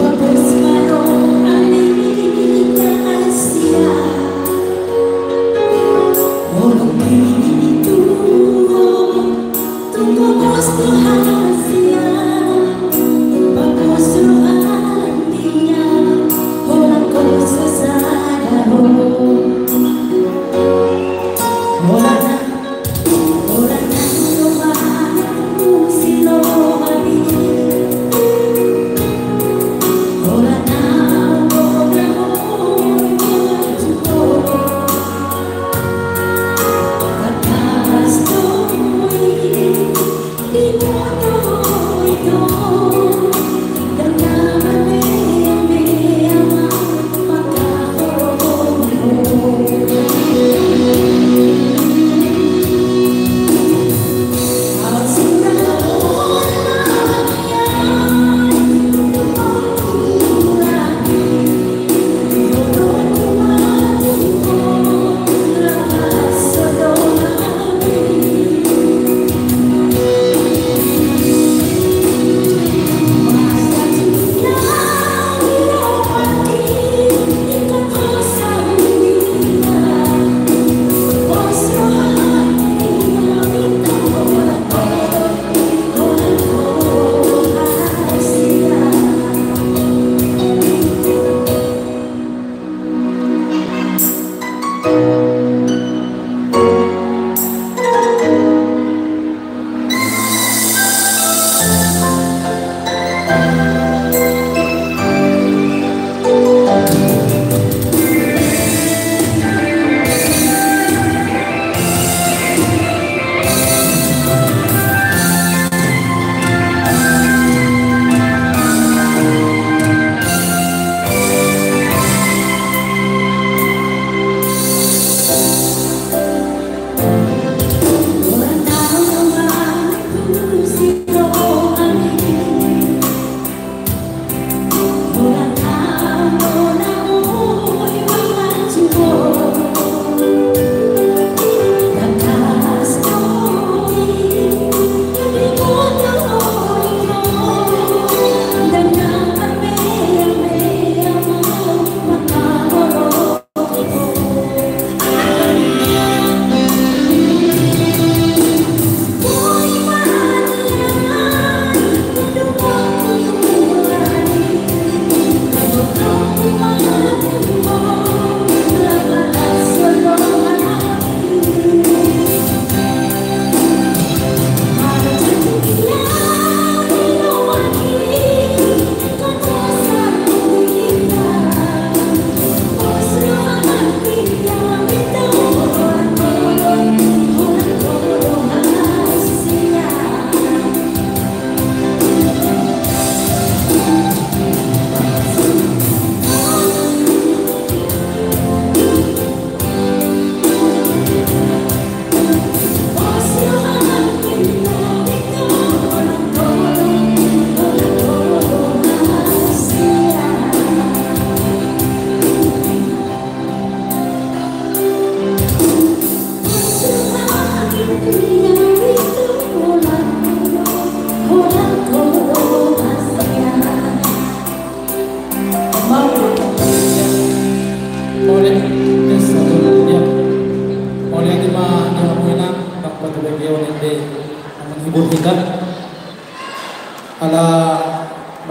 Papos Sumarohani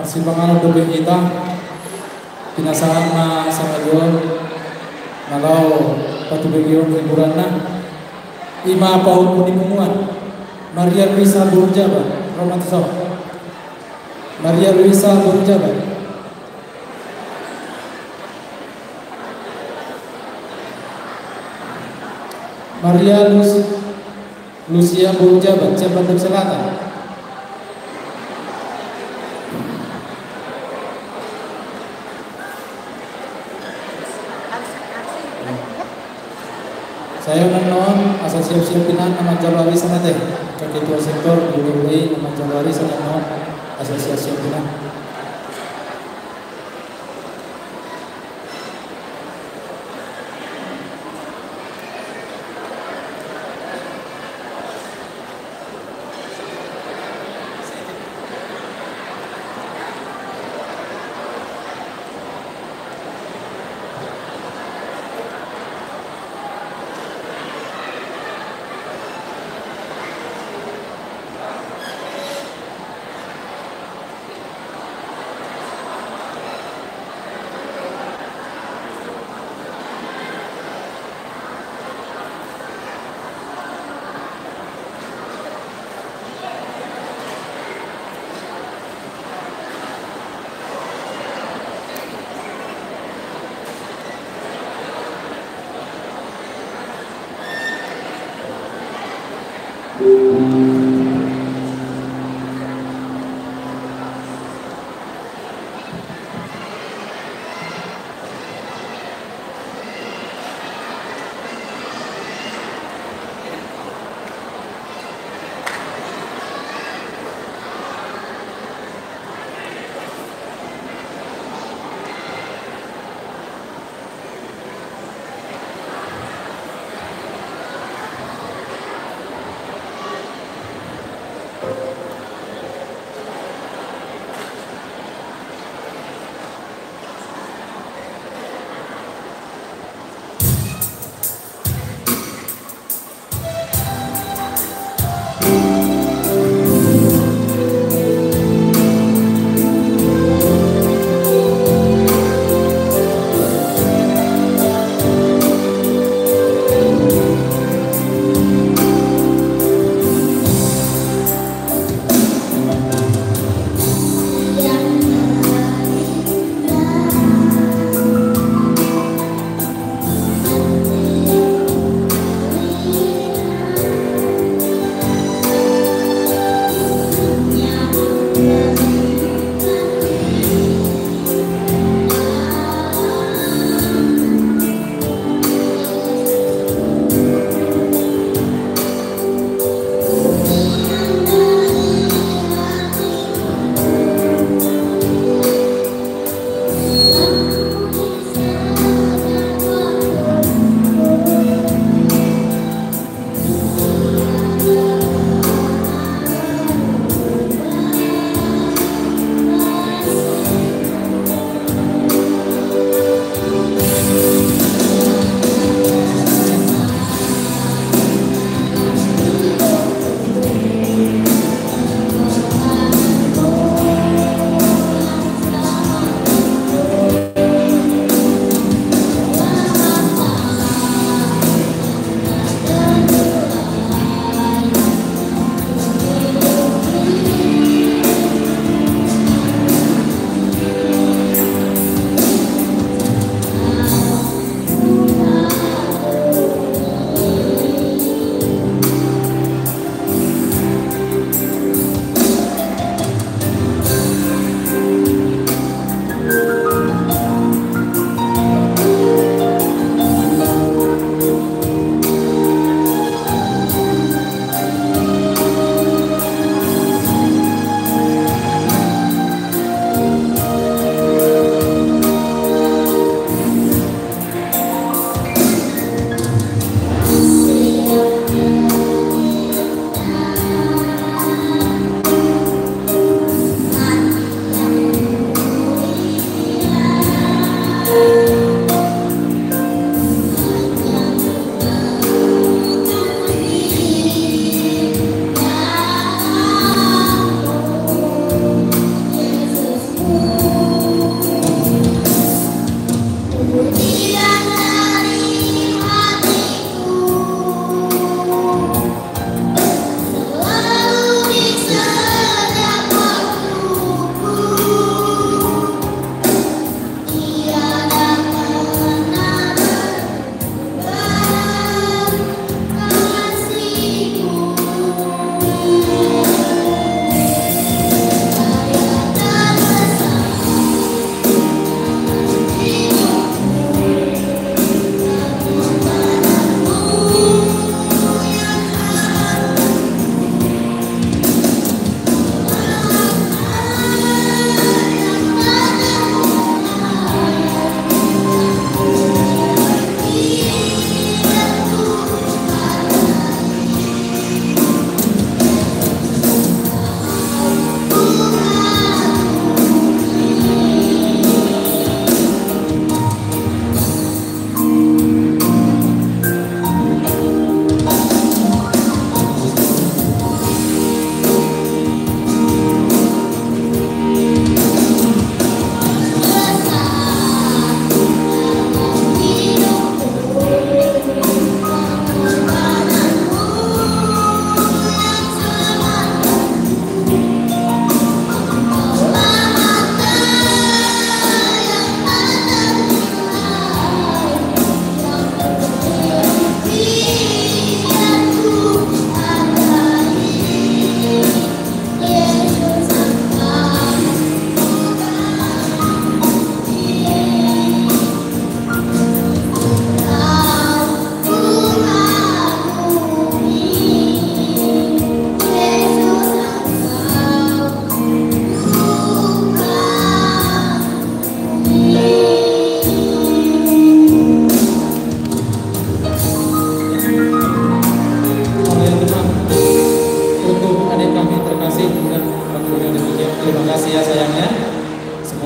persimpangan dobe kita pinasahan na sa ngayon nalaw patubigiyon hiburan na ima paun punipungan Maria Luisa Burjaba Romantiso Maria Luisa Burjaba Maria Lucia Burjaba Ciabandung Selatan. Saya menon asal siap-siap pinan nama Januari sana teh ketua sektor dulu nama Januari sana non asal siap-siap pinan.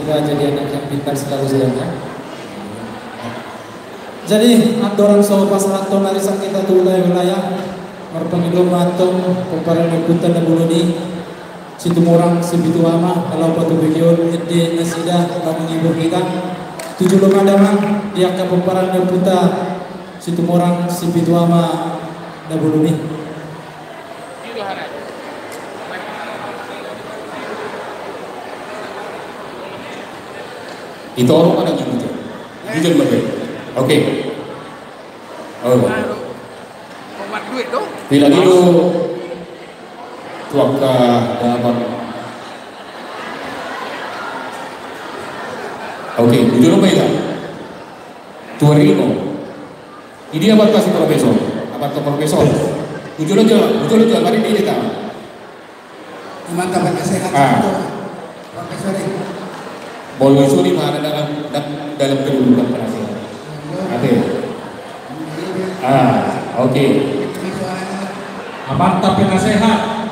semoga jadi anak yang pintar selalu sayangnya. Jadi andorang sawo pasangan ton arisan kita tu wilayah marpangilo matong peparan ikutan na buluni situmorang sibituama kalau batu bagian ide nasida kami ngibur kita 7 lumadamang dia ka peparan na puta situmorang sibituama na buluni. Itu orang mana yang gitu? Jujur lebih. Oke. Oh. Buat duit dong. Bila dulu tuaka dapat. Oke, jujur lebih ya. Tuarino. Ini apa kasih profesor? Apa tuh profesor? Jujur aja, mari dia tahu. Mantap kesehatan profesor ini. Boleh suri mana dalam kedudukan penasihat. Oke. Oke. Mantap penasehat.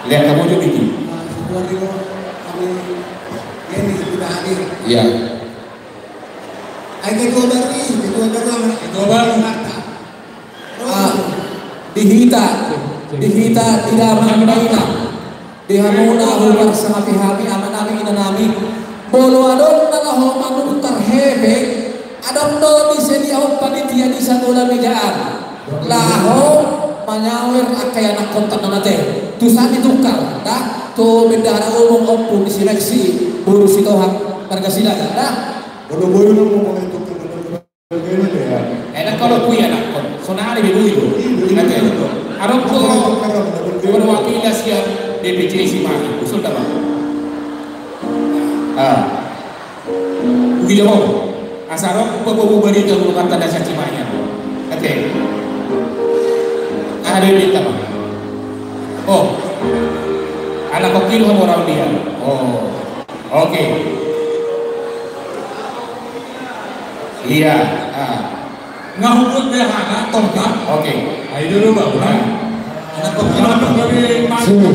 Lihat kamu juga ini. Kami ini sudah hadir. Iya. Ketua baru. Dihita tidak mengenainya. Dihamuna hubar sama pihami amanami inanami bolo adon nalaho manuk terhebe adon do disediakan panitia di satu lamijaan laho manyawir akaya nak kontak nanate tu saat ditukar dah tu bendahara umum opun diseleksi buru sitohak warga silaga dah boro-boro mau tukar enak kalau kuya nak kon sonali begitu itu adon tu wakil siap DPC Simani, usul apa? Begitu mau, asal bawa berita bukan tanda cacimanya. Oke, ada berita apa? Oh, anak kokil sama orang dia. Oh, oke. Iya. Ngahukut deh anak tongkat. Oke. Ayo dulu bang. Anak kokil dari mana?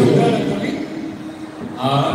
Oh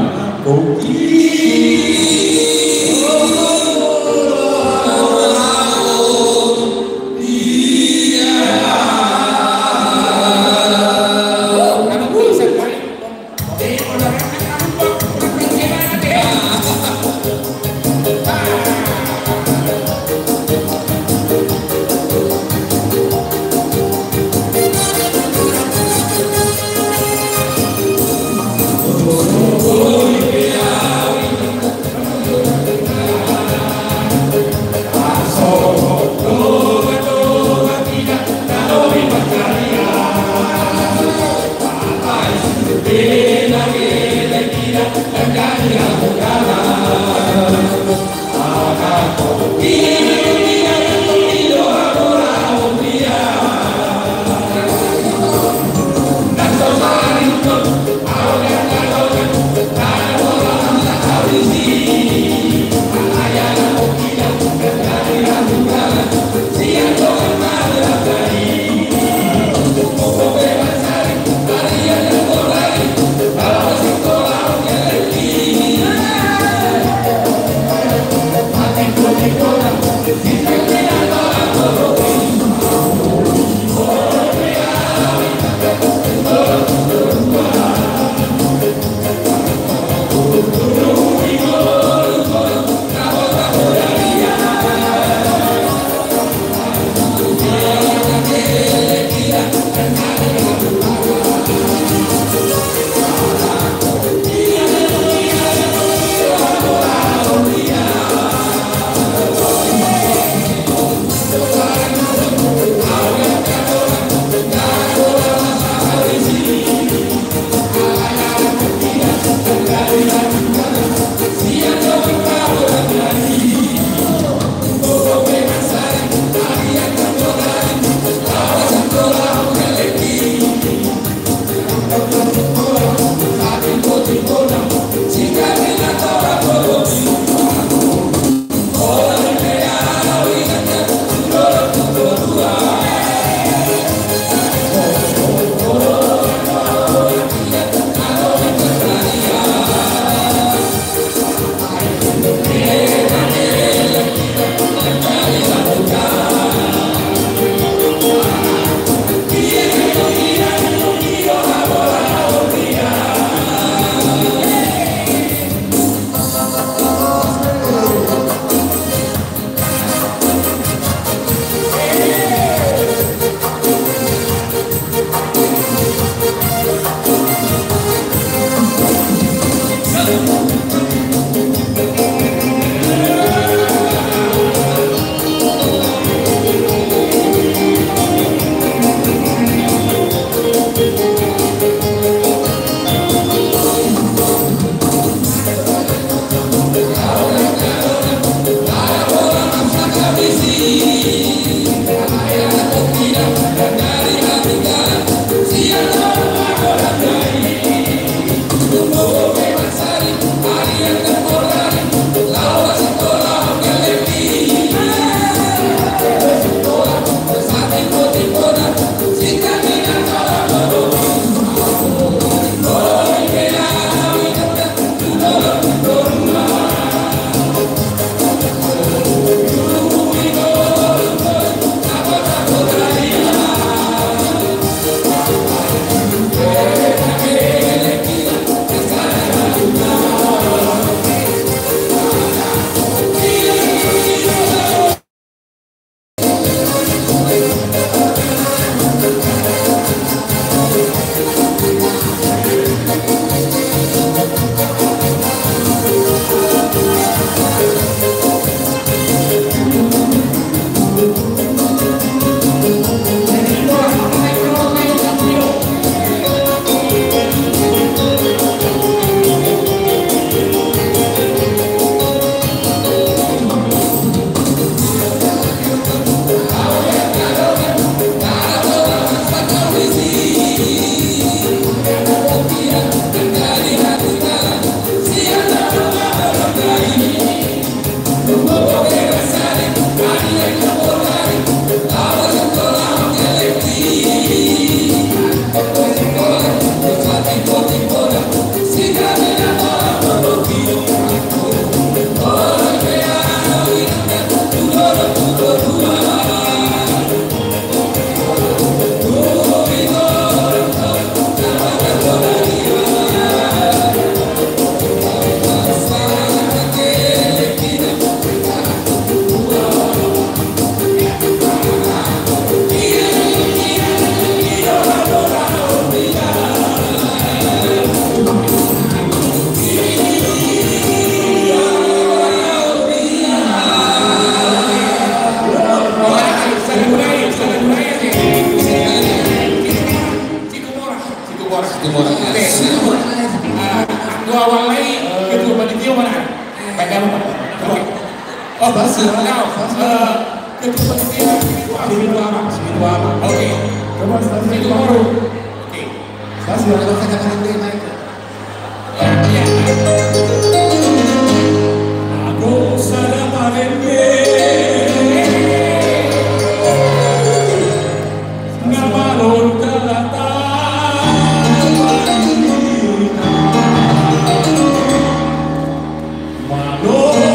Beliau mana? Kakak lupa. Oh, Basir. Ketua Simitu apa? Oke. Coba Simitu baru. Oke. Basir ada kata-kata yang naik. Ya. Aku sadar parende. Nama lontar. Oh,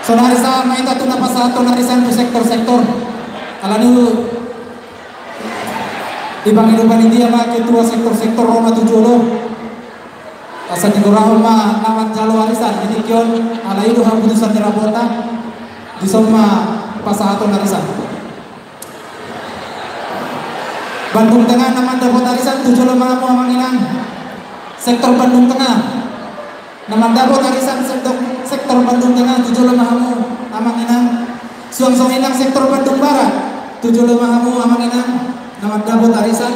So narisa maita tu napasato narisan tu sektor-sektor alanu ibang inupan India ma ketua sektor-sektor Roma 70 asa digorahon ma naman jalo arisan ini kion ala itu putusan dirabota di soma pasahato narisan Bandung Tengah naman dapat arisan 7 mamu amanginan sektor Bandung Tengah naman dapat arisan sektor Bandung Tengah 7 mamu amanginan suang-suang inang sektor Bandung Barat 7 mamu amanginan naman dapat arisan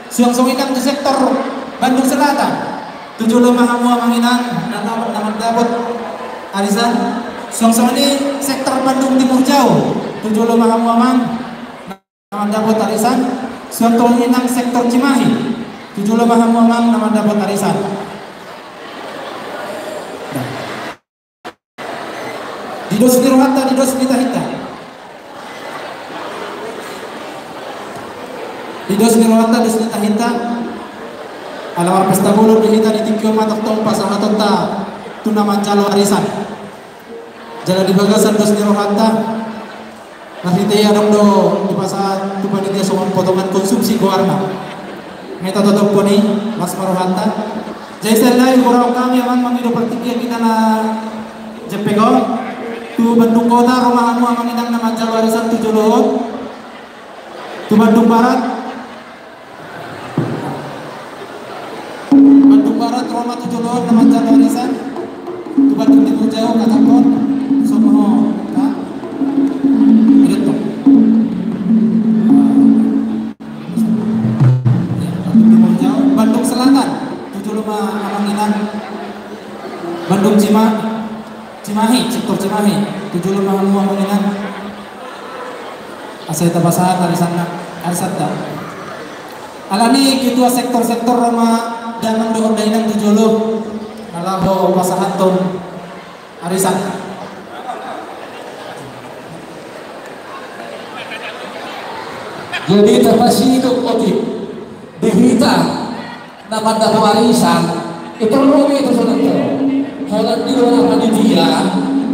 suang-suang inang di sektor Bandung Selatan 7 mamu amanginan naman dapat arisan suang-suang ini sektor Bandung Timur Jauh 7 mamu amang naman dapat arisan suang-suang inang sektor Cimahi 7 mamu amang naman dapat arisan di dos Nirwata, di dos Mitahita di dos Nirwata, dos Mitahita alawar pesta bulu di hita di tikyo matok tong pasahaton ta tunaman calo arisan jala di bagasan dos Nirwata nasite ya dong do di pasar tu panitia soal potongan konsumsi goarna meta totop poni mas marohanta jai selai kurang kami aman mangido pertikia kita na jepego tu Bandung Kota rumahmu amanginang nama jalo arisan 7 lohot tu Bandung Barat Roma 7 lohot nama jalo arisan tu Bandung Timur Jauh katakon somoho ta itu Bandung Timur Jauh Bandung Selatan 7 loma amanginang Bandung Cimahi, sektor Cimahi 7 mamu amanginan asal tabasahan arisan ta alani ketua sektor-sektor Roma danang dohor dainang 7 nalabo pasahanton arisan jadi terpasido otip dihita nama warisan itu romi itu saudara kalau di luar panitia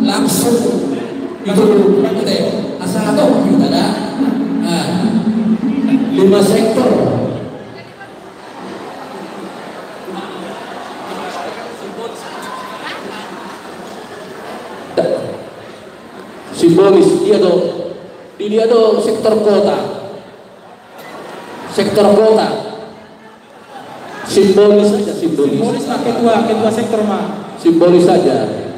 langsung itu kita asal atau kita ada 5 sektor simbolis dia do sektor kota simbolis saja simbolis ketua sektor mah simbolis saja.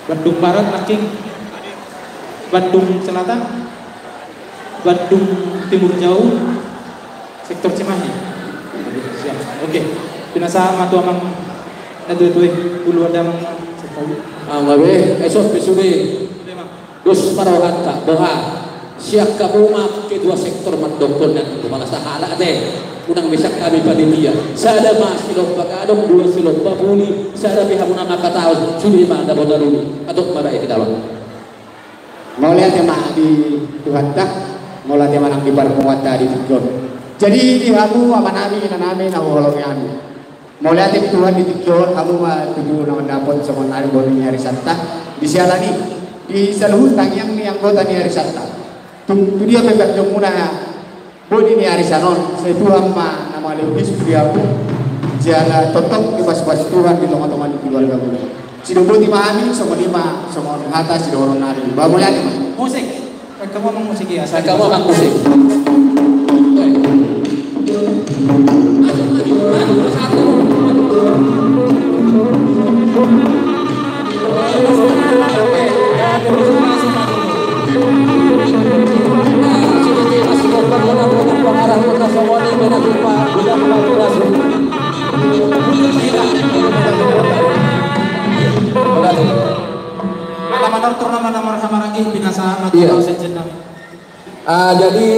Bandung Barat ranking Bandung Selatan Bandung Timur Jauh sektor Cimahi siap oke pinasa matu amang nadue ulu ada ngabe esok besude dos parawanta doha siap kabuma kedua sektor mandokon dan kemana sahala teh unang bisa kami panitia sada masih lomba kadong 2 silomba puni sada pihamuna maka tahun sudah ada bodaru atau pada kita mau lihat ya mak di Tuhan dah mau lihat ya manang di Barmuata di Tikon jadi di kamu apa nabi naholongan mau lihat ya Tuhan di Tikon kamu mah tujuh nama dapat sama nari boni hari santa di sialani di seluruh tangyang ni anggota ni hari santa tu dia bebek jomuna bodi ni hari sanon saya Tuhan mah nama lebih dia pun siada totok di bas-bas Tuhan di tengah-tengah di keluarga gue. Sido buti mahami, sama lima, sama orang atas, sido orang nari. Bawa mulai nih. Musik. Kamu mau musik ya? Kamu akan musik. Jadi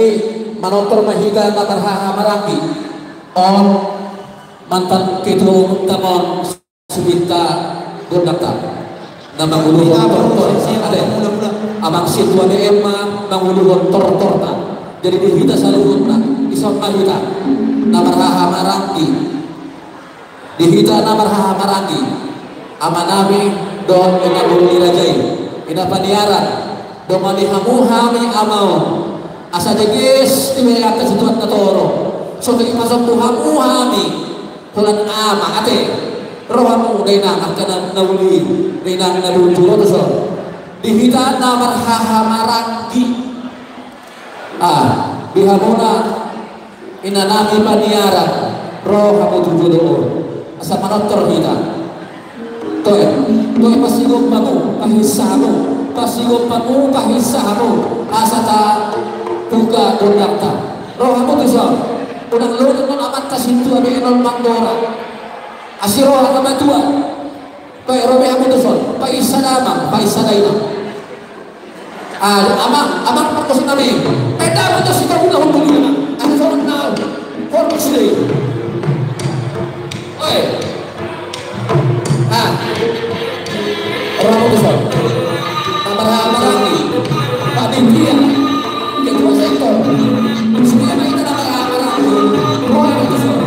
manotor mahika matarha marangi on mantan ketua umum Tamon Subita Bundakta nama ulu tortor ada abang situa Emma nama ulu tortorta jadi dihita saluhutna isok mahita namarha marangi dihita namarha marangi amanami don menabuli rajai ina paniaran domani hamuhami amau asa jegis tiwelaka situat na toro so kaya masok hamuhami kulan ama ate rohamu dayna akana nauli dayna naluturo to so dihita namarha marangi bihamuna inanami paniaran rohamu tujudo asa manotor hita toy pasigop pamu kahisamu pasigop pamu kahisamu asata tuga Bundakta rohamu tuh unang lulun non amat kasintu abe non mandora asiro agama tua toy robe amu tuh paisadama paisadaina amang perkosa nabi peda betul sih kau udah hubungi ada seorang nau korban sih oi orang besar amarangi Pak Dintia ketua sektor semua itu nama amarangi orang besar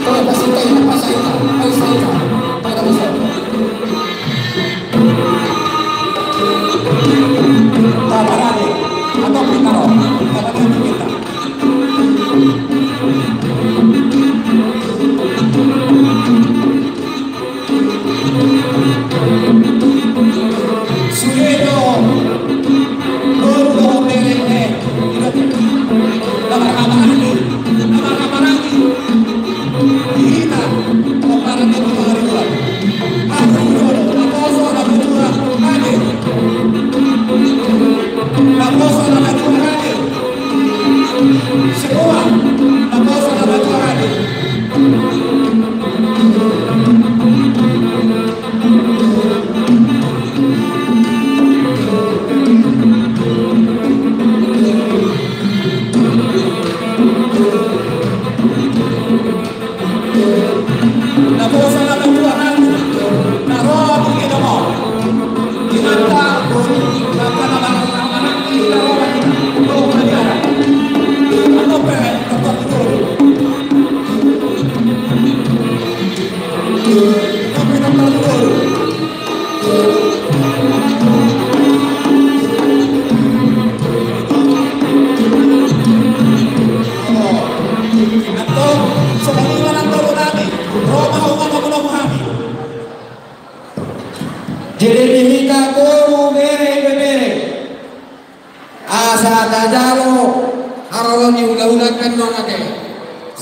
kalau pasti kayak apa saya pada besar amarangi atau pitaro amarangi kita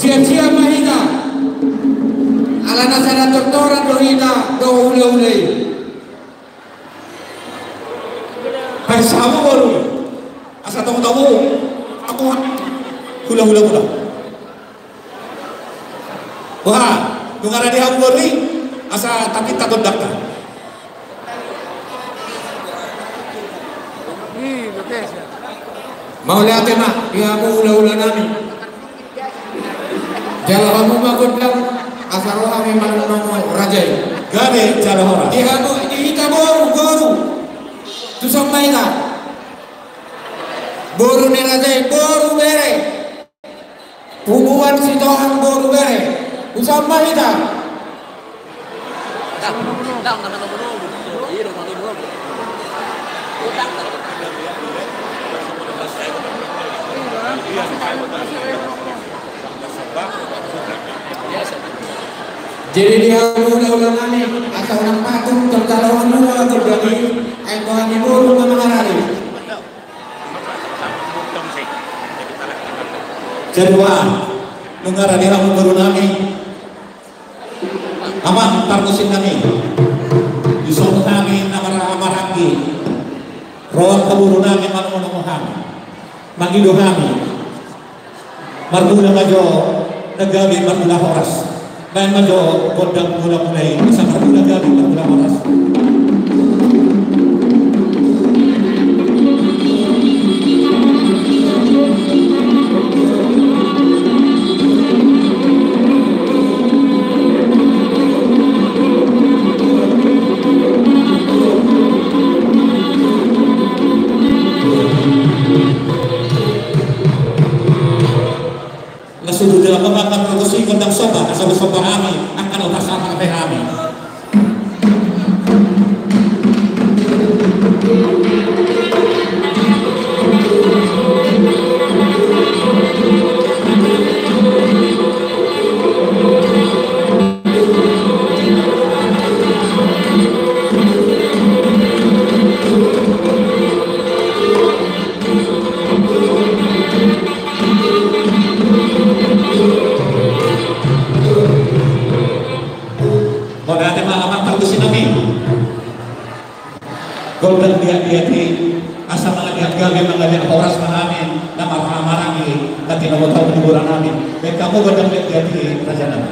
siap-siap mahita ala nasara doktoran dohita do ule-ule Bersama baru asa tamu-tamu aku hula-hula wah dengar di Hamburg asa tapi takut daftar mau lihat emak dia mau ula-ula nami jalan kamu bangun dan asal kami menunggu raja gane jalan orang dia mau kita boru tu sampai tak boru ni raja boru bere hubungan si Tuhan boru bere tu sampai tak Jadi dia udah nani asal orang patung terkalawan dua terjadi engkau ibu rumah mengarari. Kedua, mengarari ramu baru nami. Aman tarmusin nami. Disuruh nami namara amarangi. Roh kaburu nami manunuhan. Mangido nami. Margula majo nagabi margula horas. Dan majo kodang gula mulai bisa margula gabi margula horas. Sudah dalam memakan produksi kondang soba asal soba kami akan utasan sampai kami. Golden dia asal mengajar gagal mengajar horas mengamin nama amarangi tapi nomor tahu hiburan amin dan kamu golden dia raja nama.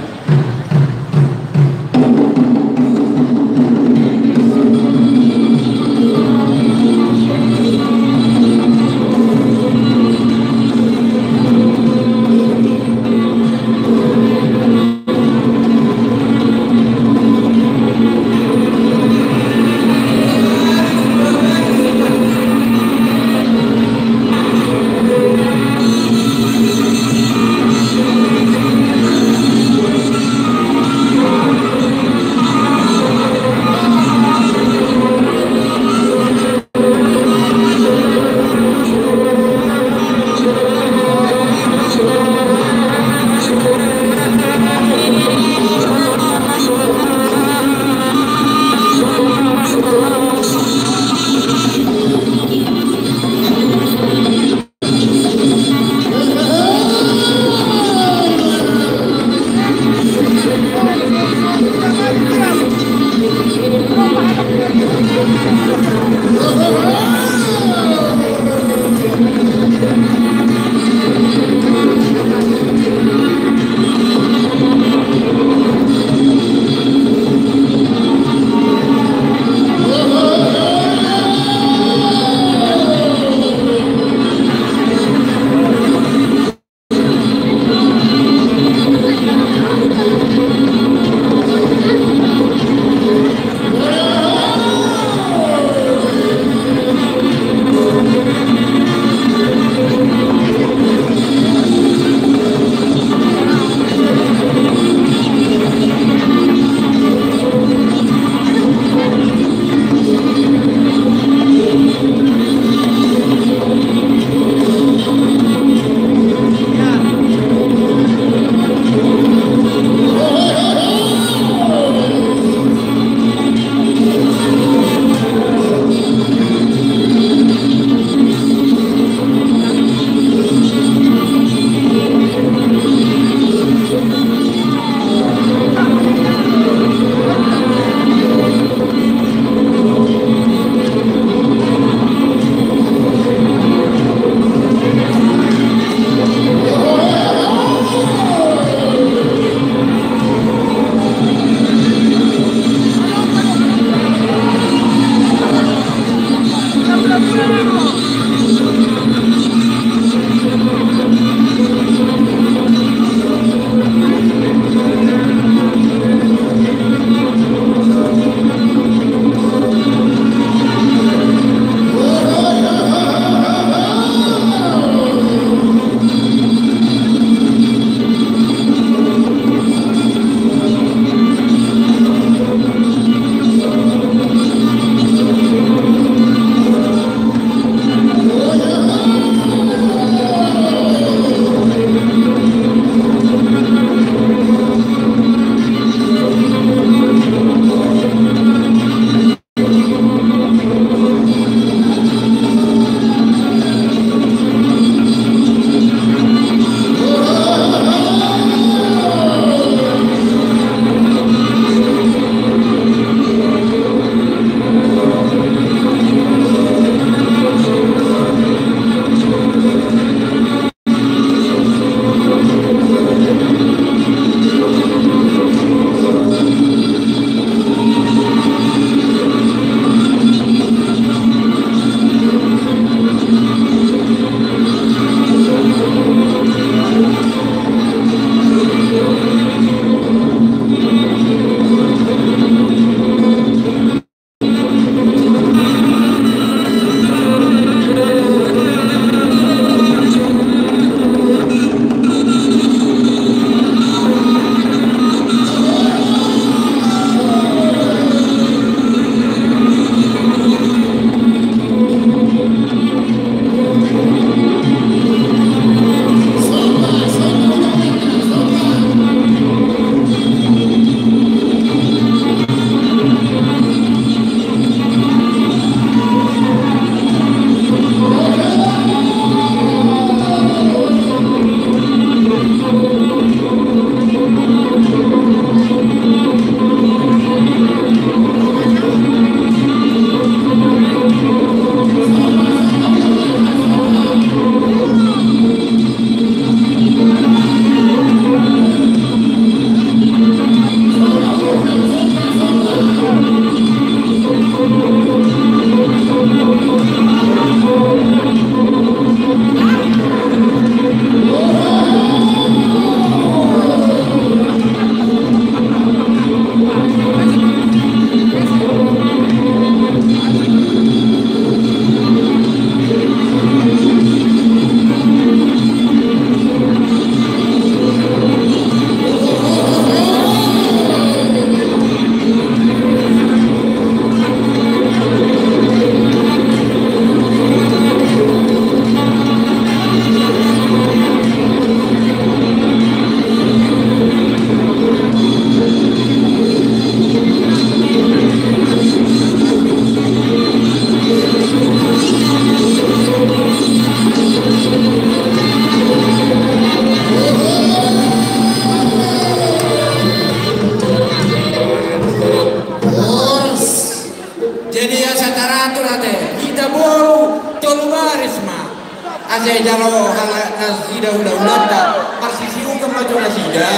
Ase jalo hala nasida udah persisi hukum maju nasida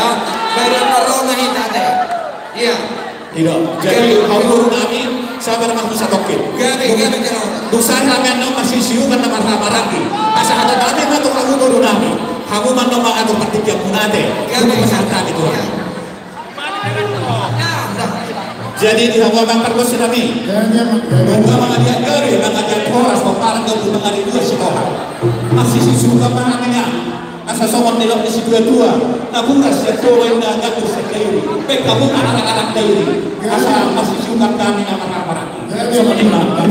badan marona hitate. Iya. Tidak. Jadi hampur kami sabar mah bisa tokin. Gabe jalo. Dusan kami no masih siu kan marah-marah. Asa hata kami mah tuh kamu baru nami. Kamu mah no mah atau pertiga punate. Gabe peserta itu. Jadi di hawa bangkar bos kami. Bukan mengajar gari, mengajar horas, peparang dan mengajar dua sekolah. Masih suka panahnya. Asa sowan nilok di si dua. Naburas ya tua yang agak bersekali. Baik kamu anak-anak dari. Asa masih suka kami amarah-amarah. Seperti mana?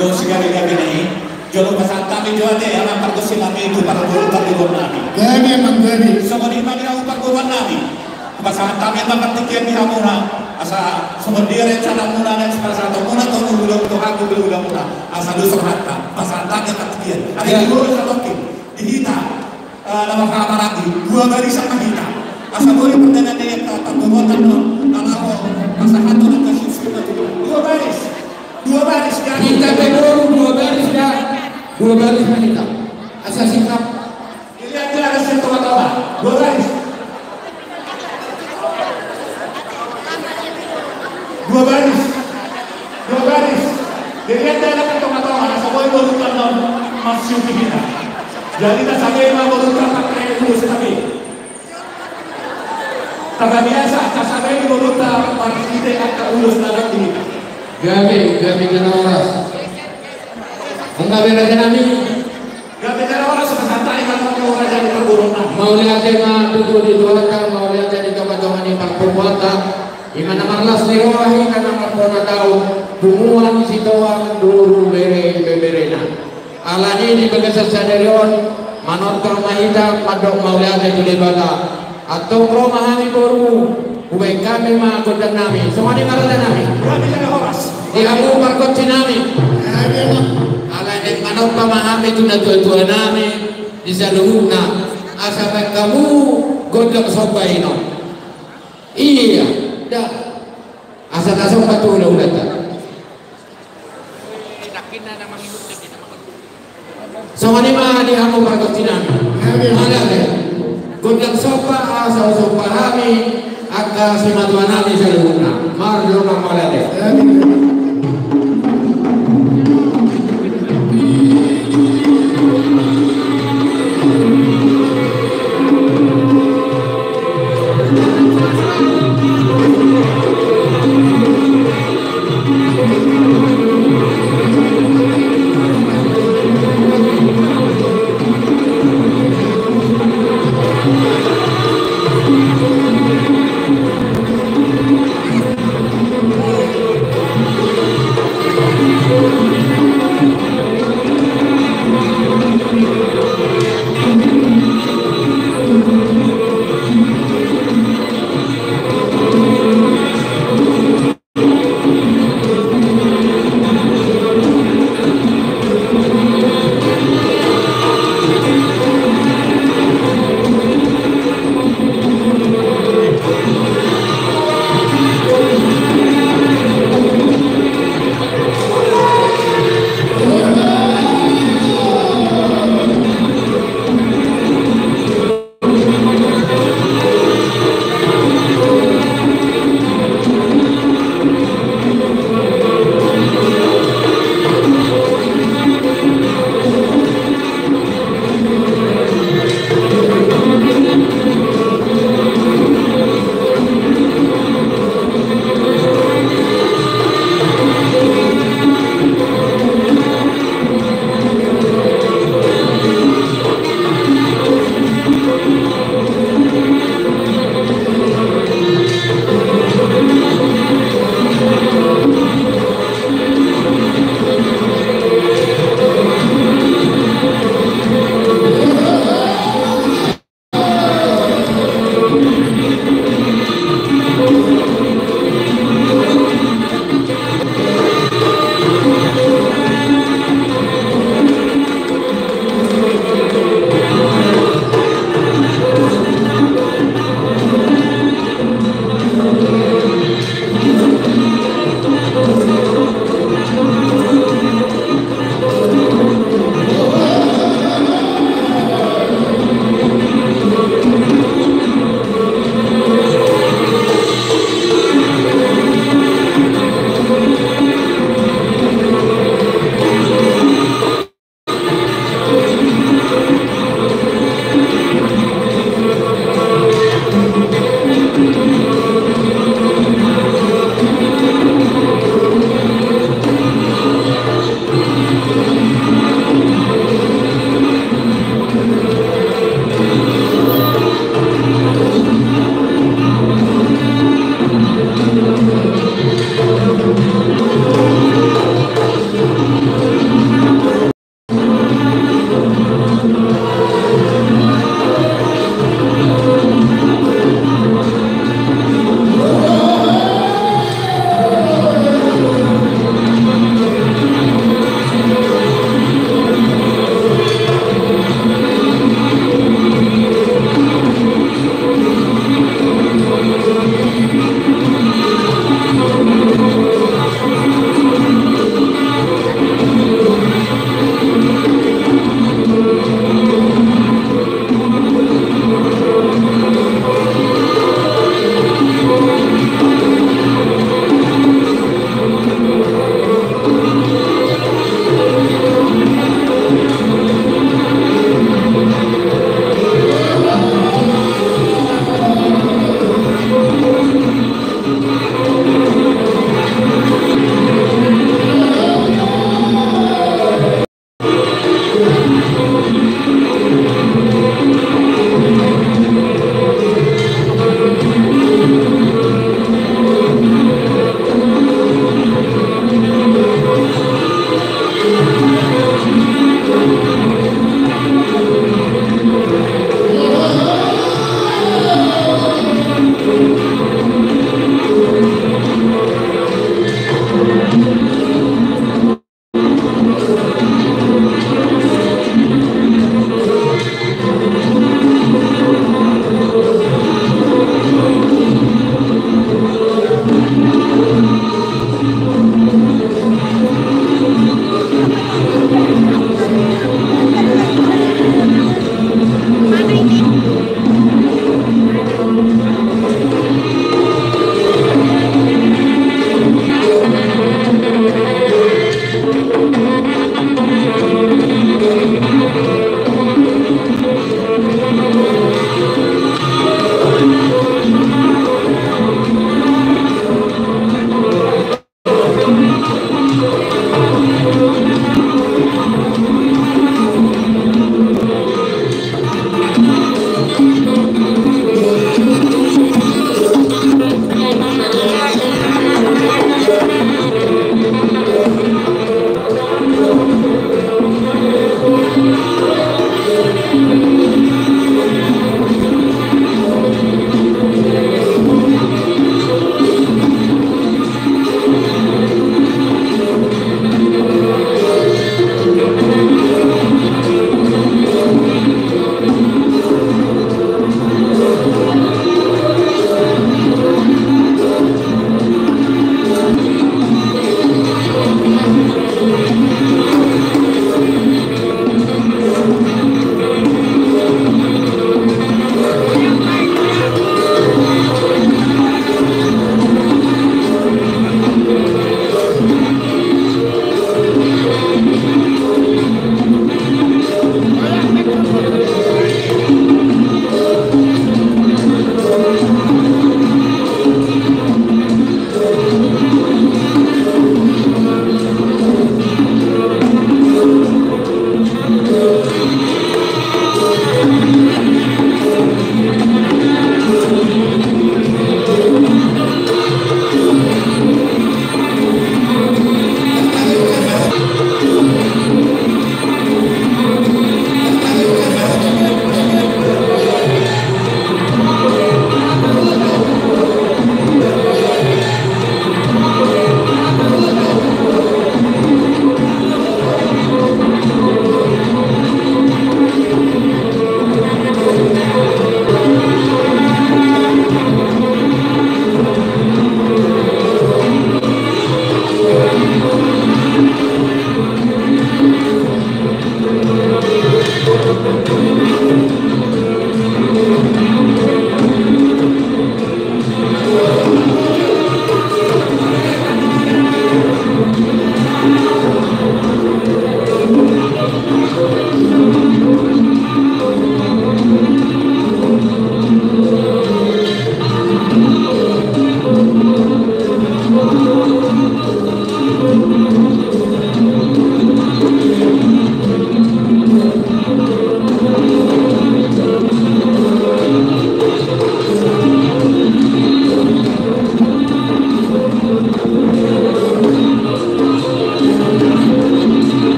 do sigari-gari nahi jolo pasantami joate alam pargosilami itu para guru nami Gani manggani. somoni mani au pargoban nami pasantami mangatikian di hamuna asa somondire cara muna dan sepasa muna to ulung to aku ulung muna asa do sorhatta pasantami katikian ada guru satokin dihita nama kamarati dua barisan mahita asa boleh perdana dia kata perbuatan kalau masakan tu nak kasih sunnah dua baris Kita bedoro dua baris dah. Dua baris kita. Asal sikap. Lihat dia ada tawa-tawa. Dua baris. Dua baris. Dua baris. Lihat dia ada tawa-tawa. Asal boleh berurutan masuk kita. Jadi tak sampai mau berurutan pakai dulu sekali. Tak biasa. Tak sampai berurutan pakai kita akan ulus dalam ini. Gabi kena oras. Enggak beda nami. Gabi kena oras sebentar kalau mau raja di perburuan. Mau lihat tema duduk di dua kan, mau lihat jadi kawan-kawan di perbuatan. Di mana marlas nirohi karena marpona tahu bumuan situan dulu berena. Alani di bagian sadarion manortor mahita padok mau lihat itu di bata atau romahani baru. Ubay kami mga kudang namin. Semua di marada namin. Di ako parkot sinami. Alay ng manok pamahami ito na tuwa namin. Di sa luhug na. Asapay kamu godlok sobay no. Iya. Da. Asa-asang patulaw na ta. Semua di mga di ako parkot sinami. Alay. Godlok sopa asa sopa kami. Akka simadwanami sa luna. Marlo ng malade.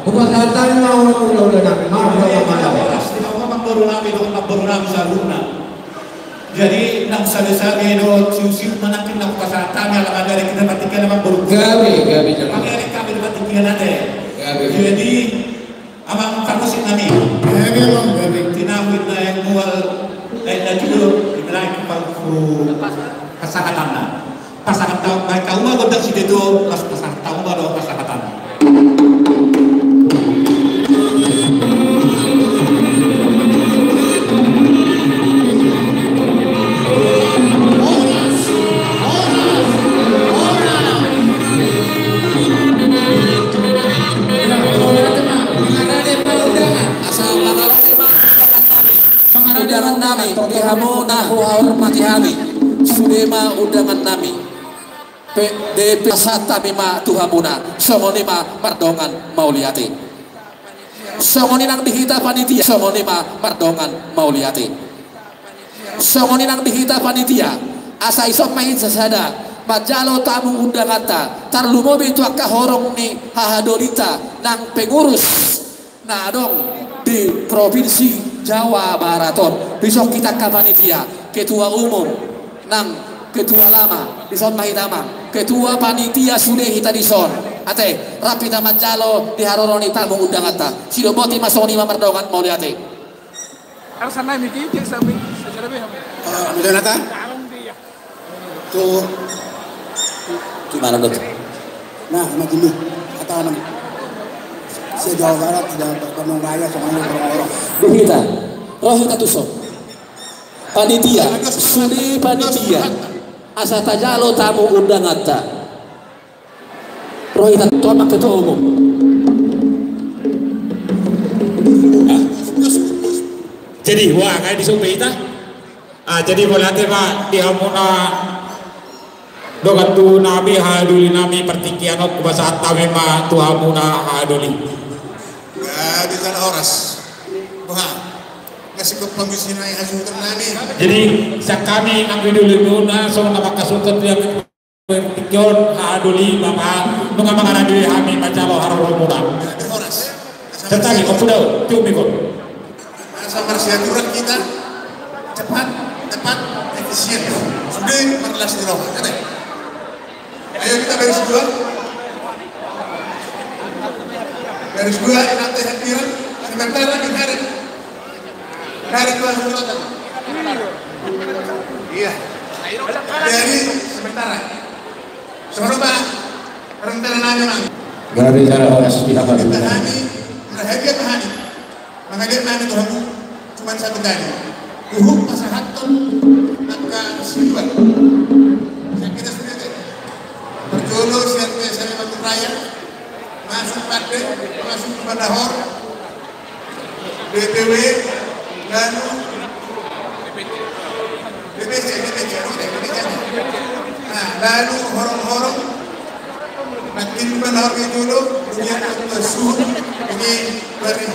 Bukan datang mau udah nak mau mana. Baru nabi do baru nabi saluna. Jadi nak sale-sale do siusip manakin nak pasatan yang ada dari kita patikan nama baru. Gawe. Pakai kami dapat patikan ada. Jadi amang kamusin nami. Gawe tinawit na yang mual na juga dibilang kepalku kasahatan na. Kasahatan baik kau mah godak si dedo pas kasahatan tahu mah do kasahatan. Undangan nami, dihamu nahu hormati kami. Sudema undangan nami. PDP sata mima tuhamuna, somoni ma mardongan mauliati. Somoni nang dihita panitia, somoni ma mardongan mauliati. Somoni nang dihita panitia, asa isok main sesada. Majalo tamu undangan ta, tarlumobi tu akka horong ni hahadolita nang pengurus nadong di provinsi Jawa Baraton. Besok kita ke panitia, ketua umum nang ketua lama dison mahitama, ketua panitia sudah kita dison ate rapi tamat jalo diharoroni tamu undangan ta sido boti masoni mamardongan mau liate sana miki cek sampai secara beham udah nata tuh gimana dok nah begini kata orang si Jawa Barat tidak berkembang raya semuanya orang-orang kita rohita tusok panitia sudah panitia asa tajalo tamu undangan ta rohita tuan ketua umum jadi wah kayak disumpai kita jadi berarti pak dihamuna dokan tu nabi haduli nami pertikian ok bahasa tamema tuhamuna haduli ya bukan oras wah kasih kepemisinan yang hasil ternami jadi sakami ambil dulu guna so nama kasutat yang pertikian haduli bapak mengamangan diri kami macalo haroromuna tetapi kau sudah cumi kau masa persiaturan kita cepat efisien sudah merelasi roh ayo kita garis dua nanti hadiran sebentar lagi hari dua suratan iya dari sebentar seberapa rencana nanya Garis cara orang sepihak kita hani berhadiah hani menghadiah nanya Tuhan cuma satu kali uhuk pasahatun maka siapa yang kita sendiri berjolo siapa saya bantu raya masuk pada masuk kepada hor BPW dan DPC nah lalu horong-horong makin benar dulu dunia suhu ini beri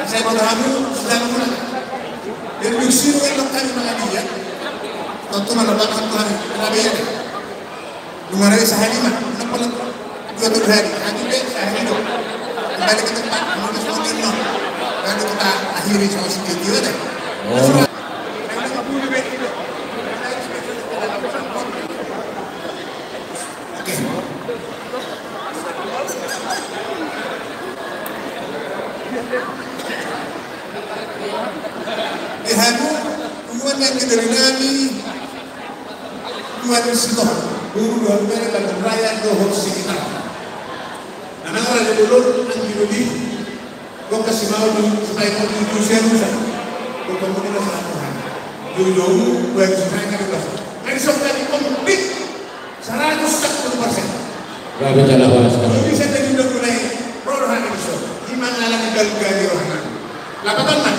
saya mau tahu sedang mulai dan bersih untuk kami mengadia tentu mendapat Tuhan kenabian mengenai sehari mah nepel 2 hari hanya deh sehari itu kembali ke tempat menulis mobilnya lalu kita akhiri soal video deh Ihamu tuan yang dari nami tuan sito guru doang mereka dan raya dohor sekitar. Anak orang yang dulu angin lebih, gua kasih mau supaya kau Indonesia rusa, gua komunitas Tuhan. Dulu gua yang supaya kami berasa. Ini sudah dikomplit 110%. Gak berjalan waras. Bisa jadi udah mulai rohan itu. Gimana lagi gali rohan? Lakukan mas.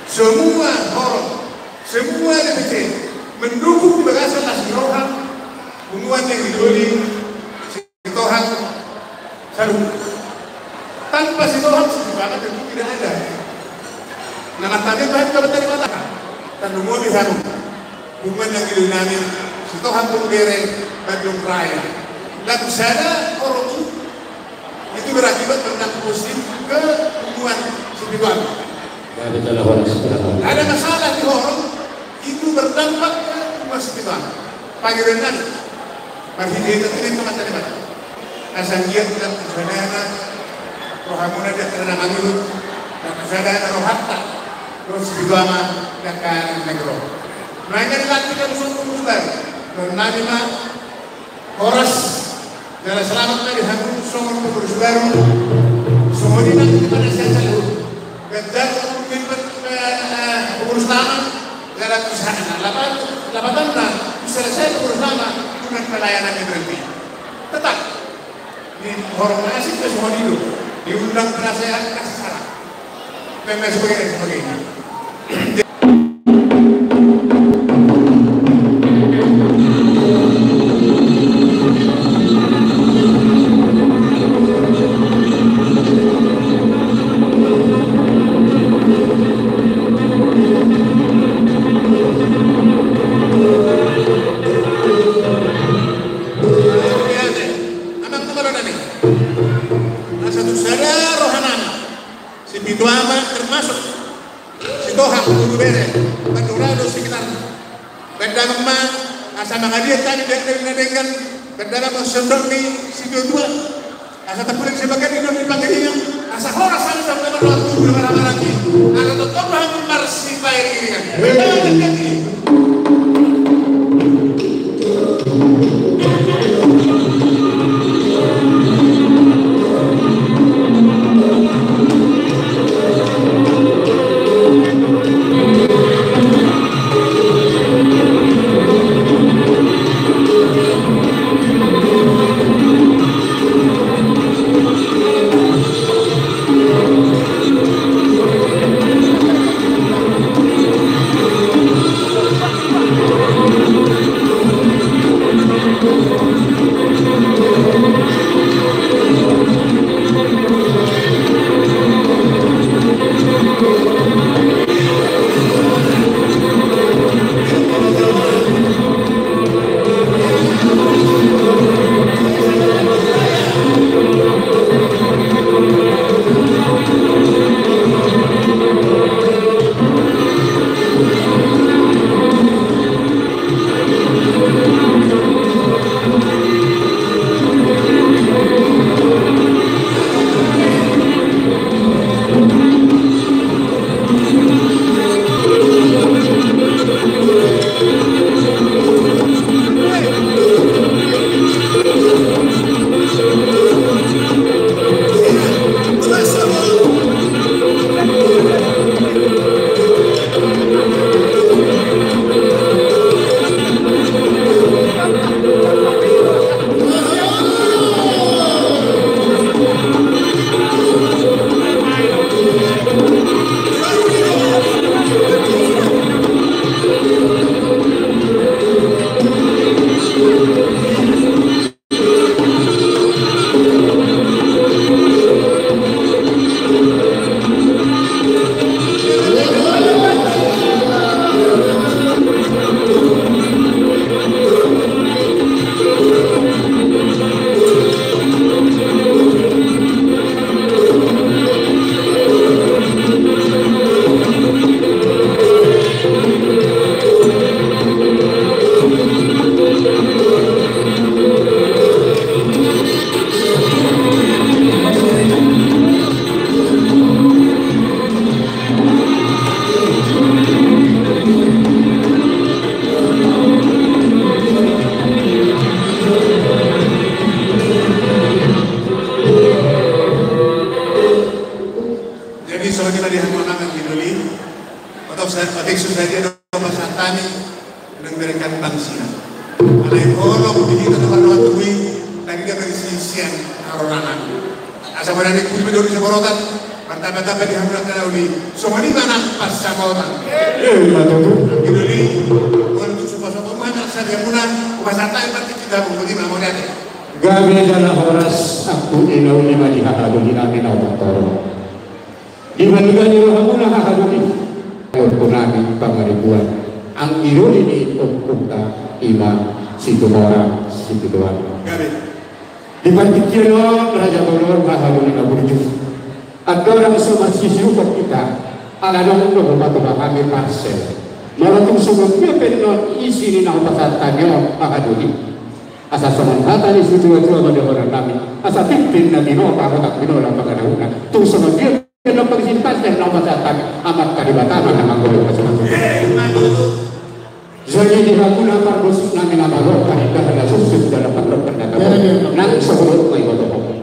Semua orang, semua DPC mendukung berasal dari rohan, hubungan yang didoli Tuhan saru. Tanpa si Tuhan sebenarnya tentu tidak ada. Nah, tadi Tuhan kalau tadi katakan, tanpa mau diharu. Bukan yang itu namin Sitohan Tunggere Bandung Raya. Dan sana orang itu berakibat tentang positif ke hubungan spiritual. Ada masalah di orang itu berdampak ke hubungan spiritual. Panggilan bagi dia ini teman-teman. Asal dia tidak tersadana rohamuna dia karena mangilut dan tersadana rohatta terus spiritual dan kan negro. Nanya dilakukan suatu bulan dan nabi mah horas dalam selamatnya dihangun semua pengurus baru semua ini nanti pada saya selalu dan mungkin pengurus lama dalam usaha lapatan selesai pengurus lama bukan pelayanan yang berhenti tetap di hormasi ke semua hidup diundang penasehat kasih saran dan sebagainya. Gabi adalah horas aku inaw ni mali hakaduli namin ang matoro. Di manigan niyo hamuna hakaduli. Ayun po namin pangaribuan. Ang iruli ni Unta, Ima, Situmora, Situdoan. Di Pantikino, Raja Bolor, Bahaluni Naburju. Ada orang semua sisi kita, ala dong untuk membantu kami parsel. Malah semua dia penon isi ni nak pasatannya Bahaduni. Asa soman kata ni situ-situ ada orang kami. Asa pimpin nabi no apa tak bino dalam pengadahunan. Tu semua dia dalam persidangan dan nama pasatan amat kalibatan nama golong pasatan. Jadi dihakuna parbus nami nama roh kaidah ada susut dalam perkara nang sebelum mai golong.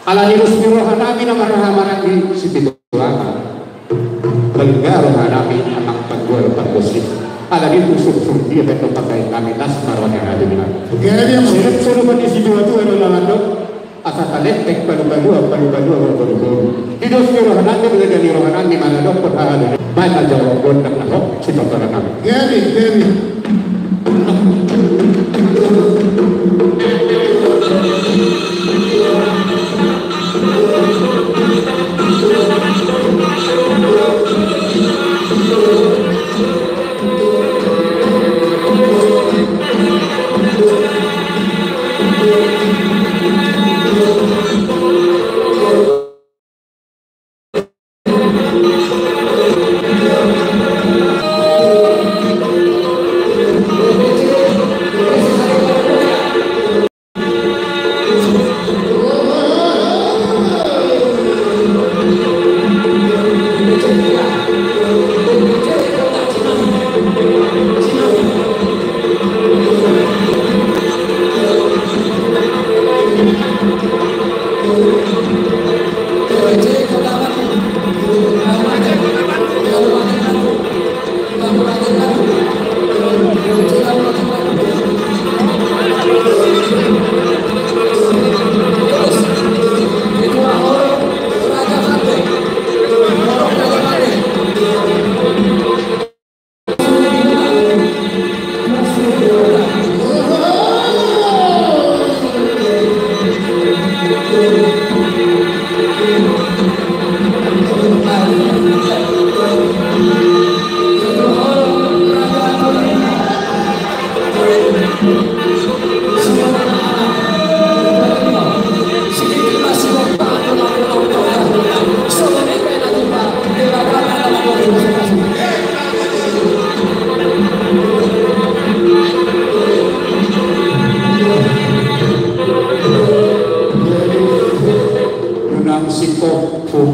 Ala hirus biroha nami nama rahamaran di situ Belgar nami anak penjual parbus ada di usul dia betul pakai kami nasmar yang ada di mana. Jadi yang suruh kondisi dua itu adalah mandok asal kalek baru-baru hidup di rohanan dia berada di rohanan di mana dok perhal baik jawab gondak nak kita orang kami. Jadi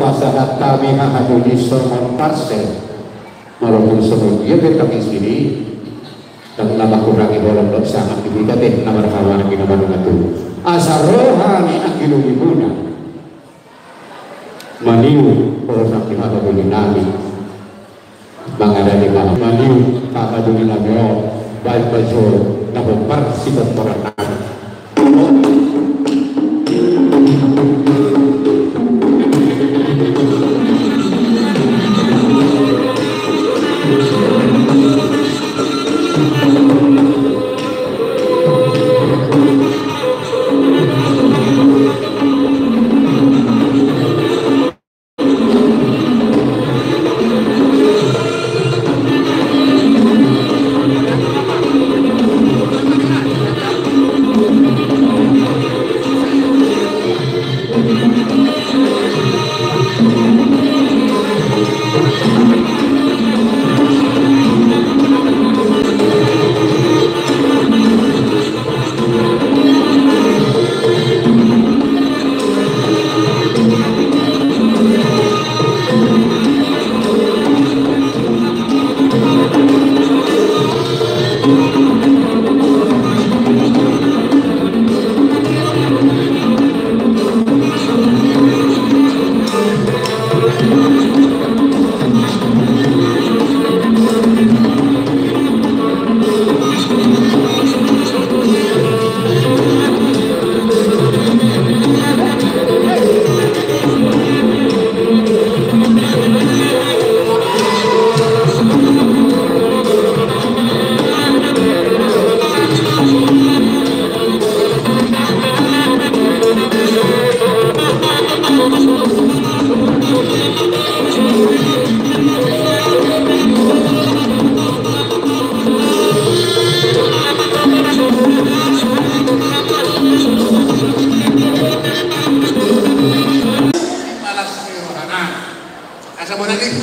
pasahat kami menghadiri sermon parsel walaupun sebelum dia berkami sini dan nama kurangi bolong dok sangat diberikan nama kawan kita mengenatu asal rohani akilu ibuna maniu orang kita boleh nabi mengadani maniu kata boleh nabi baik bajor nama persidat orang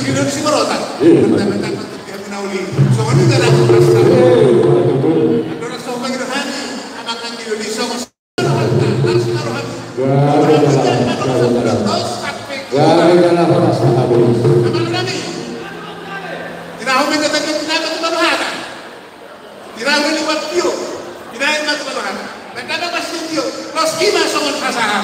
Sino si Marotan. Bentar-bentar dia menauli. Soalnya enggak ada rasa. Ada rasa pangirohani. Anak nang Indonesia mas. Harus narohan. Gara-gara rasa habis. Amal kami. Tidak mau mengatakan tindakan kebaruhatan. Tidak mau dibuat video. Tidak mau kebaruhatan. Mereka pasti video. Los kima somos pasangan.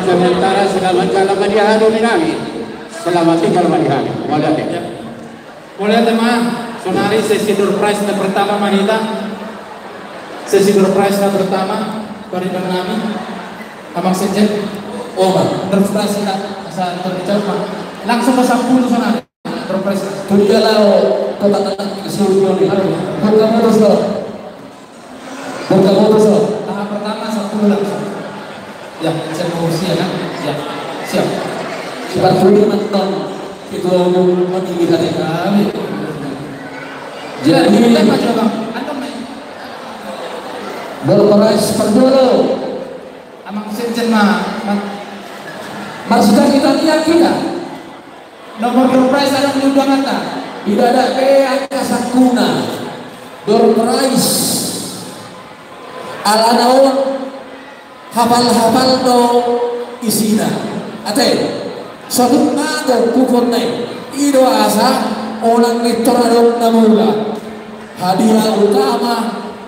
Sementara selamat jalan Madihani Minami. Selamat tinggal Madihani. Mulai teman, sonari sesi door prize na pertama Manita. Sesi door prize na pertama koridor kami. Abang Senjen. Oh, door prize na sa terjauh. Langsung ke 10 sonari. Door prize. Turigalau kota-kota keseluruhan ini. Bukan motor. Tahap pertama 10 langsung. Ya, saya mau siap kan? Ya, siap. Seperti menonton itu meninggikan kami. Jadi berperas perdulu. Amang Senjen mah. Maksudnya kita kita. Nomor berprice ada undangan tak? Tidak ada angka sakuna. Berprice. Ala naon hafal-hafal do isina. Ate. Suatu nato kupon ido asa orang nitoradong namula hadiah utama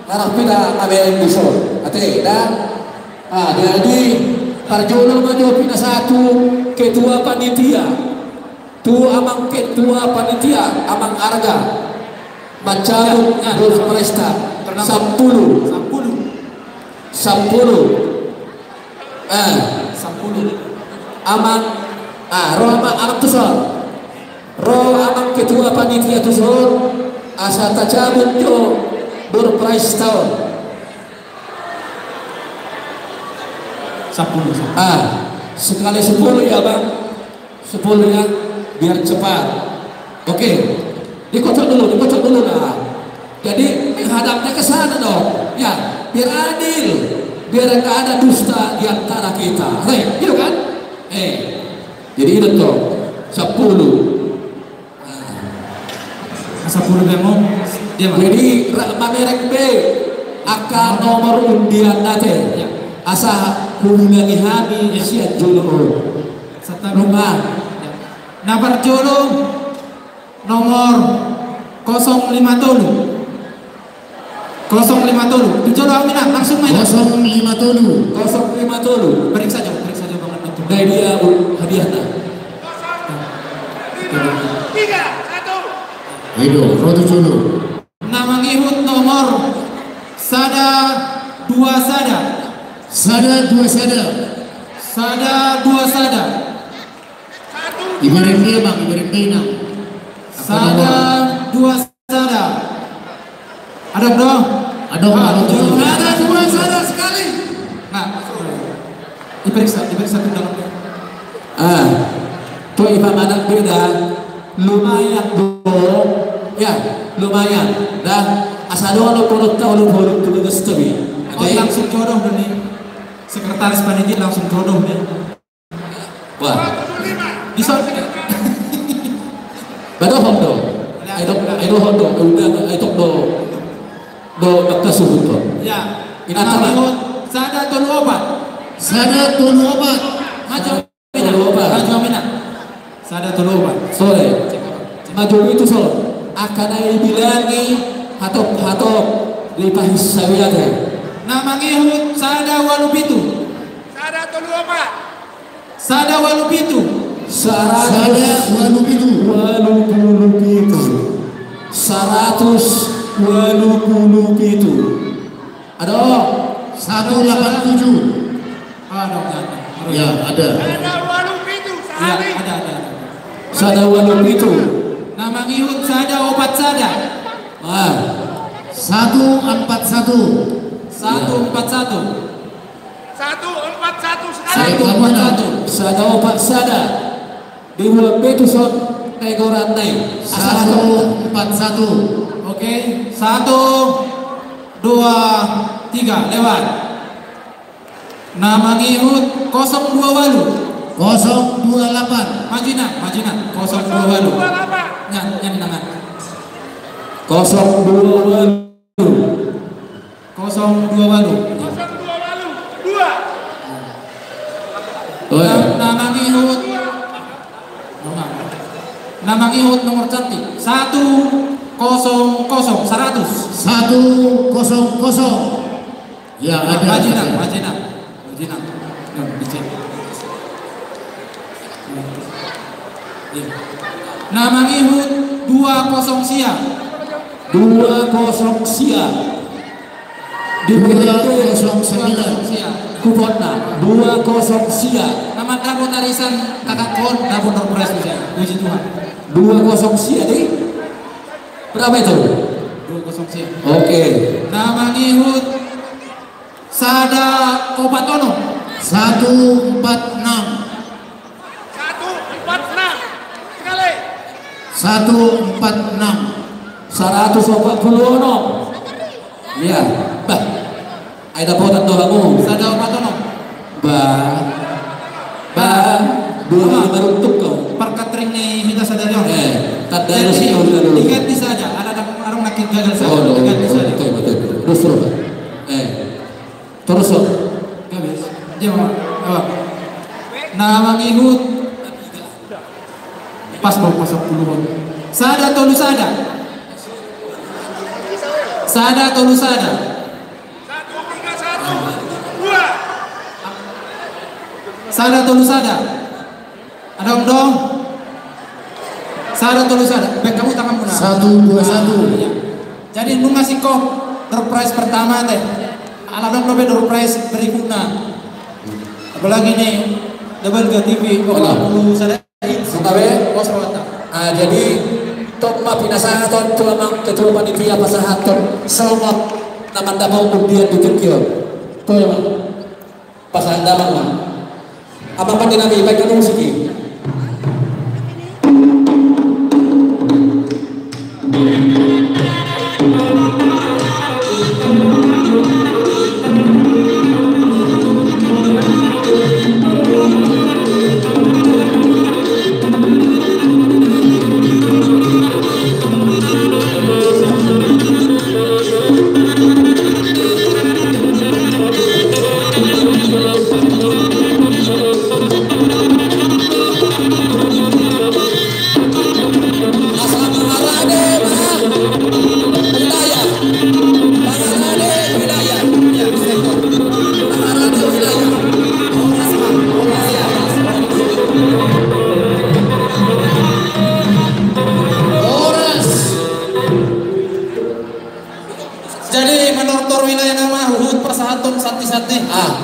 harap kita ABM besok ate dan jadi Parjono maju pindah satu ketua panitia tu amang ketua panitia amang arga macam harus presta 10 amang roh amang tusol roh amang ketua panitia tusol asa tajabut jo berprice tahun 10 sekali 10 ya bang 10 ya biar cepat oke dikocok dulu nah jadi menghadapnya ke sana dong ya biar adil biar nggak ada dusta di antara kita gitu kan jadi itu tuh 10 demo dia jadi merek B akan nomor undian nate asa hubungi hami siat jolo serta rumah nabar jolo nomor 057 di jolo Aminah langsung main 057 periksa aja banget itu dari dia hadiahnya 3, 1 Ayo, rodo jolo nama ngihut nomor sada 2 sada ibarat dia bang ibarat dia sada 2 sada ada bro ada 2 sada sekali nah diperiksa undangannya tuh Imam anak beda lumayan dong ya lumayan dah asal doang lo tahun lo studi langsung jodoh nih sekretaris panitia langsung jodoh deh wah bisa bado hondo ayo hondo udah ayo do bakta subuto ya ina tama sada tolu obat maju mina sada tolu obat sore maju itu sore akan ay bilangi hatop lipahis sawiyate nama ngihut sada walupitu sada walupitu 127 ada 187 ya ada sada walupitu nama ngihut sada obat sada 141 141 sekali. 141. Sada Pak Sada. Dua Betuson Negoran naik. 141. Oke, 1, 2, 3 lewat. Nama ngihut 028. 028. Majina 028. Nyanyi nangan. 028. 028. Nama ngihut nomor cantik 100 100. Ya ada. Majina. Dicek. Nama ngihut 20 siang. 20 siang. Di 2009 Kupona 20 siang. Nama Dapur Arisan Kakak Kon Dapur Norpres bisa. Puji Tuhan. 20 siang deh. Berapa itu? 20 siang. Oke. Nama ngihut Sada Opatono 146. 146 sekali. 146. 146. Iya, bah. Ada potan doamu. Sada Opatono. Dua beruntuk kau. Perkatring ni kita sadar yang. Tanda sih dulu. Diganti saja. Ada orang nak gagal saja. Diganti saja. Betul. Terus. Terus. Habis. Dia mau. Nama ngihut. Pas mau pasang puluhan. Sada tolu sada. Sada tolu sada. 131 2. Sada tolu sada. Ada om dong. Sada tolu sada. Baik kamu tangan muna. 121. Jadi lu ngasih kok door prize pertama teh. Ala dong lobe door prize berikutnya. Apalagi nih double TV kok 20 sada. Sutawe. Jadi top mapinasa ton tulamang ketua panitia pasahaton selmat namanda mau kemudian dikekil. Tuh ya Pak. Pasahan damang Pak. Apa pan dinami baik kan musiki.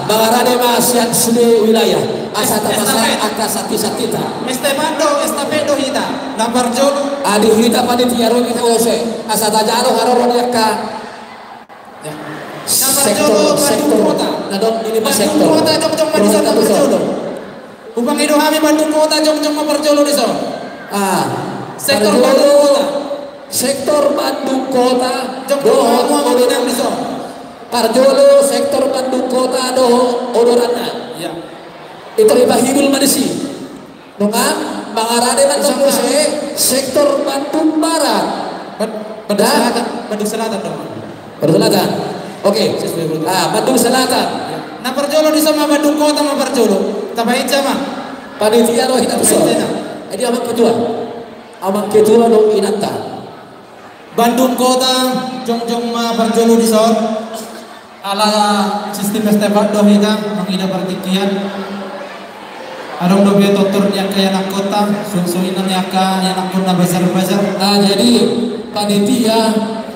Bangarane masyat sini wilayah asata pasai angka sakti-saktita Estapedo hita Nampar jolo adi hita panitia ron kita ose asata jalo haroron yakka sektor nadong ini mas sektor kota jom di sana berjolo upang hidup kami Bandung kota jom berjolo di sana sektor Bandung kota sektor Bandung kota jom di sana Parjolo sektor Bandung kota doho odorana. Ya. Itu ibahidul manisi. Nungan bangarane man sektor Bandung Barat. Bandung Selatan dong. Bandung Selatan. Oke. Bandung Selatan. Nah Parjolo di sama Bandung kota sama Parjolo. Tapain sama. Panitia roh kita besar. Jadi amang ketua dong inanta. Bandung kota jong ma Parjolo di sana. Ala sistem estefan doh kita mengida pertikian adong dobe totur yang kaya nak kota sunsuinan yang nak bazar-bazar. Jadi panitia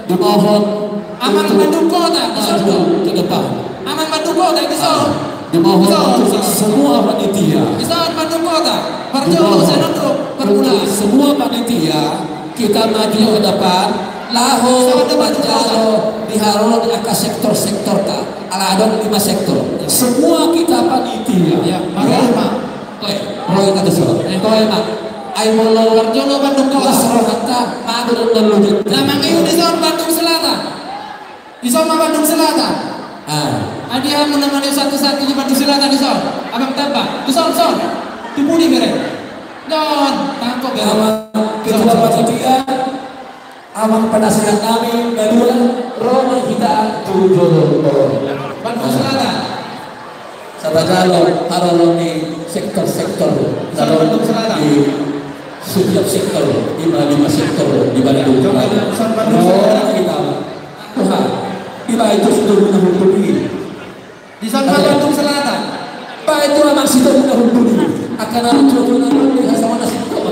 dimohon aman Bandung kota ke depan. Aman Bandung kota bisa dimohon semua panitia bisa Bandung kota Parjolo senandro permula semua panitia kita maju ke depan laho Parjolo diharap di sektor-sektor ka ala adon 5 sektor semua kita panitia ya marema roy kata so mak ai molo warjono Bandung kelas rohata madur dan nama kayu di zona Bandung Selatan di zona Bandung Selatan hadiah menemani satu-satu di Bandung Selatan di zona abang tambah di zona dimudi mere non tangkap ya ketua panitia abang penasehat kami kedua Roma kita tujuh Bandung Selatan sabagalo kalau di sektor-sektor Bandung Selatan di setiap sektor di 5 sektor di Bandung kita Tuhan kita itu sudah menghubungi di sana Bandung Selatan Pak itu memang sudah menghubungi akan ada tujuan di sama nasi kok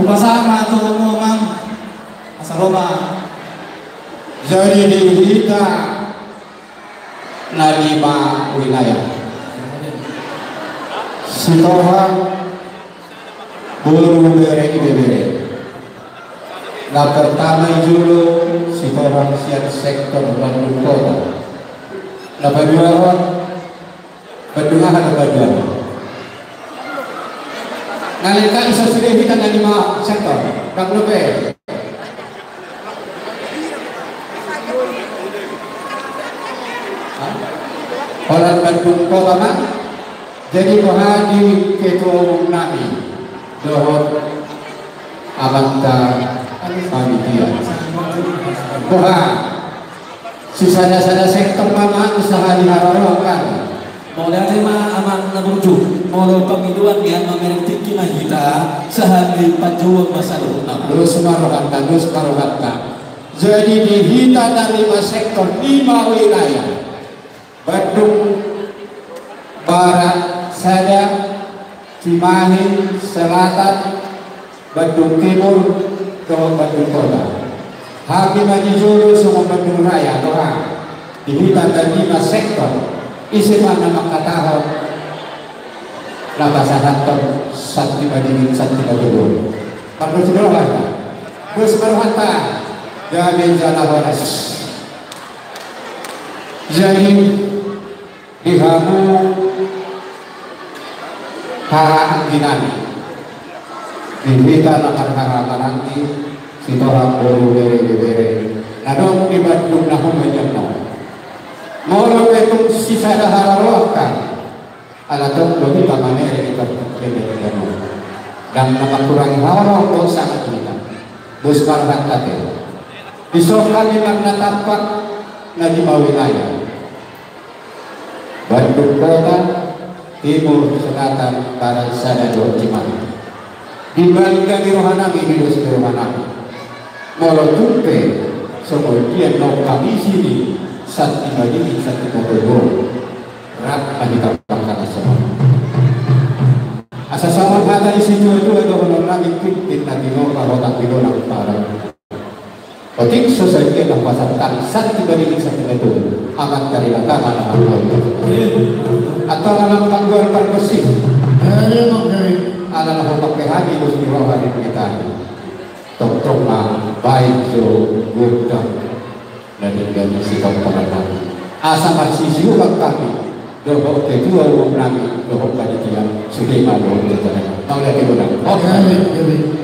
Kupasama tuh ngomong asal Roma Jadi kita narima wilayah Sitoha buru bere Nah pertama dulu Sitoha siap sektor Bandung Kota Nah kedua ada bagian Nalika isa sudah kita narima sektor dan lebih orang Bandung Kota mah jadi kohadi ketua umum nami dohot abangta panitia koha sisanya sektor mama usaha diharapkan mulai tema aman nabuju mulai pemiluan yang memiliki tinggilah kita sehari panjuang masa depan terus marohata jadi dihita dari 5 sektor 5 wilayah Bandung Barat Sada Cimahi Selatan Bandung Timur ke Bandung Kota Hakim Haji Julu semua Bandung Raya doa dihita dari 5 sektor isi mana makataho labasahaton sakti badingin sakti badingin perlu sudah terus berhata jadi jalan waras jadi dihamu hara ginani dihita lakar harapan nanti sitorang bolu bere nadong di Bandung nahum menyemang Molo itu sisa hararokan ala tong lebih tamane kita dan nama kurang haro ko sangat kita bus karhat kate disokan yang natapak na di wilayah Bandung Kota Timur Selatan Barat Sada Cimahi dibandingkan di rohanami di rohanami molo tupe kemudian no kami sini Sakti bagi sakti kotor rak bagi kapal semua. Asal sama kata di situ itu ada orang lagi kita di nomor kalau tak di orang para. Otik sosai na pasatan satu dari satu itu amat dari agama atau alam tangguhan bersih alam pakai hati mesti rohani kita tong baik so gudang dan dengan sikap pengenal asa masih siulang kami dohok kedua umum nami dohok panitia sudah malu kita tahu lagi gudang oke.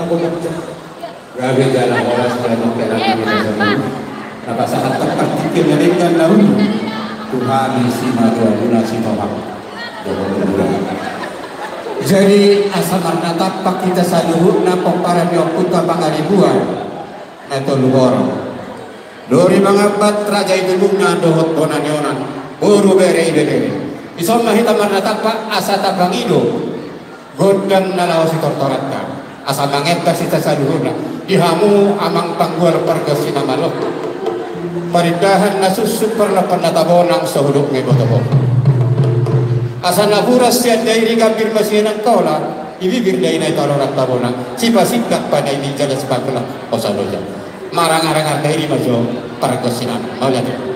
Gawe jalan orang sudah mengkira saat tepat dikendalikan laut Tuhan isi madura si Tuhan. Jadi asal marna tapak kita saluhut na pengpara biyokuta pangaribuan na tolugorong. Dori mangabat raja itu lugna dohot bonanyonan buru bere ibere. Isong mahita marna tapak asa tabang ido godang nalaw si tortoratta. Asa mangeta si tasaluhuna dihamu amang panggual pergasi na malok. Parindahan na susupar na panatabonang sa hulog ng botobo. Asa nahuras siya dahil ikabir masiyan ng tola, ibibir dahil na itolong at tabonang, sipasigdak pa na inijalas pagkula o sa loja. Marang-arang dahil masyo paragasinan. Maulan.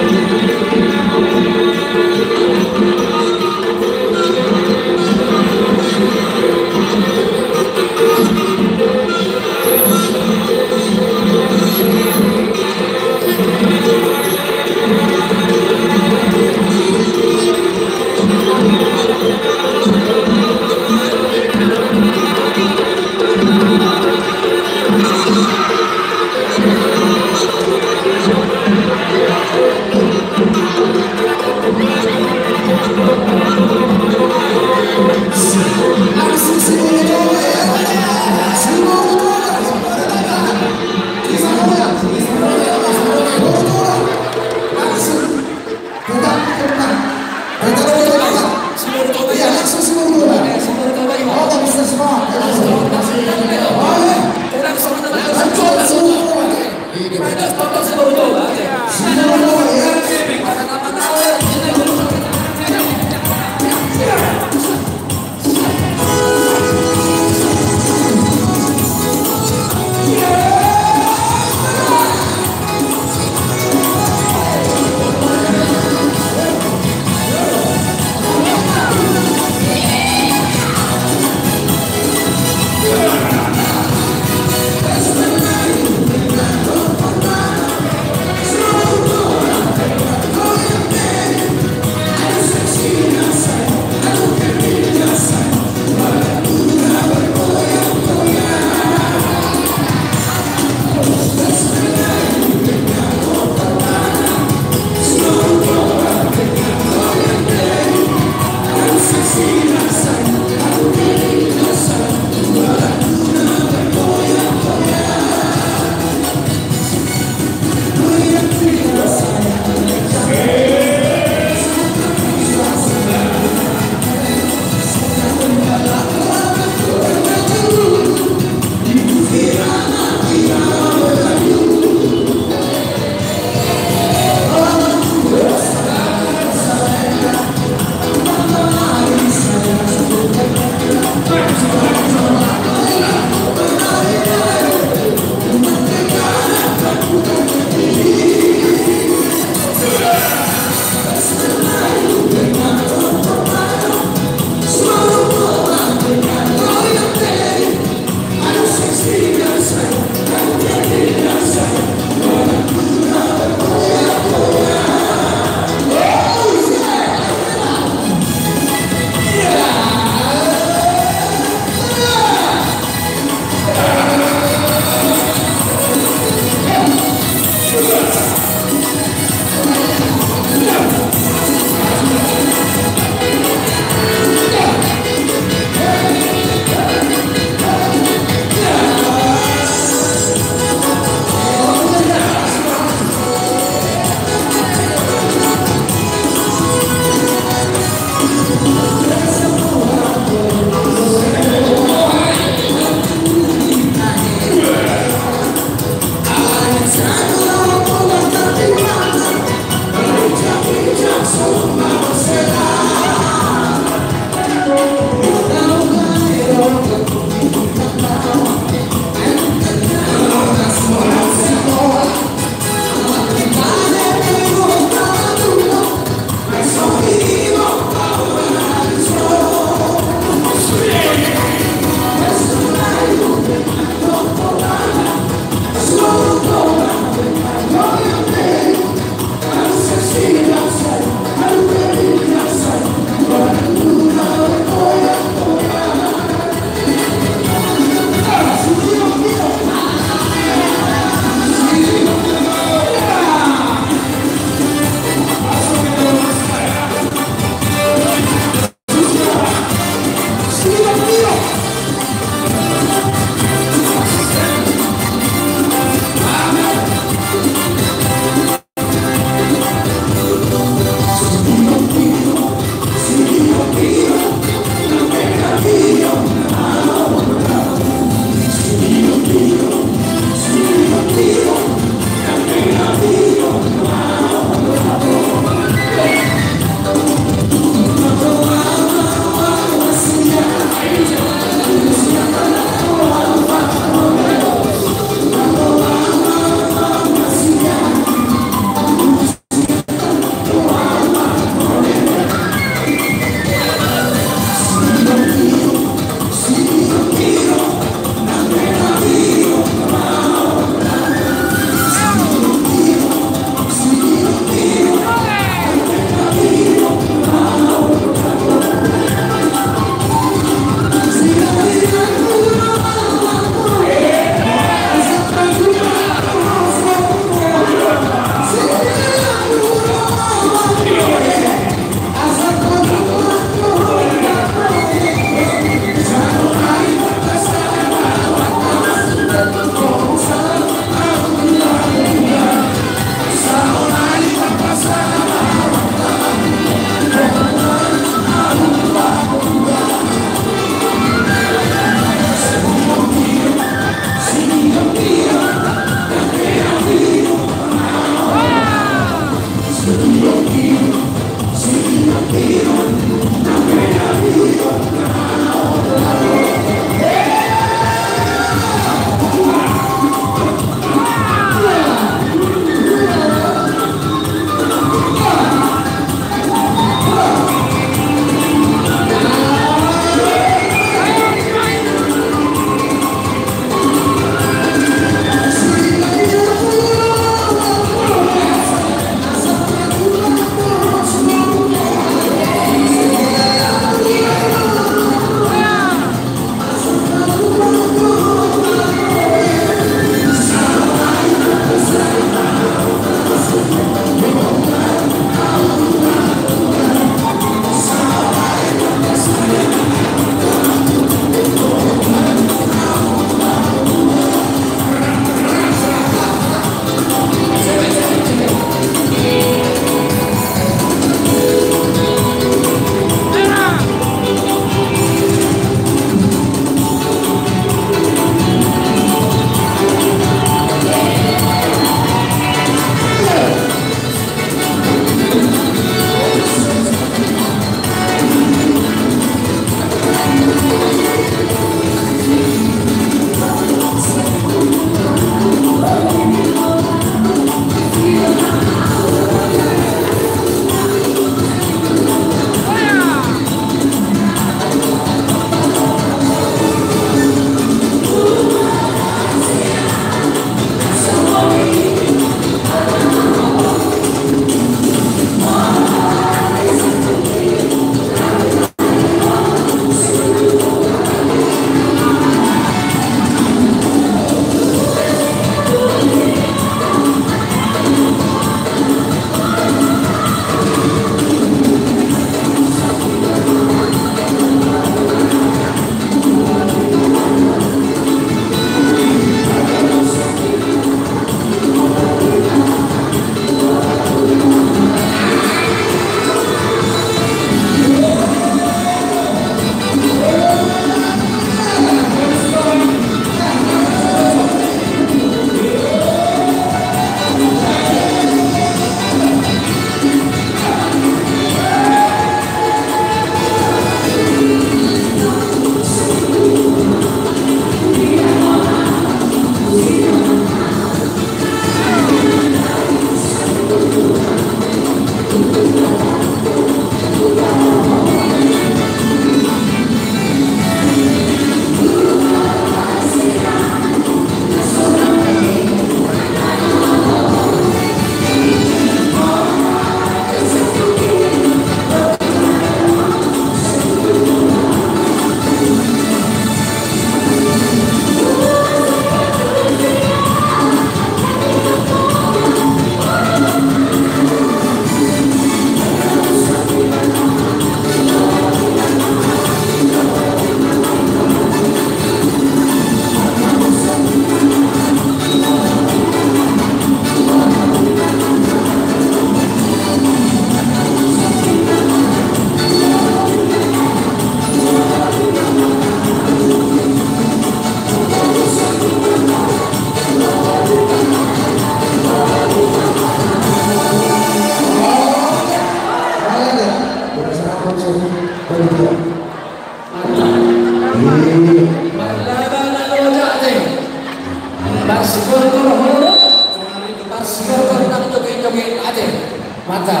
maka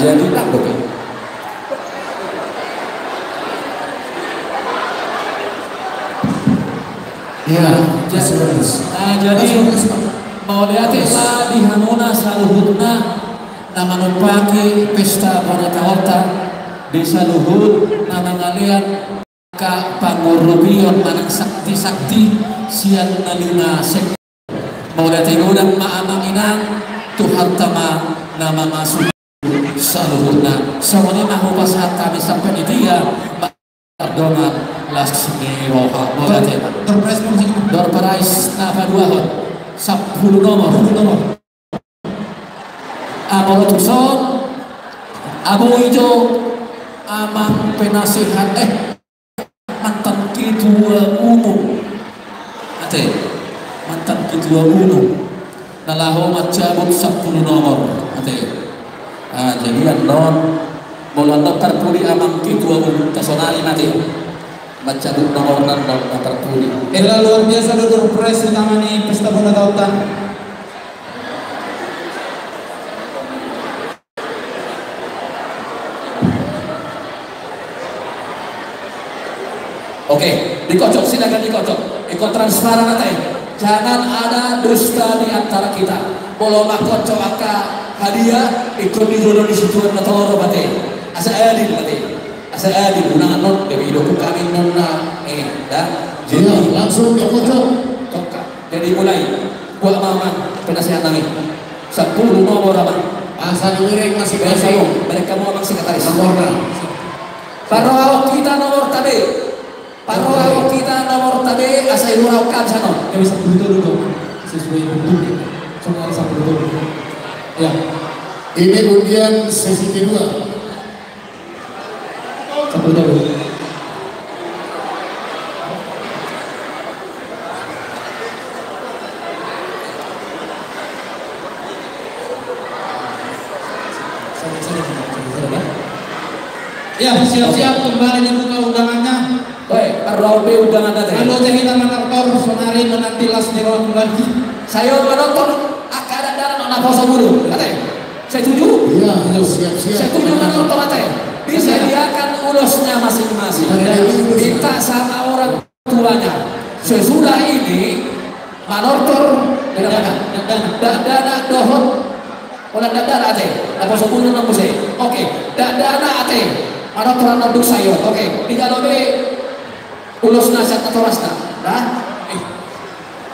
jadi takut Ya, jadi mau lihat di Hanuna saluhutna nama numpaki pesta pada tawata di saluhut nama ngalian ka pangurubion manang sakti-sakti siang nalina sek mau lihat udang maamang inang Tuhan tama nama masuk saluhutna semuanya mahu pasat kami sampai di dia dongan Lasmi Roha Bolate Dorperais Nava 2 10 nomor Amolo Tuson Abu Ijo Amang penasihat mantan ketua umum mantan ketua umum nalaho macabut 10 nomor jadi non bola terpuli amang ketua umum tasonali mati macabut nomor 6 terpuli luar biasa dulu pres utama nih pesta bola tautan. Oke, dikocok, silakan dikocok. Ikut transparan nanti. Jangan ada dusta di antara kita. Bolo makocok aka hadiah ikut di situ natoro bate. Asa adil bate. Asa adil unangan non dari hidup kami nonna dan jadi langsung dikocok. Jadi mulai buat mama penasihat kami 10 nomor apa? Asal mireng masih biasa. Mereka mau masih sekretaris. Para kita nomor tadi. Paruh kita nomor tadi asal muraukan sana. Ya bisa dulu sesuai bentuk. Cuma harus dulu. Ya. Ini undian sesi kedua. Satu dulu. Ya, siap-siap kembali dibuka undangannya. Baik, Arraubi undangan tadi. Kalau jadi menonton sonari menanti las di ruang lagi. Saya menonton akada dalam anak poso dulu. Katanya, saya setuju. Iya, siap-siap. Saya setuju menonton katanya. Disediakan ulusnya masing-masing. Minta sama orang tuanya. Sesudah ini manortor dana dohon. Orang dana ate. Apa sepuluh nomor saya. Oke, dana ate. Manortor nanduk sayur. Oke, tiga dobe. Ulus nasihat atau rasta, nah?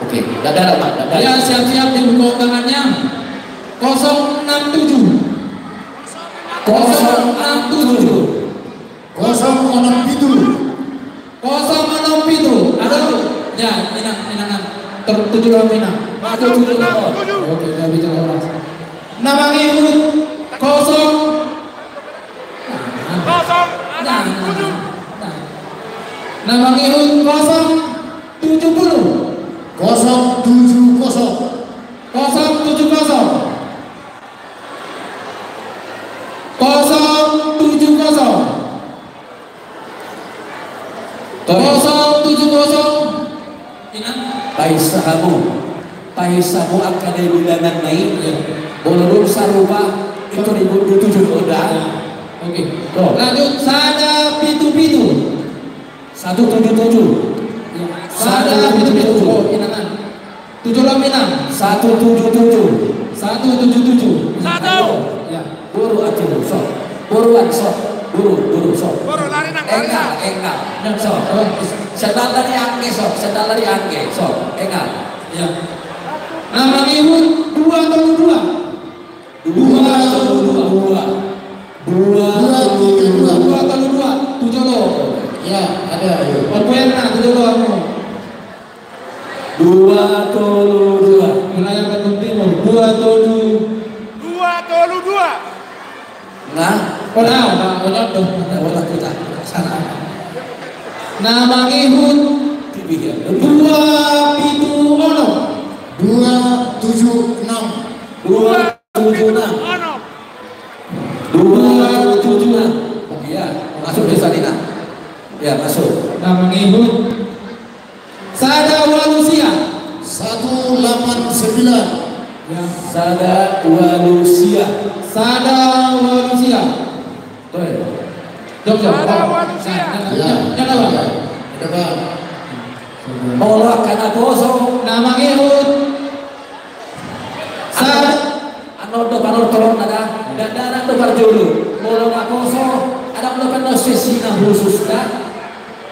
Oke, dadar apa? Ya siap-siap dibuka undangannya. 067 ada tuh? Ya, minangan. Tertujuh orang minang. Ada 7 nomor. Oke, udah bicara orang. Nama ngikut 0. Nama ngikut 070 Paisamu akademi bilangan naik bolong sarupa itu 2007 udah. Oke, lanjut sada pitu 177 sada pitu oh inangan 7 laminang 177 satu ya buru atuh sok buruan sok buru sok lari nang enggak sok sedang lari angke sok enggak ya nama ngihut 2 Tujolo ya ada ya Perpena Tujolo anu 2 wilayah Bandung Timur 2 nah olah kita sana nama ngihut 276 ya masuk desa Dina ya masuk nama ngihut sada walusia 189 Sada Walusia. Sada Walusia. Tuh. Sada Walusia. Mola kana poso nama ngehut. Sada anodo panor tolong ada dan dana do parjulu. Mola naposo ada melakukan sesi khusus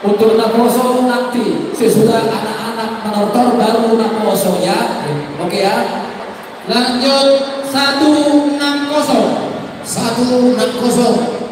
untuk naposo nanti sesudah anak-anak menortor baru naposo ya. Oke ya. Lanjut 160. 160. 160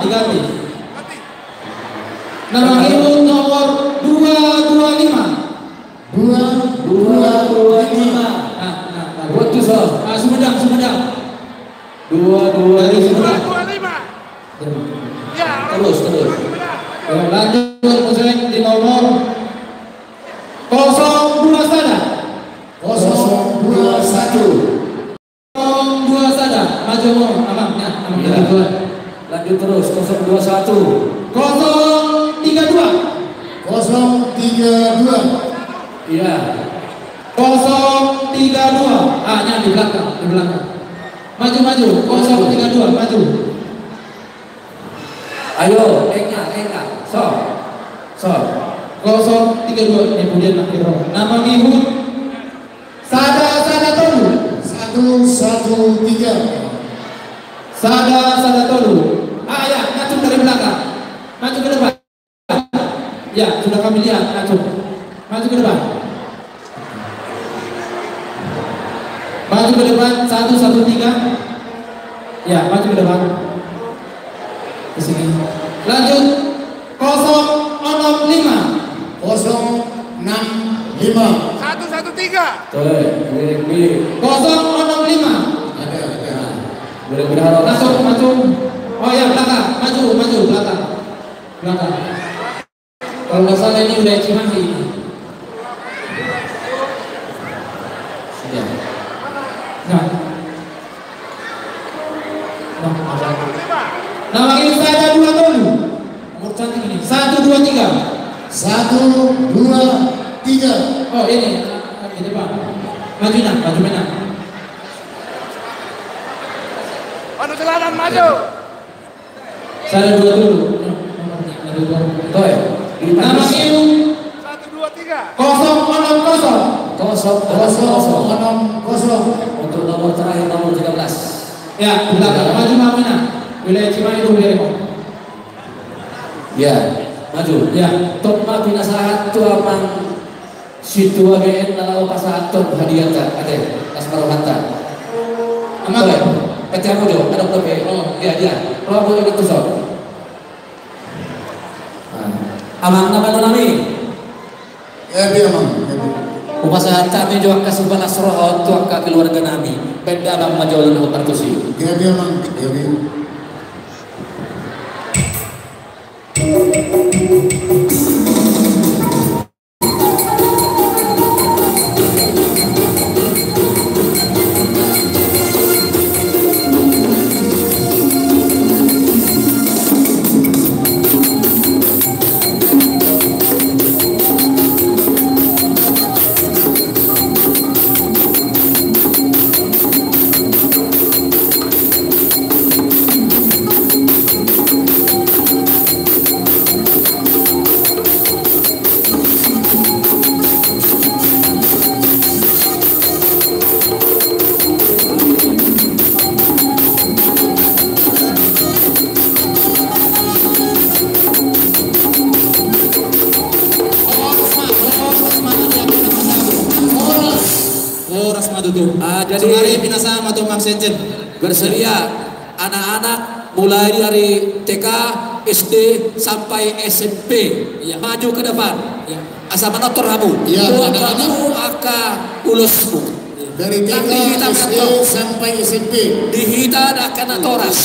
diganti. Nama ibu nomor 225. 225. Waktu so. Sumedang. 225. Ya. Terus. Lanjut musik di nomor 02 sada. 021. 02 sada. Maju abang. Lanjut terus 021. 032. 032. Iya. 032. Nya di belakang. Maju. 032 maju. Ayo, enggak. So. 032 kemudian akhir. Nama ngihut Sada Tolu. 113. Sada Tolu. Ya, ngacung dari belakang. Maju ke depan. Ya, sudah kami lihat ngacung. Maju ke depan. Maju ke depan 113. Ya, maju ke depan. Ke sini. Lanjut 065. 065. 113. Boleh. 065. Boleh. Masuk. Oh ya, belakang. Maju, belakang. Kalau nggak salah ini udah Cimahi. Nama ini saya 2 Tolu. Nomor cantik ini. 123. 123. Oh ini Pak. Maju mana? Maju selatan maju. Saya 2 dulu. Toh. Nama ini 123. 060. 060 untuk nomor terakhir nomor 13. Ya, belakang. Maju mana? Wilayah Cimahi itu wilayah. Ya, maju. Ya, top mapina saat tu amang situ AGN nalau pasahat top hadiah tak ada asmarohanta. Amal kecil mudo ada tope. Oh, dia. Kalau boleh itu so. Amang nama nami. Ya, dia amang. Upasahan kami juga kasih balas roh tu ke keluarga nami. Benda abang majulan aku perkusi. Ya, dia amang. Ya, dia. Jadi pinasama atau Mang Senjen bersedia anak-anak mulai dari TK, SD sampai SMP ya, maju ke depan ya. Asa manotor kamu ya, kamu akan ulusmu dari TK, SD sampai SMP dihita akan toras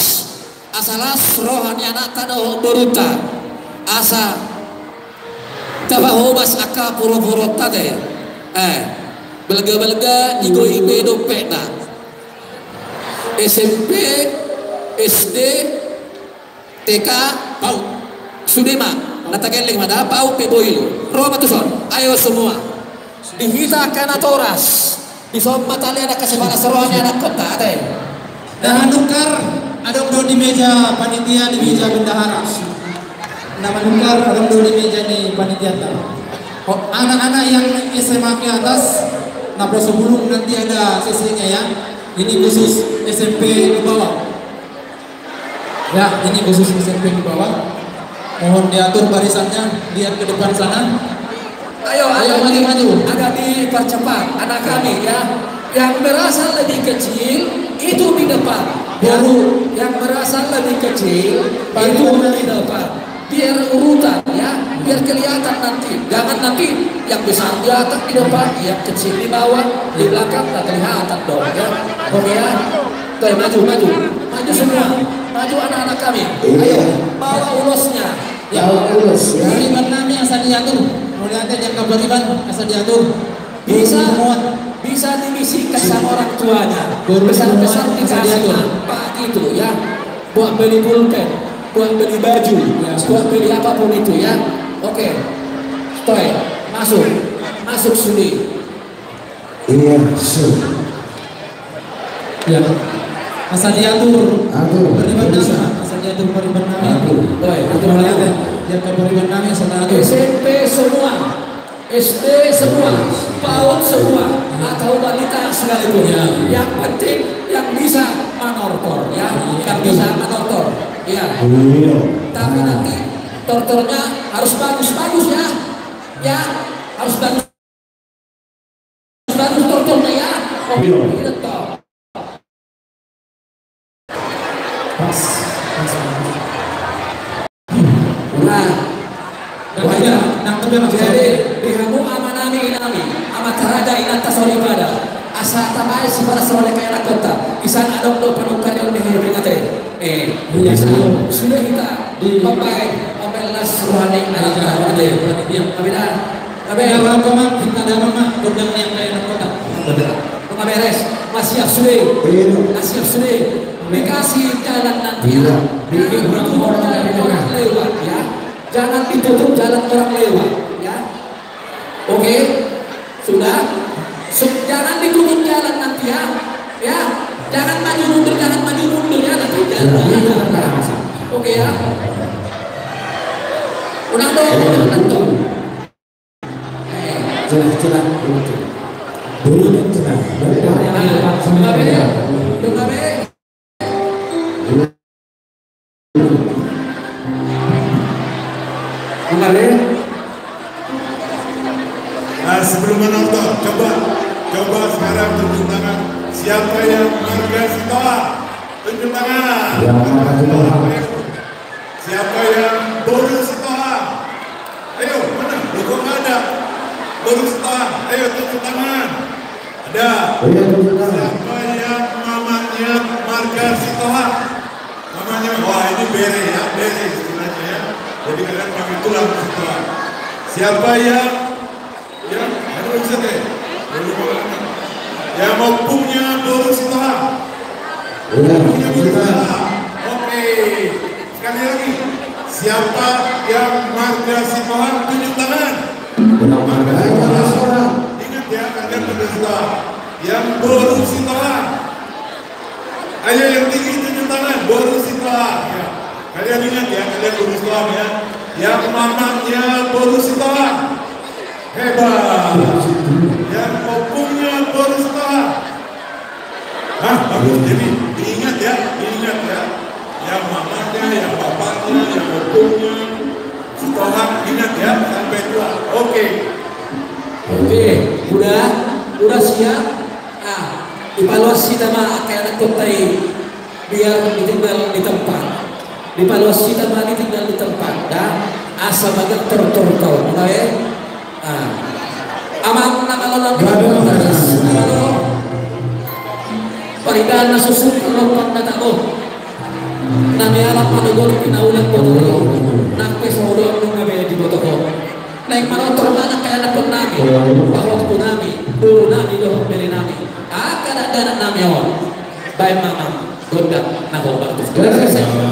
asalas rohani anak tanah beruta asa tabahobas aka puro-puro tade Belega-belega igo-ibe dompet na. SMP, SD, TK, PAUD. Sudema, natakeling mana PAUD peboil. Roma tuson. Ayo semua. Dihita kana toras. Di somma tali ada kesempatan seruannya anak kota teh. Dan nukar ada di meja panitia di meja bendahara. Nama nukar ada di meja nih panitia. Oh, anak-anak yang SMA ke atas, nah sebelum nanti ada sesinya ya. Ini khusus SMP di bawah. Ya, ini khusus SMP di bawah. Mohon diatur barisannya, lihat ke depan sana. Ayo maju. Agak dipercepat anak kami ya. Yang berasal lebih kecil itu di depan. Baru yang berasal lebih kecil itu di depan. Biar urutan ya, biar kelihatan nanti. Jangan nanti yang besar di atas di depan, yang kecil di bawah, di belakang tak kelihatan dong ya. Oke ya. Tuh, maju semua. Maju anak-anak kami. Ayo bawa ulusnya. Ya, ulus. Bariban kami asal diatur. Mulai yang kabariban asal diatur. Bisa dibisikkan sama orang tuanya. Besar-besar dikasih apa gitu ya. Buat beli pulpen, buat beli baju, buat beli apapun itu ya. Oke. Stoy, masuk sini. Iya, ya. Asal diatur. Bariban kami asal diatur bariban kami. Atur mulai yang kabariban kami asal diatur. SMP semua. SD semua, PAUD semua, atau balita sekalipun. Yang penting yang bisa manortor ya, yang bisa manortor ya. Tapi nanti tortornya harus bagus ya, ya harus bagus tortornya ya. Jadi dihamu amanami inami amat raja inata solibada asa tamai sifara sore kaya kota isan adong do penukan yang dihirikate sudah kita pembelas rohani anak ada yang abina kita ada mama godang yang kaya kota beres masih sudah dikasih jalan nanti ya orang lewat ya. Jangan ditutup jalan orang lewat, ya. Oke, sudah. Jangan ditutup jalan nanti ya, ya. Jangan maju mundur ya nanti jalan. Oke ya. Ulang dong. Celah. Dulu celah. Nah, sebelum menonton, coba sekarang tunjuk tangan. Siapa yang marga Sitoa? Tunjuk tangan. Siapa yang boru Sitoa? Ayo, mana? Logo ada. Boru Sitoa. Ayo tunjuk tangan. Ada. Siapa yang mamanya marga Sitoa? Mamanya, wah ini bere istilahnya ya. Jadi kalian pakai tulang Sitoa. Siapa yang bisa deh, yang mau punya boru Sitoa? Punya boru Sitoa. Oke, sekali lagi. Siapa yang marga Sitoa? Tunjuk tangan. Ingat ya, kalian marga Sitoa. Yang boru Sitoa. Ayo yang tinggi tunjuk tangan. Boru Sitoa. Ya. Kalian ingat ya, kalian boru Sitoa ya. Yang mamanya boru Sitoa. Hebat. Yang opungnya boru Sitoa. Bagus. Jadi diingat ya. Yang mamanya, yang bapaknya, yang opungnya Sitoa, ingat ya sampai tua. Oke, udah siap. Nah, evaluasi sama kayak kotai biar ditinggal di tempat. Evaluasi sama ditinggal di tempat dan asal banget tertortor, mulai. Amang nakalolong paridan na susuk lopang na tako namialap manugot pinaulang botoko nakpes maudong nung ngabe di botoko naik manotor mana kaya napon namin bawat po namin tuh dari nami. Akan ada nami awal. Baik mana gondang nah obat tuh. Bye.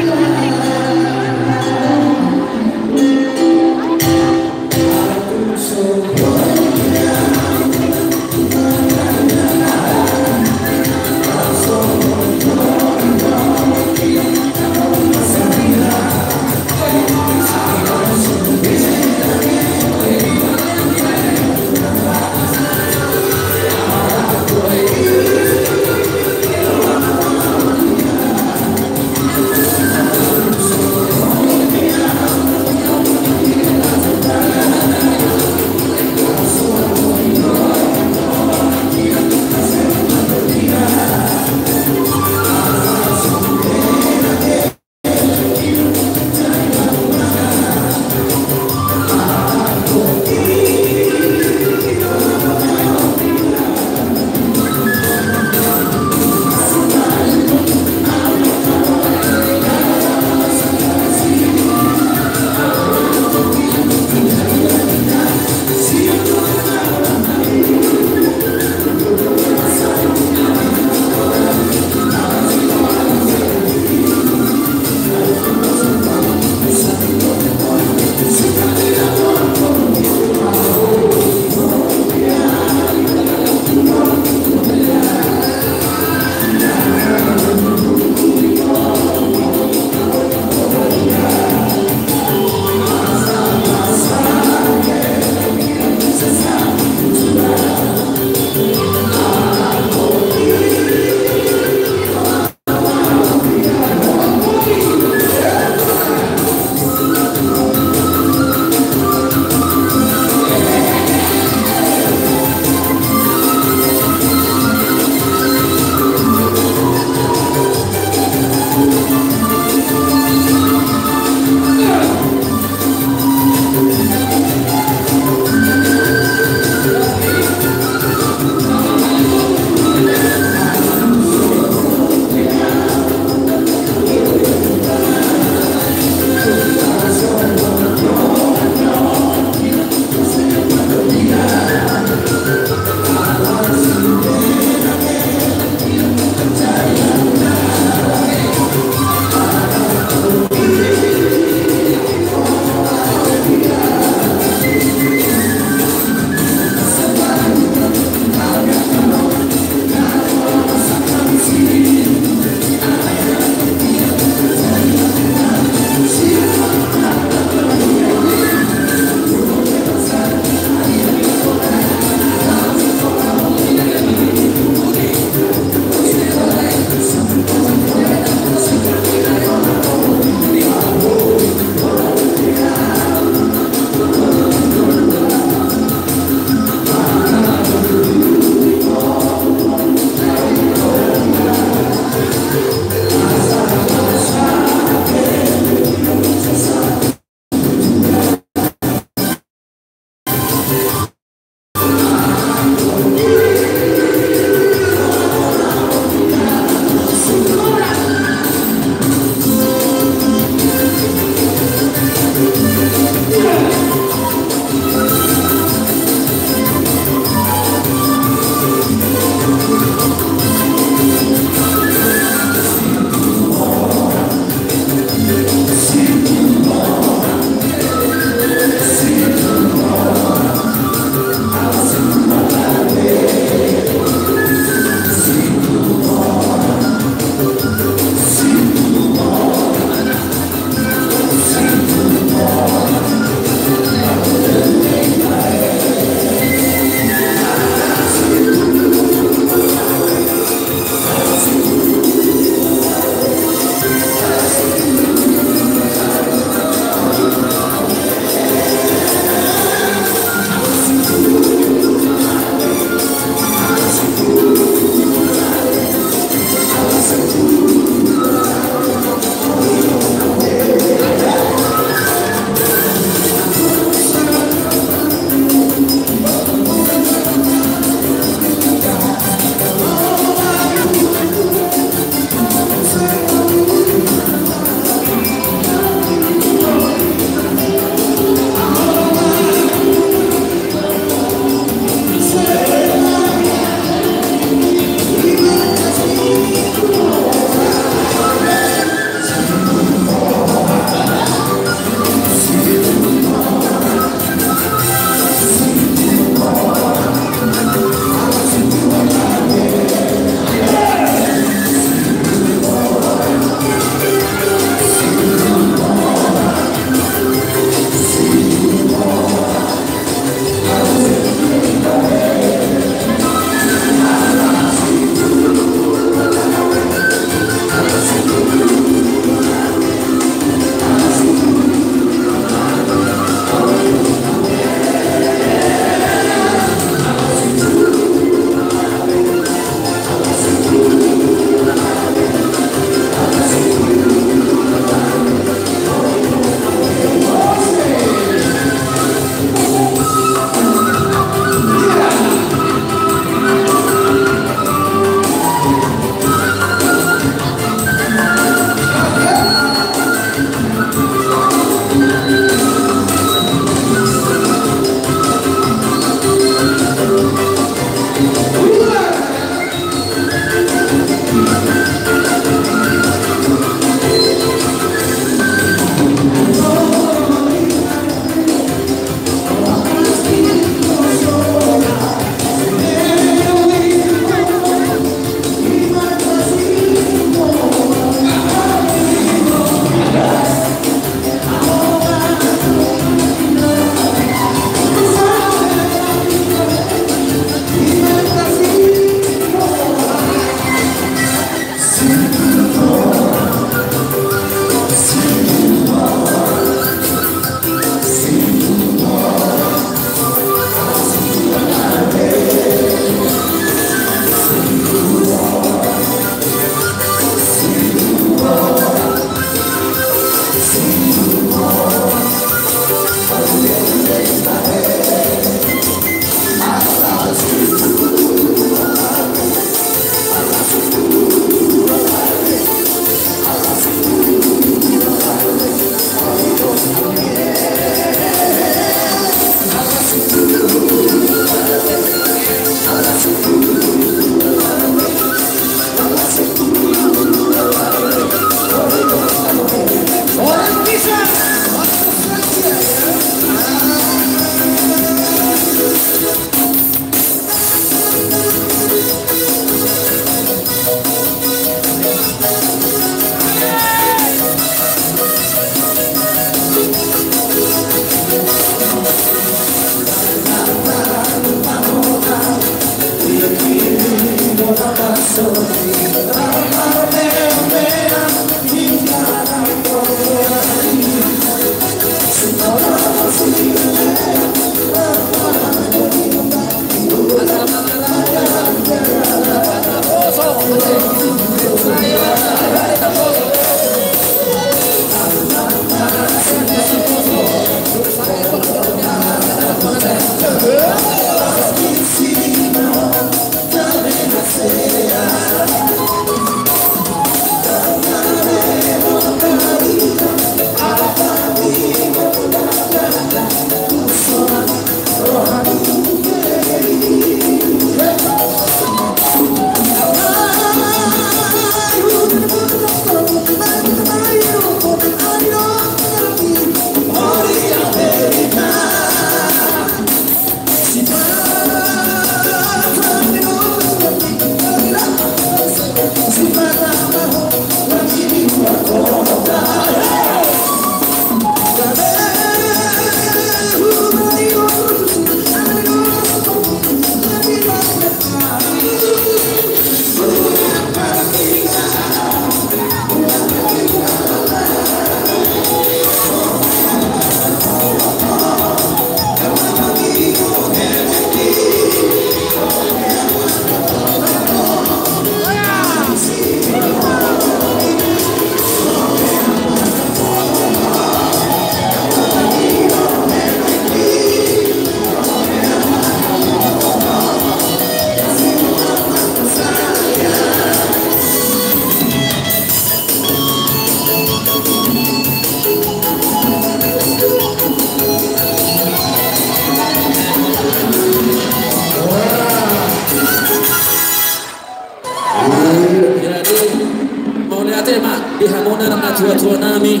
tua-tua nami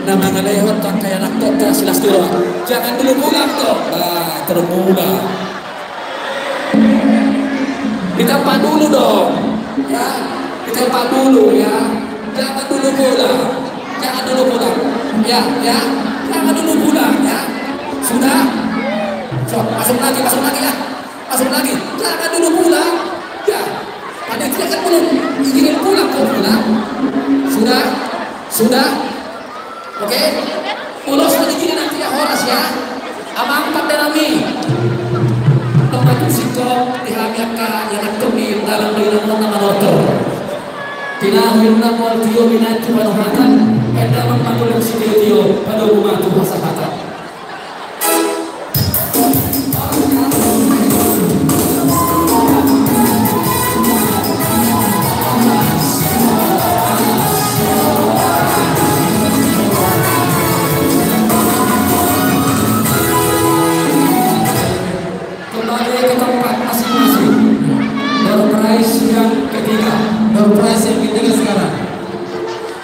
nama ngalehot tak kayak anak tokta silastiro. Jangan dulu pulang toh. Termula. Ditempat dulu dong. Ya, ditempat dulu ya. Jangan dulu pulang. Jangan dulu pulang. Ya. Jangan dulu pulang ya. Sudah. So, masuk lagi ya. Masuk lagi. Jangan dulu pulang. Ya. Panitia kan belum izinin pulang kok pulang. Sudah. Oke. Ulos izinin nanti ya Horas ya. Amang pandenami. Tempat usiko dihamiaka yang kami dalam dalam nama motor. Tinahun nama Tio binati panuhatan. Enda membangun si Tio pada rumah Tuhan sahabat.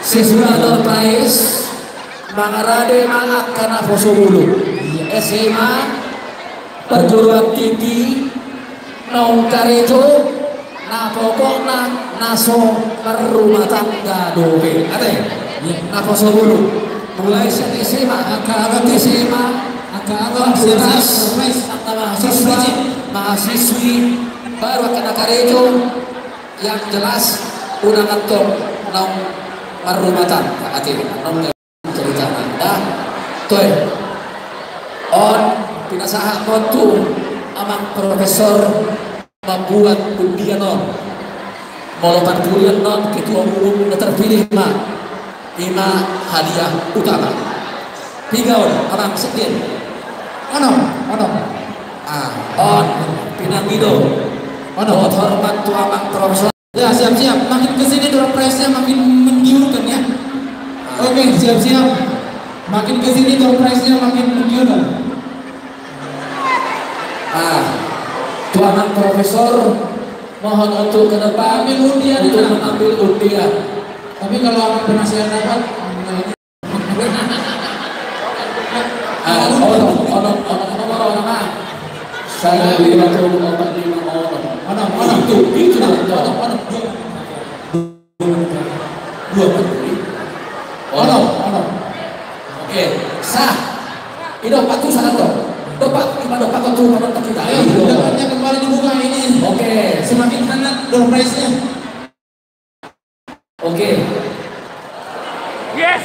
Sesudah terpais Mangarade mangak karena foso bulu SMA perguruan tinggi Naung Karejo na pokokna naso perumah tangga dobe ate na foso bulu mulai saat SMA agak SMA agak mahasiswi baru kena Karejo yang jelas udah ngetok Naung Marumatan, hati, cerita anda, tuh, on pinasaha kontu, amang profesor membuat undian non, molopan kuliah non ketua umum terpilih lima hadiah utama, 3 on, amang sekian, ono, on pinamido, hormat tu amang profesor. Ya siap-siap, makin kesini door prize-nya makin menggiurkan ya. Oke, siap-siap. Makin kesini door prize-nya makin menggiurkan. Tuan profesor mohon untuk ke depan untuk mengambil undian. Tapi kalau akan penasihat dapat, saya lihat obat 5 orang. Itu dua menteri. Oke, sah. Itu patuh sana toh. Dopak itu penonton kita. Dapatnya kembali dibuka ini. Oke, semakin hangat door prize-nya. Oke. Yes.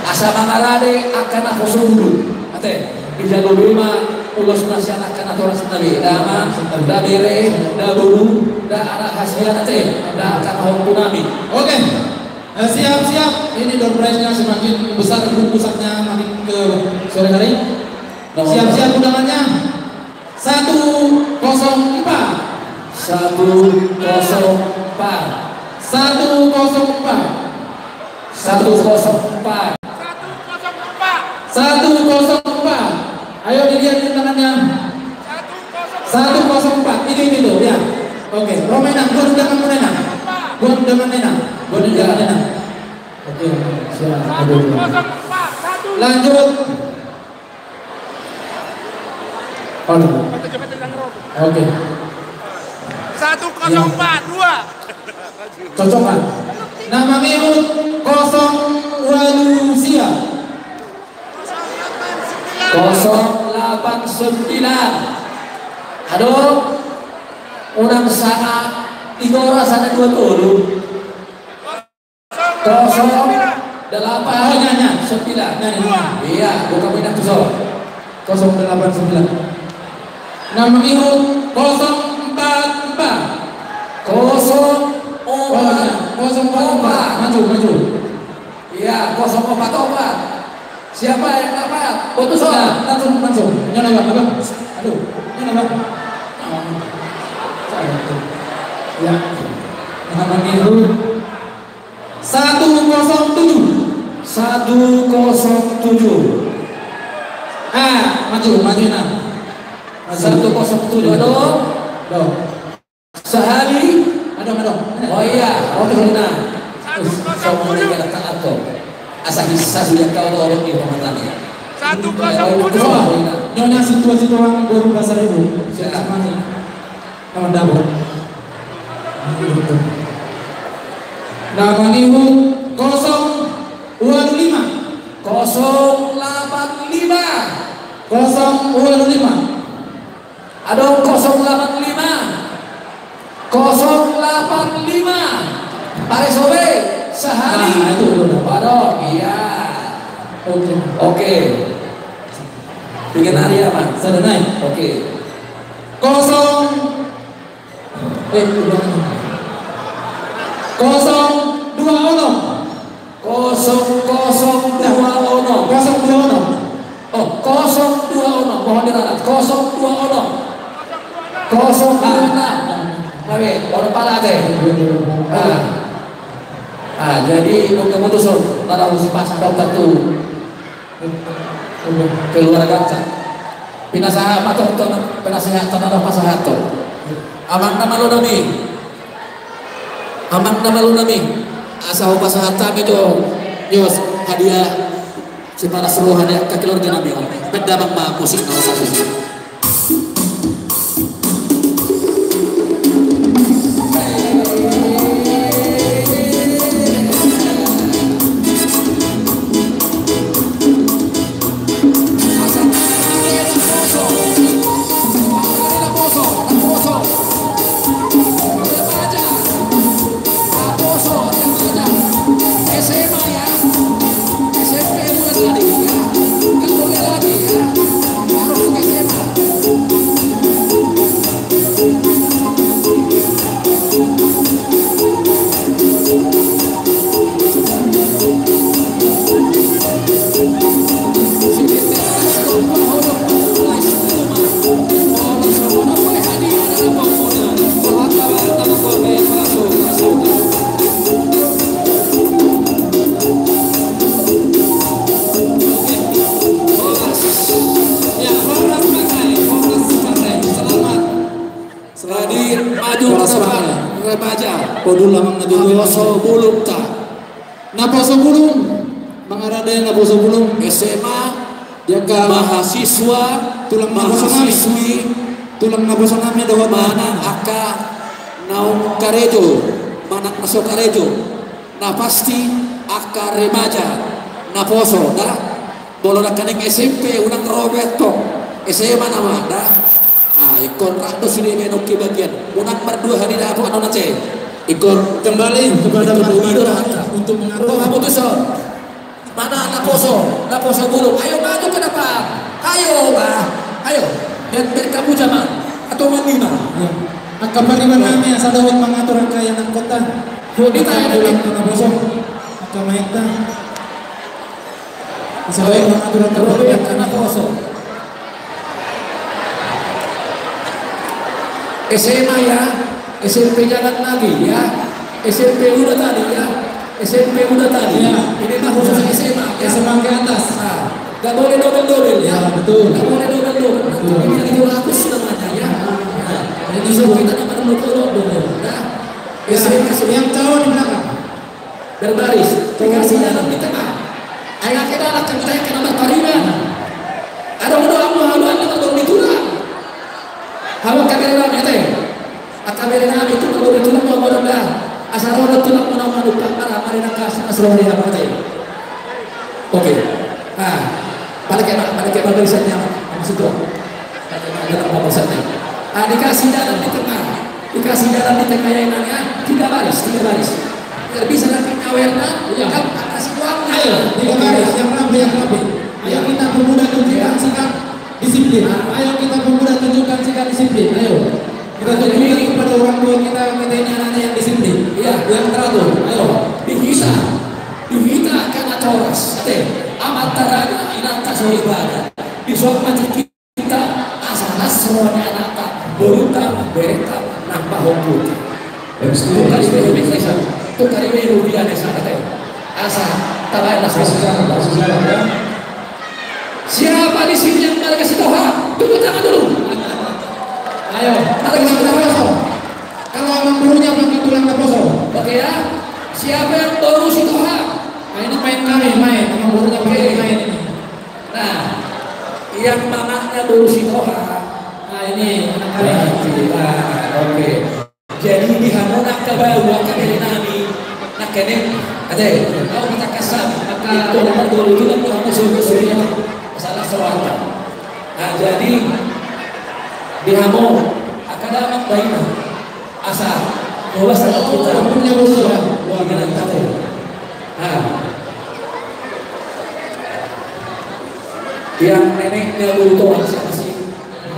Asa mangalade akan aku suruh. Ate, dijago lima ulos nasihat akan aturan sendiri. Dama, da bere, da bulu, da anak hasilan ate, da akan hukum nami. Oke, siap-siap. Ini door prize-nya semakin besar, pusatnya makin ke sore hari. Siap-siap undangannya. 104. 104. Ayo dilihat undangannya. 104. Ini tuh ya. Oke, Romena, gua undangan Romena. Gua undangan Nena. Oke, siap. Lanjut. Oke. 104 2. Cocokan. Nama Mirut 0 089. Aduh, unang sana igora sana 20. 089. Iya, bukan pindah tuh 089. Nama Mirut 044. 044. Maju. Iya, 044. Siapa yang dapat? Putus langsung. Nyala bang. Aduh, nyala bang. Ya. Nama Mirut 107. 107. Maju nah. 107 dong. Sehari. Oh iya, roti kulina. Semua yang kita tahu. Asa kisah sudah kau orang di pematanya. 1-0. Nyonya situasi orang baru bahasa ibu. Siapa nih? Kawan dapur. Dagang ibu 025 085 Aduh 085 Pak Sobe sehari itu Waduh iya Oke bikin hari apa? Sudah naik. Oke 020 mohon diralat 020 oke orang pala deh jadi untuk memutuskan pada usia pasang dokter tuh keluarga pinasahat atau penasehat tanah pasahat aman nama lu nami asal pasahat itu nyos hadiah secara seluruh hadiah ke keluarga nami benda bang musik nomor 1 Naposo bulung mengarada naposo bulung SMA jaga mahasiswa tulang mahasiswi tulang naposo nami doa mana aka naung karejo manak masuk karejo nah pasti aka remaja naposo dah bolon akaning SMP unang Roberto SMA nama dah ikon rakto sini menoki bagian unang berdua hari dah apa anu nace ikon kembali kepada Marwito untuk mengatur keputusan mana Naposo bulung ayo maju ke depan ayo dan kamu zaman atau manima akapariman kami asal dawat mengatur kaya anak kota kita ada Naposo akamayta asal dawat mengatur kaya Naposo SMA ya SMP jangan lagi ya SMP udah tadi ya SMP udah tadi ya ini mah khusus SMA ya SMA ke atas gak boleh dobel-dobel ya betul gak boleh dobel-dobel ini yang 200 namanya ya jadi semua kita dapat dobel nah SMA yang calon di belakang berbaris dikasih dalam di tengah ayah kita anak kita yang kena bertarian ada haluan yang baru ditulang haluan kageran ya teh akaberengan itu kalau ditulang mau dah asal orang tulang mana lupa para marina kas asal dia apa tadi oke balik barisannya maksud itu dalam barisannya dikasih dalam di tengah yang nanya 3 baris biar bisa dapat awerna kan kasih uang ayo 3 baris yang rapi ayo kita pemuda tunjukkan sikap disiplin ayo kita pemuda tunjukkan sikap disiplin ayo kita tunjukkan kepada orang tua kita ini anak yang disiplin yang teratur ayo dihita karena coras amat taraga inanta soibada di suap mati kita asal nasronya anaka beruta berita nampak hukum itu kali ini rupiah desa asal tabaylah siapa di sini yang mereka kasih Tuhan tunggu tangan dulu ayo ada kasih Tuhan kalau memang dulunya pakai tulang leposo. Oke ya. Siapa yang baru si Toha? Nah ini main kami, main. Memang dulunya pakai main ini. Nah, yang mamanya baru si Toha. Nah ini anak kami. Oke. Jadi di Hamona kabawa kami nami nak kene ada kau kata kasar maka nomor 2 itu kan Muhammad Surya salah selatan. Nah jadi di Hamo akan ada baiknya asal bahwa saat kita punya usaha dengan kata. Nah yang neneknya butuh siapa sih?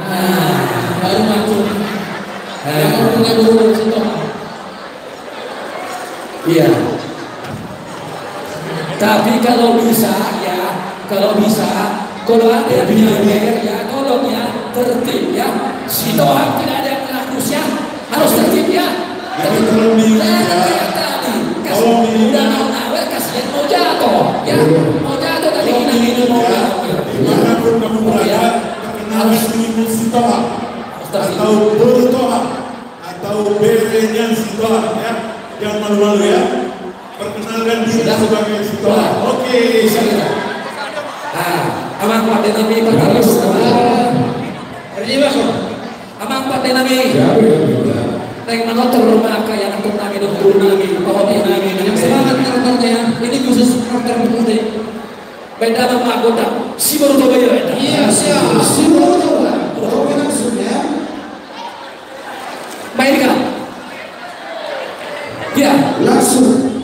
Nah baru masuk. Yang punya guru situ. Iya. Tapi kalau bisa ya, kalau ada biaya ya, tolong ya tertib ya. Si Toha tidak ada yang mengakusnya, harus tertib ya. Tapi kalau udah mau nawer kasihan mau jatuh ya, mau jatuh tadi ini mau dimanapun kamu berada, harus minum si Toha atau buru Toha atau berenya si Toha ya, jangan malu-malu ya. Perkenalkan diri sebagai si Toha. Oke, Amang Pak Denami Pak Kalis. Amang Pak Denami. Neng manotor rumah kaya anak nami dan guru nami, pohon nami. Yang semangat karakternya ini khusus karakter putih. Beda sama anggota. Si baru coba ya. Iya siap. Si baru coba. Coba langsung ya. Mainkan. Ya langsung.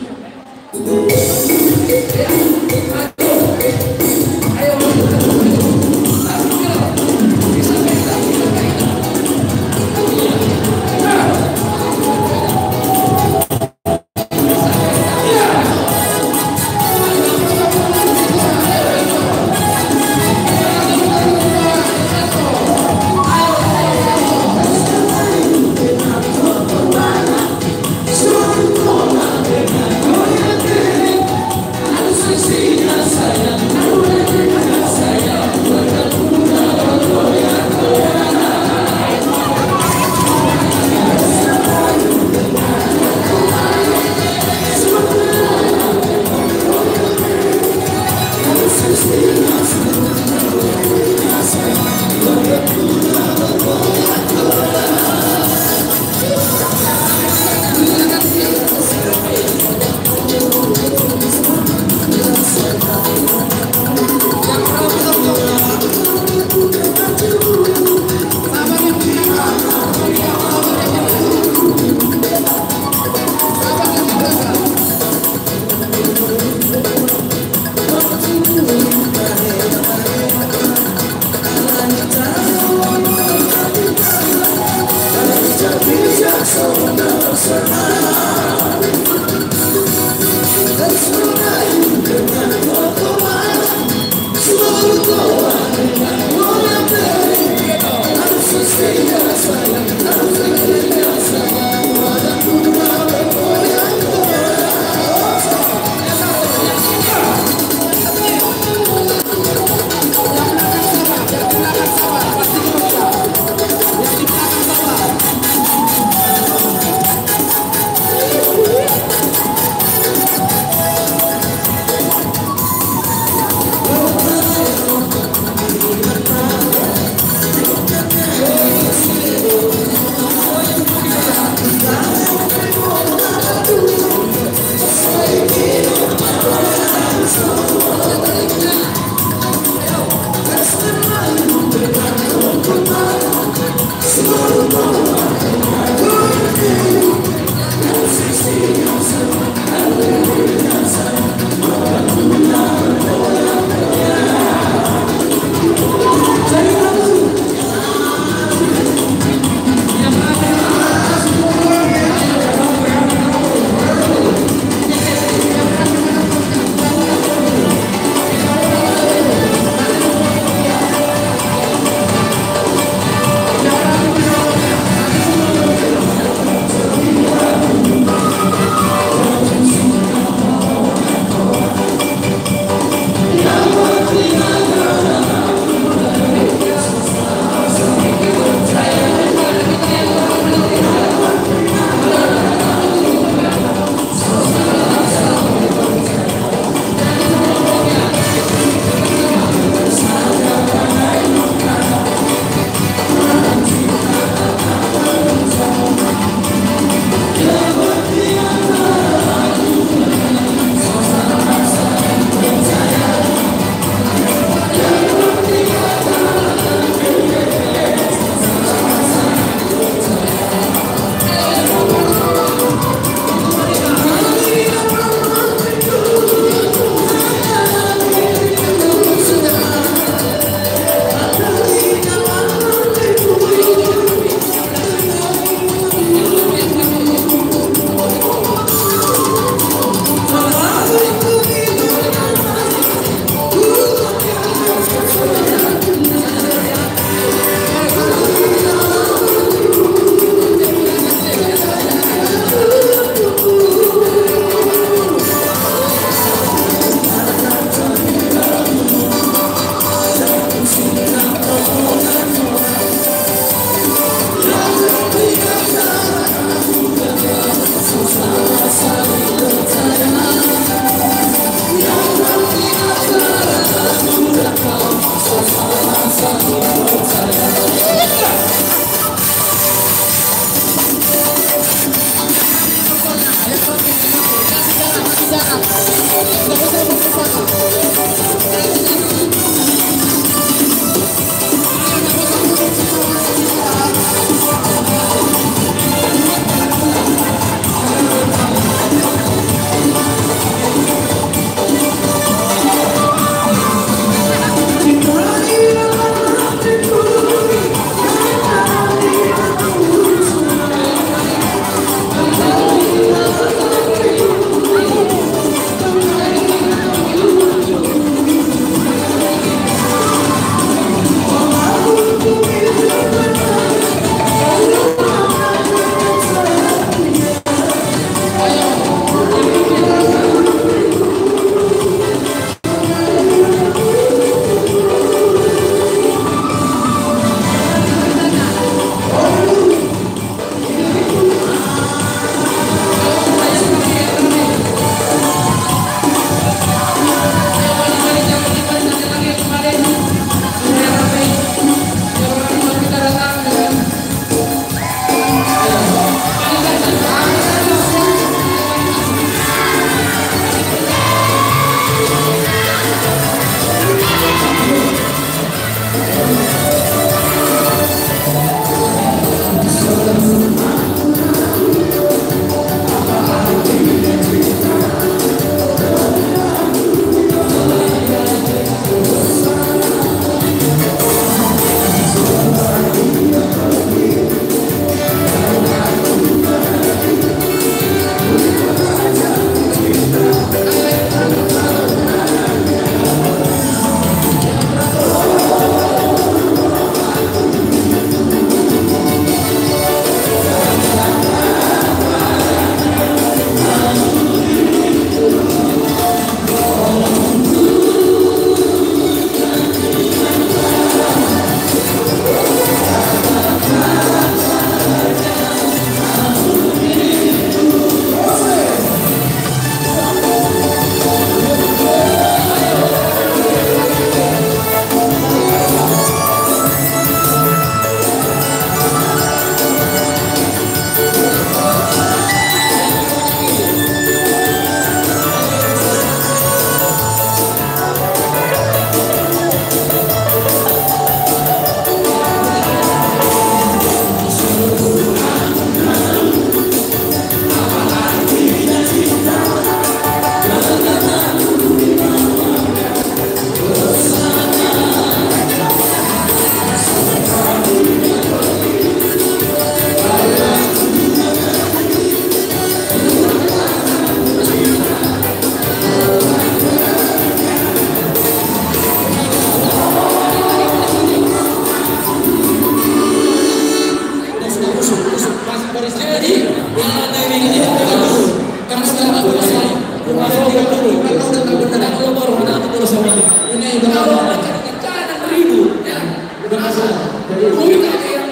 Soalnya jangan ribut ya. Udah masuk. Jadi yang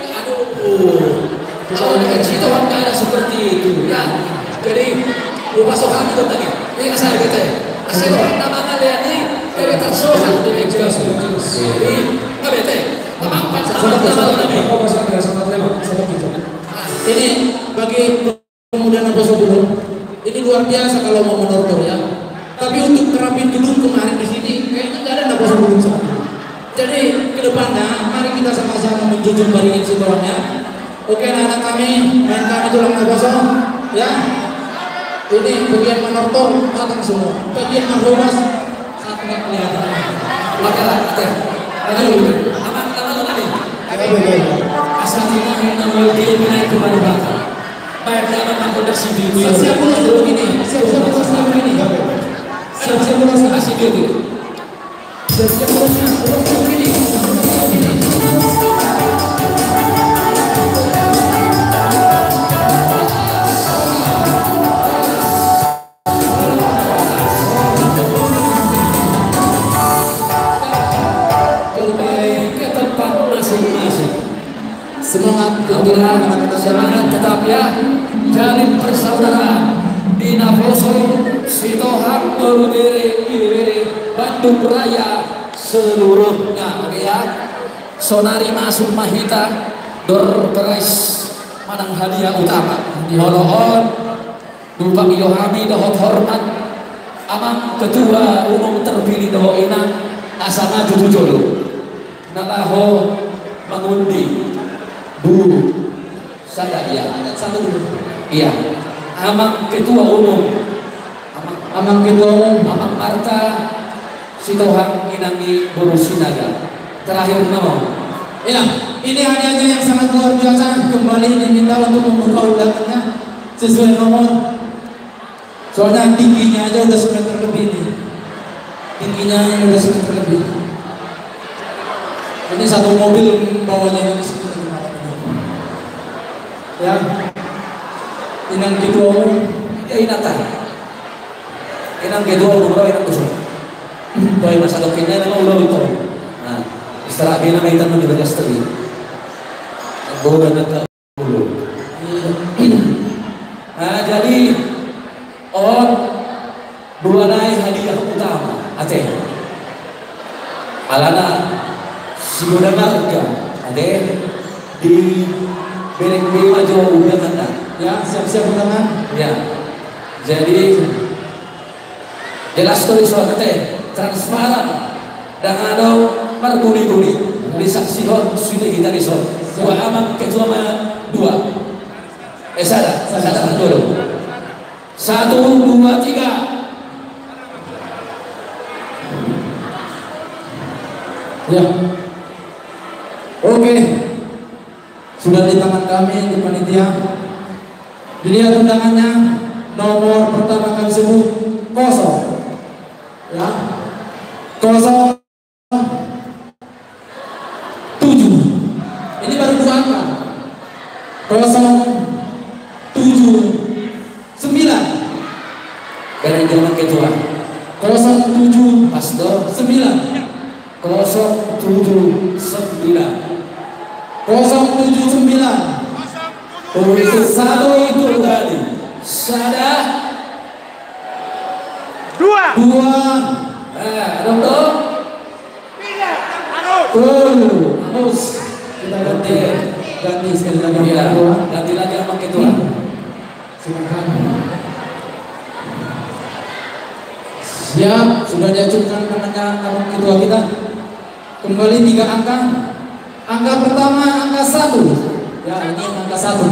kalau dengan situ kan ada seperti itu ya. Jadi lupa soal itu tadi. Ini saya kata. Asal orang nama kalian ini kayak tersohor itu yang jelas. Jadi apa itu? Ini bagi pemuda Naboso dulu. Ini luar biasa kalau mau menortor ya. Tapi untuk terapin dulu kemarin di sini kayaknya nggak ada Naboso dulu. Jadi kedepannya mari kita sama-sama menjunjung baringin situasinya. Oke anak-anak kami, main kami tulang Naboso ya. Ini bagian menortor datang semua. Bagian marhumas saat nggak kelihatan. Maka ada dulu. Asal kita mengambil diri naik ke mana-mana. Baik dalam akomodasi di dunia. Siap dulu ini. Siap ini. Siap dulu kasih diri. Siap dulu ini. Semangat gembira, semangat tetap ya, jalin persaudaraan di Naboso, Sitohang, Borobere, Bandung Raya seluruhnya ya. Sonari Masuk Mahita, Door Prize Manang hadiah utama. Mohon Bapak Yohami dohot hormat, Amang Ketua Umum terpilih doho ina asana jujur nakaho mengundi. Bu, saya ya, satu dulu. Iya, Amang Ketua Umum, Amang Marta Sitohang Inangi Borosinaga. Terakhir nama. Ya, ini hadiahnya yang sangat luar biasa. Kembali diminta untuk membuka undangannya sesuai nomor. Soalnya tingginya aja udah semeter lebih nih. Tingginya udah semeter lebih. Ini satu mobil bawanya ini. Ya, inang Ketua Umum ya inatan inang Ketua Umum bro inang kusuk bayi masa dokinnya nama udah itu nah istilah bina maitan mau dibaca seteri boleh datang dulu nah jadi dua naik hadiah utama Aceh alana si Goda Marga di Berek Dewa Jawa undangan ya, siap-siap undangan ya. Jadi jelas tulis soal teh transparan dan ada marguni-guni disaksikan sudah kita disol dua Amang Ketua dua sadar dulu 1, 2, 3 ya. Oke, sudah di tangan kami di panitia. Dilihat undangannya, nomor pertama kami sebut 0 ya, 07. Ini baru 2 angka. 079 dari jalan Ketua 07 Pastor 9 079 satu itu tadi sadar 2 dokter 3 harus kita ganti sekali lagi ya, ganti lagi sama Ketua silakan. Siap, sudah diajukan namanya Amang Ketua kita. Kembali 3 angka. Angka pertama angka 1. Ya, ini angka 1.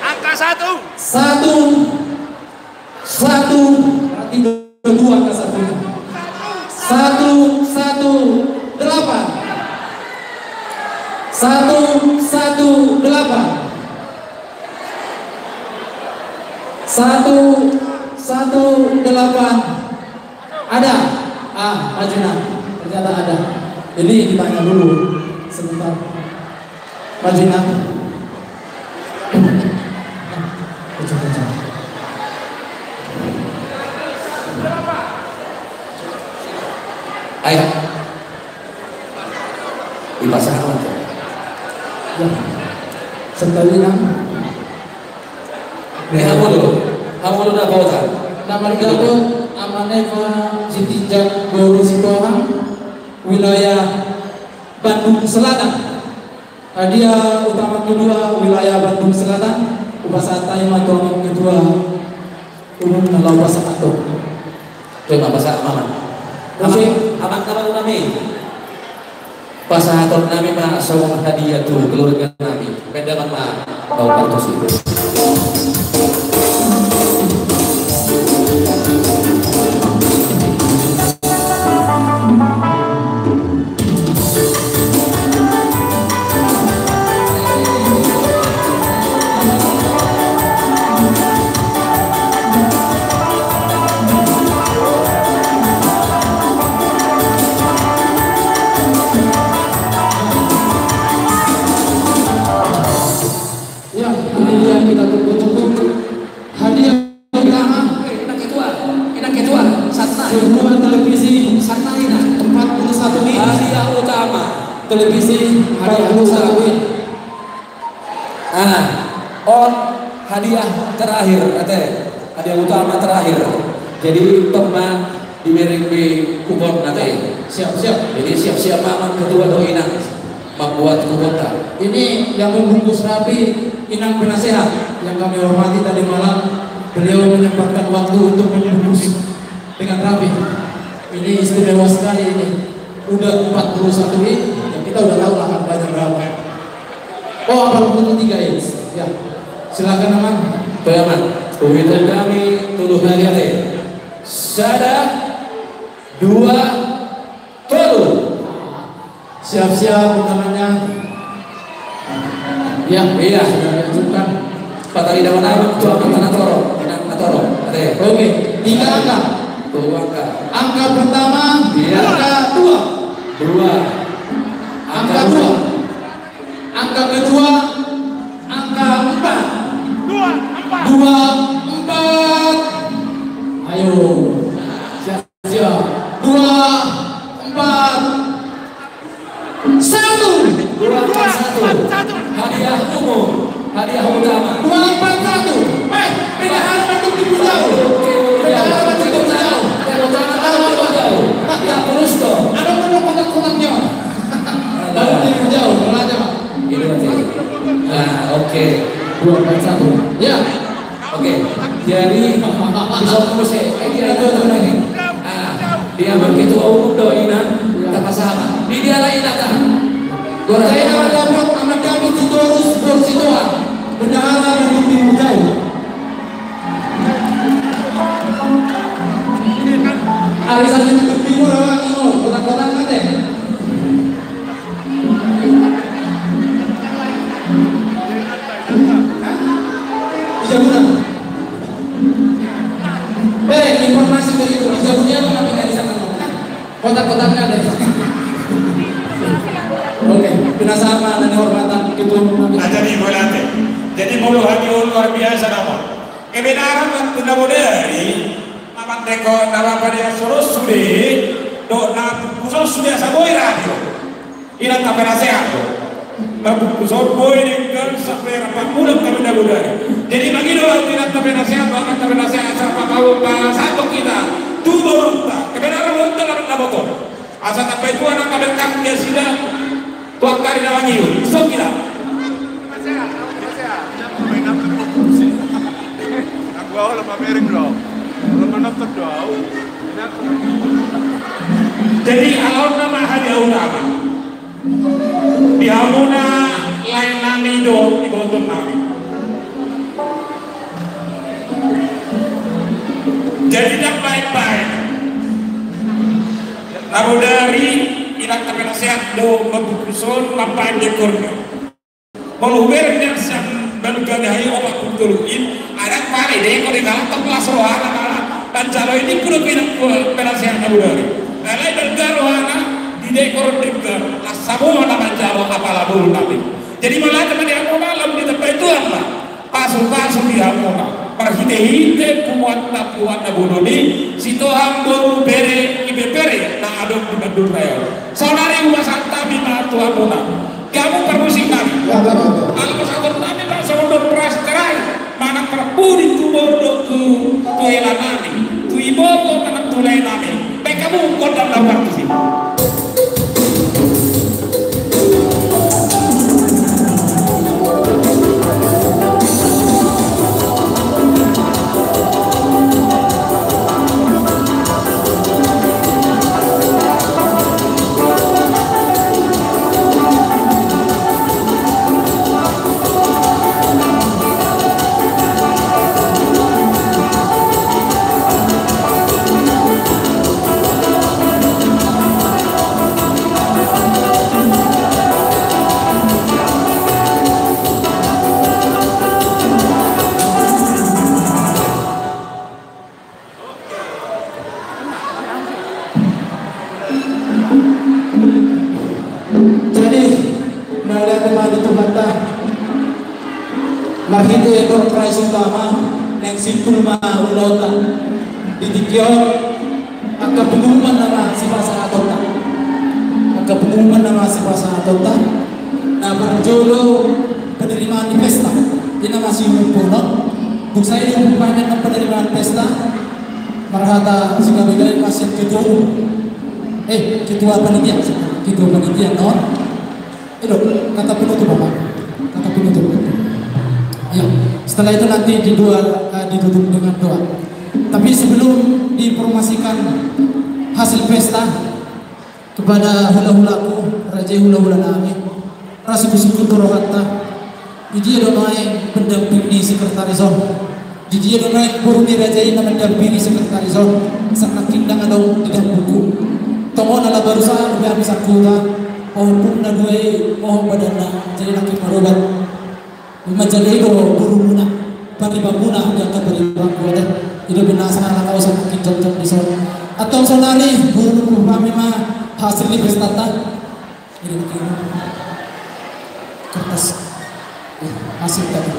Angka 1. 1. Berarti 2 angka 1. 118. 118 ada Majuna ternyata ada, jadi ditanya dulu sebentar Majuna Ayo. Di pasangan. Ya. Sekali nang. Kamu dulu udah kota. Nama gato amaneva Citinjak Boru Sitohang wilayah Bandung Selatan. Hadiah utama kedua wilayah Bandung Selatan Upasata yang kedua umum Nalau Pasak Ato. Coba bahasa aman. Aman nami. Pasak Ato nami mah sawang hadiah tuh keluarga nami. Pendapat mah tahu partos itu. Sebuah televisi Sarnaina 41 inch. Hadiah utama Televisi hadiah 41 inch. On hadiah terakhir, hadiah utama terakhir. Jadi pernah diberi kupon nanti. Siap-siap. Jadi siap-siap makan kedua doina membuat kupon. Ini yang membungkus rapi Inang penasehat yang kami hormati tadi malam. Beliau menyempatkan waktu untuk membungkus dengan rapi. Ini istimewa sekali ini. Udah 41 inch, ya kita udah tahu lah harganya berapa. Oh, 43 inch. Ya. Silakan aman. Aman. Pemimpin kami tuluh hadiah. Sada 2 tolu. Siap-siap undangannya. Ya, iya. Sudah diajukan. Patali dawan alam tuh tanah toro. Oke, 3 angka. Angka pertama, angka 2. Angka 2. Angka kedua, angka 4. 2, 4. Ayo. Siap-siap. 2, 4. 1. 2, 4, 1. Hadiah umum. Hadiah utama. 2, 4, 1. Bendahara Bandung di Bujau. Bendahara Bandung di Bujau. Ya terus dong. Ada mana kotak-kotaknya? Bandung di Bujau. Mana aja, Pak? Ini berarti. Nah, oke. 2, 4, 1. Ya. Oke. Jadi bisa terus dia itu lagi. Dia begitu umum doinan kita sama. Di dia lain akan. Saya akan dapat anak kami Titorus Borsitoa. Bendahara Bandung di Bujau. Arisan yang timur orang ini, kotak-kotak nanti. Jamuran. Informasi dari itu. Jamurannya mengambil dari sana. Kotak-kotaknya ada. Oke, penasaran dan hormatan ketua umum. Jadi bolante. Jadi mulu hati luar biasa nama. Kebenaran dan tidak dari amat teko nama pada suruh sudah do na khusus sudah saboi radio. Ina tak penasehat. Tapi khusus boy dengan sampai rapat mulut kami tidak dari. Jadi bagi doang tidak tak penasehat, bahkan tak penasehat siapa kau satu kita. Tu berunta. Kebenaran berunta dalam botol. Asal tak itu anak kabel kaki dia sudah tuan kari lawan hiu. So kita. Aku awal lama miring bro, lama nonton doa. Jadi alon nama hadiah utama. Di hamuna lain nami do di botol nami. Jadi tak baik-baik. Lalu dari tidak terpenasehat do membukuson lapan dekornya. Kalau berendam sang balukan hari obat kutuluin ada pare deh kalau dikalah terkelas rohana malah dan calon ini kudu penasehat Lalu dari. Lalu dengar rohana di dekor dengar semua nama jawab kepala bulu nabi. Jadi malah teman yang mau malam di tempat itu apa? Pasu-pasu di hamona. Parhite-hite pumatna bodoni sitohang boru bere ibe bere na adong bendur reo. Saudari ubasanta bina Tuhan Bona. Kamu permusik kami. Kalau satu nami tak saudara peras kerai. Mana perpuri tu bodoh tu elanani. Tu iboto mana tu elanani. Baik kamu kodam lawan di sini. Marhite korporasi utama yang simpul ulauta didikyo agka pengumuman nama si pasang atota agka pengumuman nama si pasang atota na berjolo penerimaan di pesta ini masih mumpuna buksa ini banyak penerimaan pesta marhata sehingga beda pasien ketua panitia non itu kata penutup apa kata penutup. Ya, setelah itu nanti ditutup dengan doa. Tapi sebelum diinformasikan hasil pesta kepada hula-hulaku, raja hula-hula nami, rasa bersyukur rohata. Dia donai pendampingi sekretaris zon. Dia donai buruni raja ini mendampingi sekretaris zon. Sangat kindang ada tidak buku. Tomo nala barusan udah bisa kuda. Oh pun nadue oh badana jadi laki marobat. Majalego buru muna pagi baguna yang kabari bangkuada itu binasa anak kau sama kita di sana atau sonari buru kami mah hasil di pestata ini kertas hasil tadi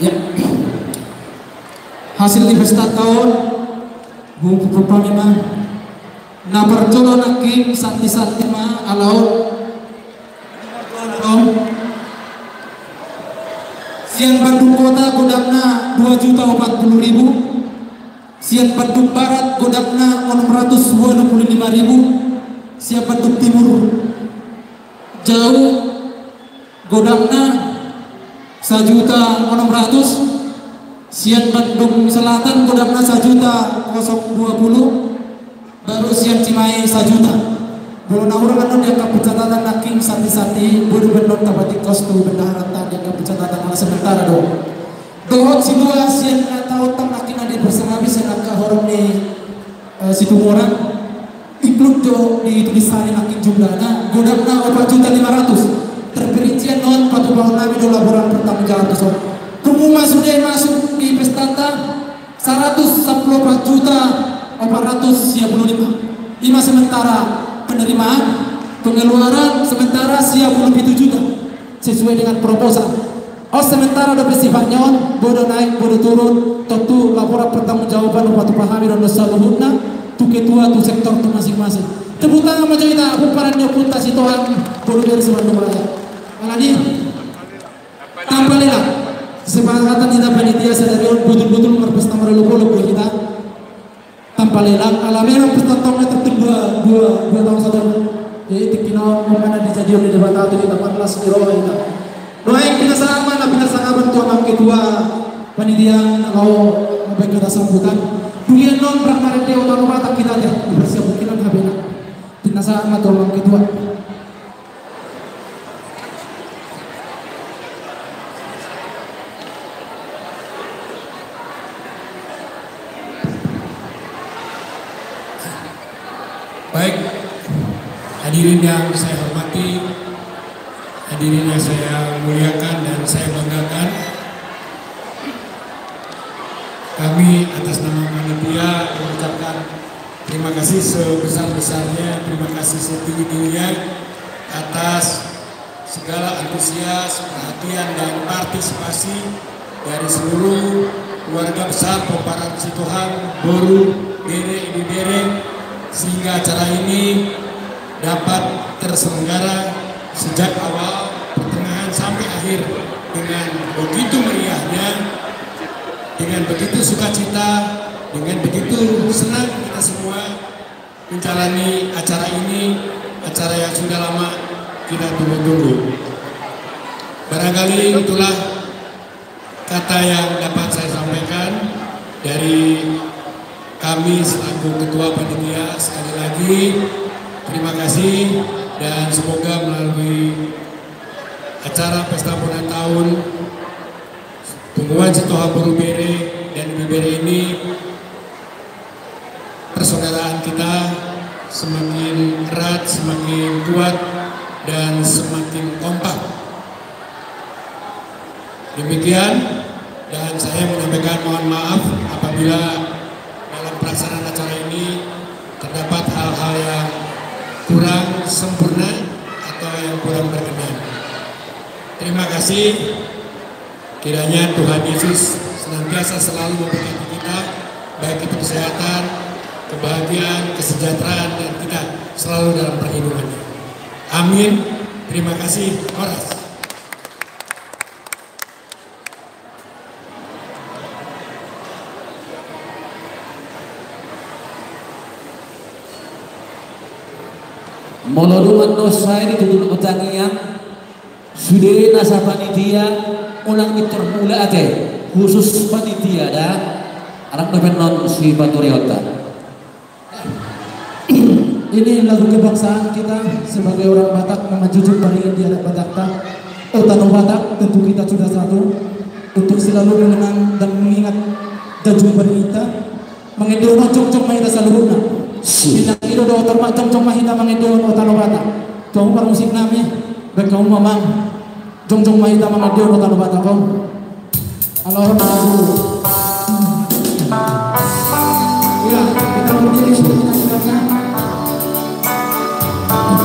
ya hasil di pesta tahun buru kami mah na percolo nakim santi mah alau Sian Bandung Kota godamna 2.040.000, Sian Bandung Barat godamna 625.000, Sian Bandung Timur jauh godamna 1.600.000, Sian Bandung Selatan godamna 1.020.000, baru Sian Cimahi 1 juta. Belum orang anu dia pencatatan naking sati-sati buru benon tabati kostu bendahara dia pencatatan ala sementara dong. Dohot si dua sian atau tam naking ade bersama bisa nak horong di situ orang include do di tulisan naking jumlahnya godamna 4.500.000 terperincian non patu bangun nabi do laporan pertama jalan tu so. Kumuma sudah masuk di pestata 114.455 5 sementara penerimaan pengeluaran sementara siap 7 juta sesuai dengan proposal. Sementara ada bersifat nyon bodoh naik bodoh turun tentu laporan pertanggungjawaban waktu pahami dan dosa luhurna tu ketua tu sektor tu masing-masing. Tepuk tangan macam kita kumparan nyopun tas itoan bodoh dari Bandung Raya. Malani tanpa lelah kesepakatan kita panitia sedarion betul-betul berpesta mereluk-luk kita tanpa lelang alamnya pertentongnya tertentu dua tahun satu jadi tikino mana dijadi oleh debat atau kita 14 di roh kita doain kita sama bantuan ang ketua panitia kalau baik kita sambutan dunia non praktek dia utama mata kita ya bersiap mungkin habis kita sama tuan ang ketua. Baik, hadirin yang saya hormati, hadirin yang saya muliakan dan saya banggakan, kami atas nama panitia mengucapkan terima kasih sebesar-besarnya, terima kasih setinggi-tingginya atas segala antusias, perhatian dan partisipasi dari seluruh keluarga besar Pemparan Sitohang, Boru, Bere, Ibu Bere, sehingga acara ini dapat terselenggara sejak awal, pertengahan sampai akhir dengan begitu meriahnya, dengan begitu sukacita, dengan begitu senang kita semua menjalani acara ini, acara yang sudah lama kita tunggu-tunggu. Barangkali itulah kata yang dapat saya sampaikan dari kami selaku Ketua Panitia. Sekali lagi terima kasih dan semoga melalui acara Pesta Bonan Tahun Tumbuhan Sitohang Boru Bere dan Ibu Bere ini persaudaraan kita semakin erat, semakin kuat dan semakin kompak. Demikian, dan saya menyampaikan mohon maaf apabila dalam pelaksanaan acara ini terdapat hal-hal yang kurang sempurna atau yang kurang berkenan. Terima kasih. Kiranya Tuhan Yesus senantiasa selalu memberkati kita, baik itu kesehatan, kebahagiaan, kesejahteraan, dan kita selalu dalam perlindungannya. Amin. Terima kasih. Horas. Moloduman dosa ini tutup utangian sudah nasa panitia ulang termula ate khusus panitia dah anak non si Baturiota. Ini lagu kebangsaan kita sebagai orang Batak menjunjung tinggi dialek Batak. Tanah Batak tentu kita sudah satu untuk selalu mengenang dan mengingat jujur kita mengendong cong-cong mahita seluruhnya. Bintang itu doa termak cong-cong mahita mengendong Tanah Batak. Kau musik namanya, baik kau mamang cong-cong mahita mengendong Tanah Batak kau. Alhamdulillah. Ya, kita berdiri sebentar. Oh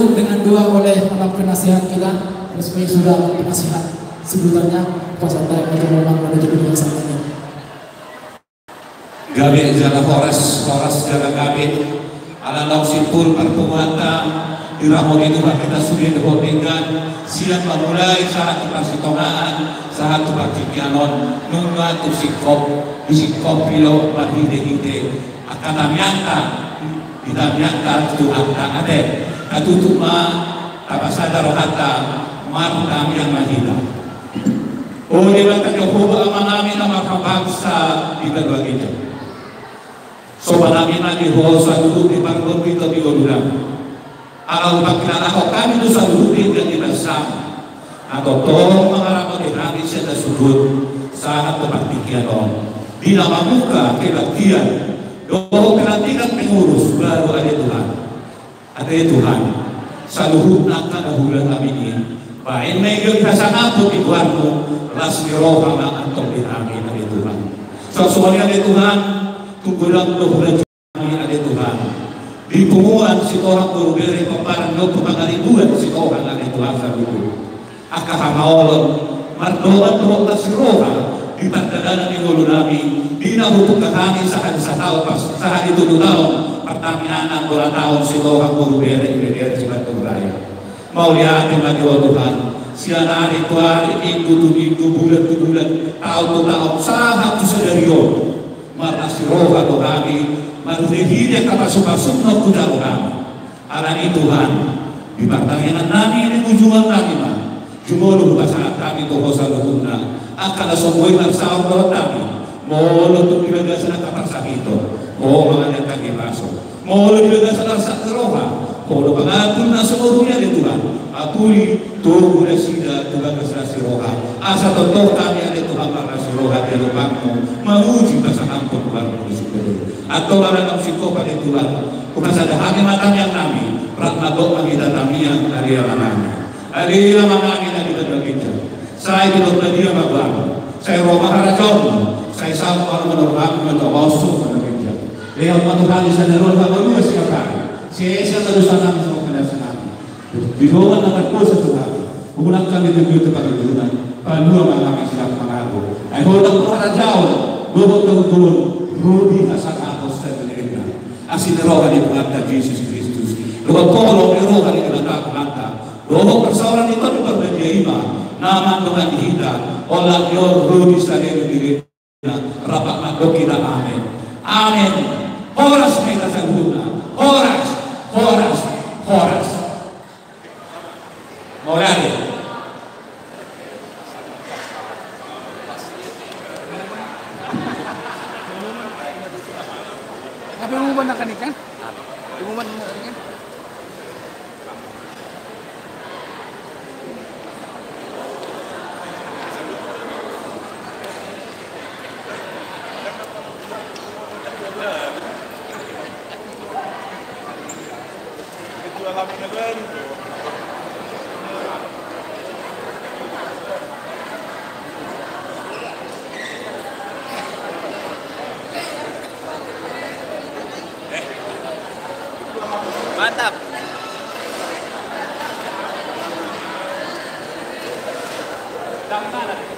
1 dengan 2 oleh anak penasihat kita. Sebagai sudah penasihat sebutannya kuasa tarik untuk memang menuju dunia sananya. Gabe jala horas jala gabe ala lau simpul pertemuan dirahmati itu kita sudah dihubungkan siang memulai saat persitongan saat pertikianon nunga tu sikop pilo mahide akan namyanta Tuhan tak ada katutuma sadar hatta marta yang mahila oh dia kata Jehovah amanami nama bangsa di berbagai itu sobanami nadi hosa dulu di panggung itu di godulang alau pakna ako kami itu salurin dan dibasam atau tolong mengarang di hari saya sudut saat pertikian di nama muka kelatian doa kelatihan pengurus baru ada Tuhan saluhut akan dahulan kami ini baik megang kasana tu di luarmu ras roh sama antum di amin ada Tuhan sesuatu ada Tuhan tunggulang dahulan kami ada Tuhan di pengumuman si orang berberi peparan do pengaribuan si orang ada Tuhan saluhut akahamawon mardoan doa siroha di tandaan di golunami dina hukum kami sahat itu 2 tahun pertamianan 2 tahun si orang berberi si batu raya mau lihat dengan Tuhan siana hari tuari minggu bulan tahun sahat sedario marah siroha do kami manusia kapasuk no kuda kami alani Tuhan di pertamianan nami ini kunjungan kami Jumolo bahasa kami to hosa luhuna akala somoy marsao do kami molo to bilaga sa nakapasakito o mga nagkagibaso molo bilaga sa sakroha molo pangatun na sumurunya ni Tuhan atuli tugo na sida tuga sa siroha asa totoo kami ani Tuhan para siroha di lubangmo mamuji ka sa ampon barmo siguro atau lara ng siko pa ni Tuhan kung sa dahagi matang yang nami pratnado pagita nami ang area nami Alila mangangin na kita saya tidak dia magbang saya Roma Harajon saya sama orang menorang menawasuk pada kita lewat matuhali sa naroon baru siapa siya talusan namin sa mga namin binuwan ng ako sa Tuhan umulang kami ng beauty pagkagunan paano ang aming silang pangago ay hulang ko Harajon lubog ng tulong Rudy asang ako sa Amerika ang sinarohan ni Tuhan Jesus Christus lubog ko ang nirohan ni Tuhan Doho persoalan itu berbeda nama dengan kita olah yor rudi sadero diri rapat makdo kita amin amin horas kita sangguna horas morale apa yang mau nak ikan? Mau ikan? Mantap. Jangan